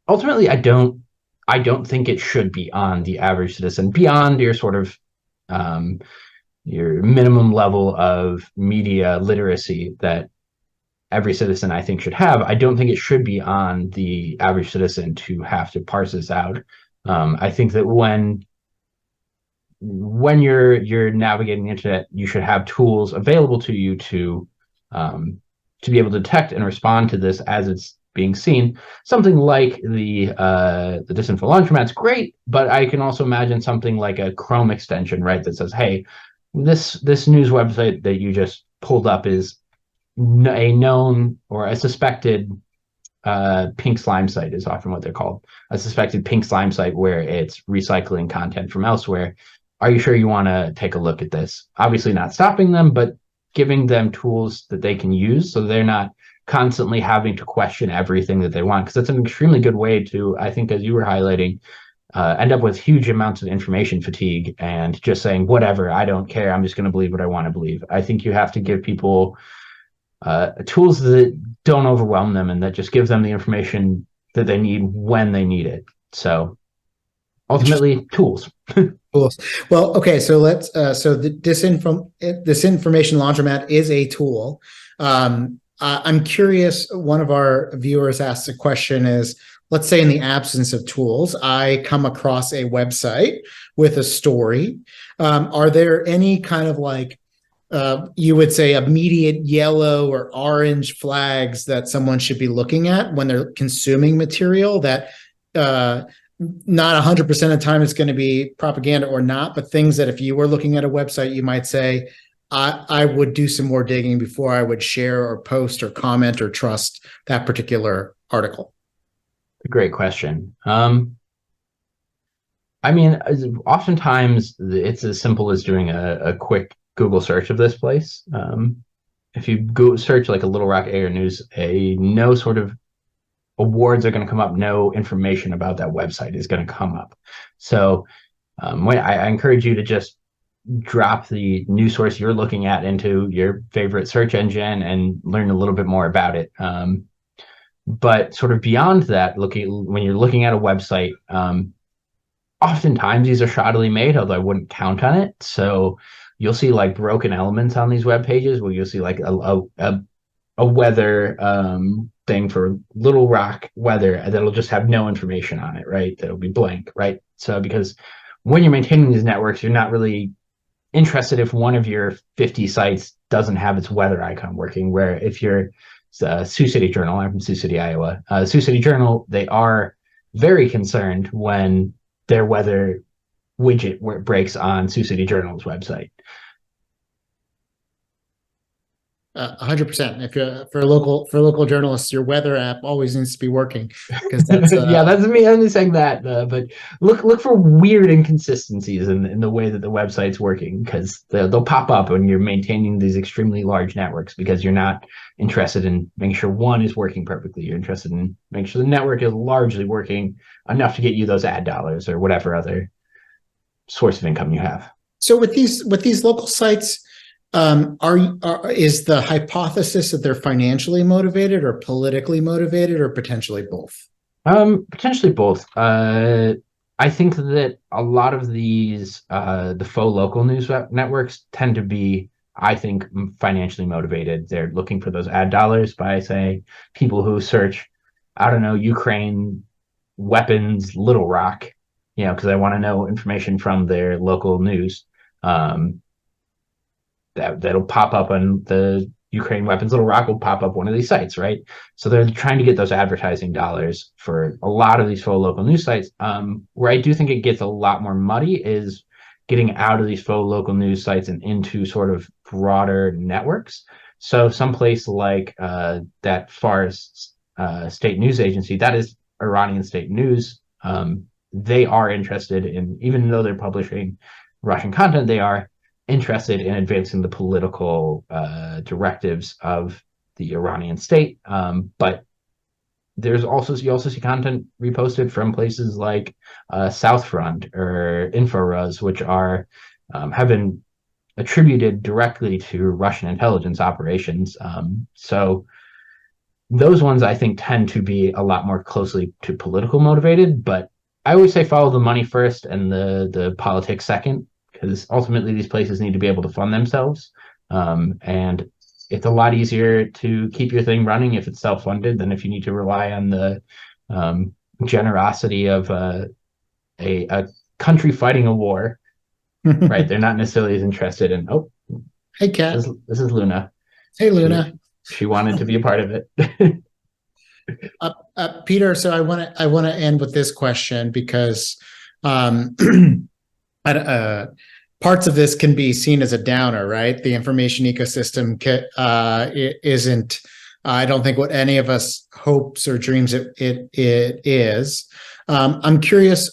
ultimately, I don't think it should be on the average citizen beyond your sort of your minimum level of media literacy that every citizen, I think, should have. I don't think it should be on the average citizen to have to parse this out. I think that when you're navigating the internet, you should have tools available to you to be able to detect and respond to this as it's being seen. Something like the disinfo laundromat's great, but I can also imagine something like a Chrome extension, right, that says, hey, this news website that you just pulled up is a known or a suspected pink slime site, is often what they're called. A suspected pink slime site where it's recycling content from elsewhere. Are you sure you want to take a look at this? Obviously not stopping them, but giving them tools that they can use so they're not constantly having to question everything that they want. Because that's an extremely good way to, I think, as you were highlighting, end up with huge amounts of information fatigue and just saying, whatever, I don't care, I'm just going to believe what I want to believe. I think you have to give people tools that don't overwhelm them and that just gives them the information that they need when they need it. So ultimately, tools. Tools. Well, okay, so let's so this information laundromat is a tool. I'm curious, one of our viewers asked a question is, let's say in the absence of tools, I come across a website with a story. Are there any kind of like, you would say, immediate yellow or orange flags that someone should be looking at when they're consuming material that not 100% of the time it's going to be propaganda or not, but things that if you were looking at a website, you might say, I would do some more digging before I would share or post or comment or trust that particular article. Great question. I mean, oftentimes it's as simple as doing a quick Google search of this place. If you go search like a Little Rock Air News, no sort of awards are going to come up. No information about that website is going to come up. So I encourage you to just drop the news source you're looking at into your favorite search engine and learn a little bit more about it. But sort of beyond that, when you're looking at a website, oftentimes these are shoddily made, although I wouldn't count on it. So you'll see like broken elements on these web pages where you'll see like a weather thing for Little Rock weather that'll just have no information on it, right? That'll be blank, right? So because when you're maintaining these networks, you're not really interested if one of your 50 sites doesn't have its weather icon working, where if you're Sioux City Journal, I'm from Sioux City, Iowa, Sioux City Journal, they are very concerned when their weather widget breaks on Sioux City Journal's website. 100%. If you're for local journalists, your weather app always needs to be working, because that's yeah, that's me only saying that. But look for weird inconsistencies in the way that the website's working, because they'll pop up when you're maintaining these extremely large networks, because you're not interested in making sure one is working perfectly. You're interested in making sure the network is largely working enough to get you those ad dollars or whatever other source of income you have. So with these local sites, is the hypothesis that they're financially motivated or politically motivated, or potentially both? Potentially both. I think that a lot of these the faux local news networks tend to be, I think, financially motivated. They're looking for those ad dollars by, say, people who search, I don't know, Ukraine weapons Little Rock, because I want to know information from their local news. That'll pop up on the Ukraine weapons Little Rock will pop up one of these sites, right? So they're trying to get those advertising dollars for a lot of these faux local news sites. Where I do think it gets a lot more muddy is getting out of these faux local news sites and into sort of broader networks. So someplace like that Fars state news agency, that is Iranian state news. They are interested in, even though they're publishing Russian content, they are interested in advancing the political directives of the Iranian state. But you also see content reposted from places like South Front or InfoRuz, which are have been attributed directly to Russian intelligence operations. So those ones, I think, tend to be a lot more closely to political motivated. But I always say follow the money first and the politics second, because ultimately these places need to be able to fund themselves. And it's a lot easier to keep your thing running if it's self-funded than if you need to rely on the generosity of a country fighting a war, right? They're not necessarily as interested in, oh, hey, Kat. This is Luna. Hey, Luna. She wanted to be a part of it. Peter, so I want to end with this question, because parts of this can be seen as a downer, right? The information ecosystem isn't, I don't think, what any of us hopes or dreams it is. I'm curious,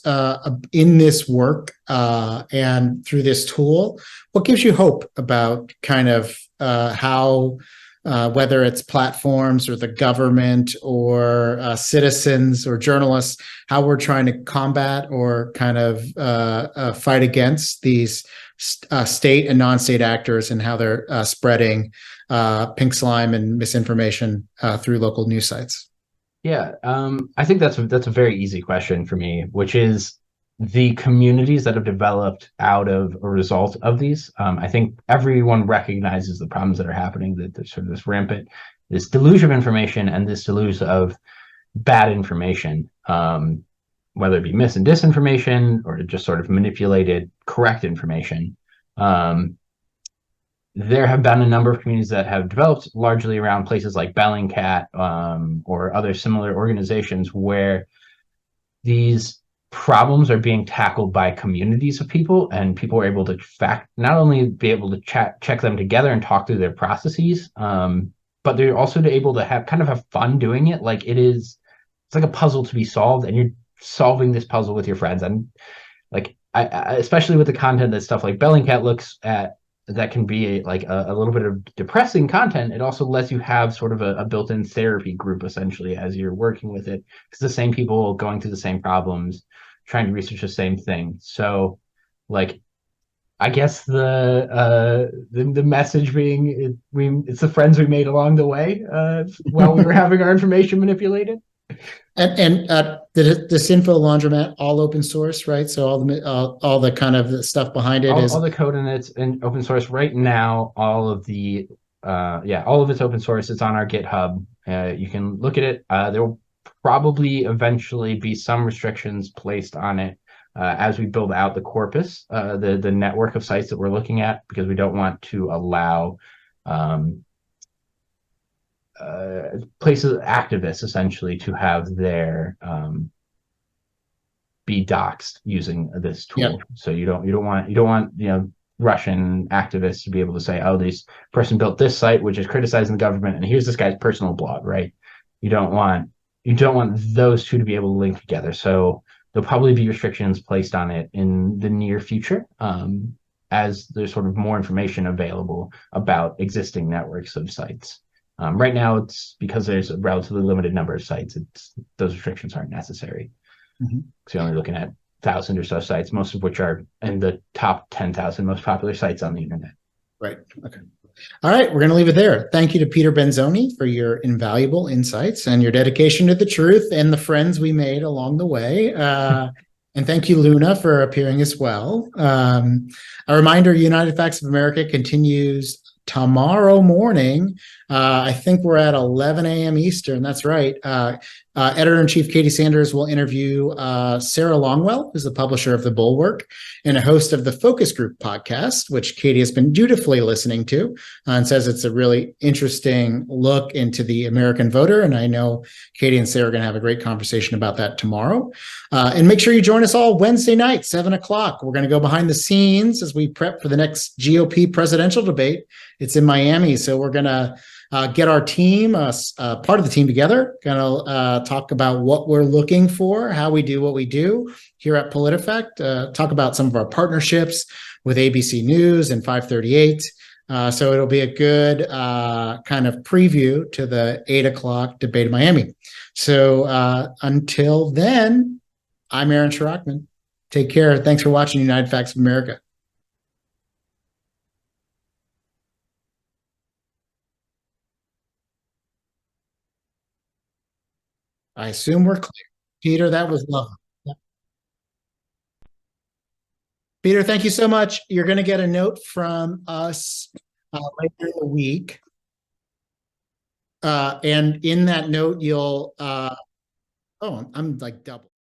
in this work and through this tool, what gives you hope about kind of how, whether it's platforms or the government or citizens or journalists, how we're trying to combat or kind of fight against these state and non-state actors, and how they're spreading pink slime and misinformation through local news sites? Yeah, I think that's a very easy question for me, which is the communities that have developed out of a result of these. I think everyone recognizes the problems that are happening, that there's sort of this deluge of information and this deluge of bad information, whether it be mis and disinformation or just sort of manipulated correct information. There have been a number of communities that have developed largely around places like Bellingcat or other similar organizations, where these problems are being tackled by communities of people, and people are able to not only be able to check them together and talk through their processes, but they're also able to have fun doing it. Like it's like a puzzle to be solved, and you're solving this puzzle with your friends. And like I especially with the content that stuff like Bellingcat looks at, that can be a little bit of depressing content. It also lets you have sort of a built-in therapy group essentially as you're working with it, because the same people going through the same problems, trying to research the same thing. So like I guess the message being it's the friends we made along the way while we were having our information manipulated. And this info laundromat, all open source, right? So all the kind of the stuff behind it all the code in it's in open source right now. All of it's open source. It's on our GitHub. You can look at it. There will probably eventually be some restrictions placed on it as we build out the corpus, the network of sites that we're looking at, because we don't want to allow places, activists essentially, to have their be doxxed using this tool. Yep. So you don't want Russian activists to be able to say, oh, this person built this site which is criticizing the government, and here's this guy's personal blog, right? You don't want those two to be able to link together. So there'll probably be restrictions placed on it in the near future, as there's sort of more information available about existing networks of sites. Right now, it's because there's a relatively limited number of sites. Those restrictions aren't necessary. Mm-hmm. So you're only looking at 1,000 or so sites, most of which are in the top 10,000 most popular sites on the internet. Right. Okay. All right. We're going to leave it there. Thank you to Peter Benzoni for your invaluable insights and your dedication to the truth and the friends we made along the way. And thank you, Luna, for appearing as well. A reminder, United Facts of America continues tomorrow morning. I think we're at 11 a.m. Eastern. That's right. Editor-in-Chief Katie Sanders will interview Sarah Longwell, who's the publisher of The Bulwark and a host of the Focus Group podcast, which Katie has been dutifully listening to and says it's a really interesting look into the American voter. And I know Katie and Sarah are going to have a great conversation about that tomorrow. And make sure you join us all Wednesday night, 7 o'clock. We're going to go behind the scenes as we prep for the next GOP presidential debate. It's in Miami. So we're going to get our team, part of the team together, going to talk about what we're looking for, how we do what we do here at PolitiFact, talk about some of our partnerships with ABC News and 538. So it'll be a good kind of preview to the 8 o'clock debate in Miami. So until then, I'm Aaron Schrockman. Take care. Thanks for watching United Facts of America. I assume we're clear. Peter, that was lovely. Yeah. Peter, thank you so much. You're going to get a note from us later in the week. And in that note, you'll, I'm like double.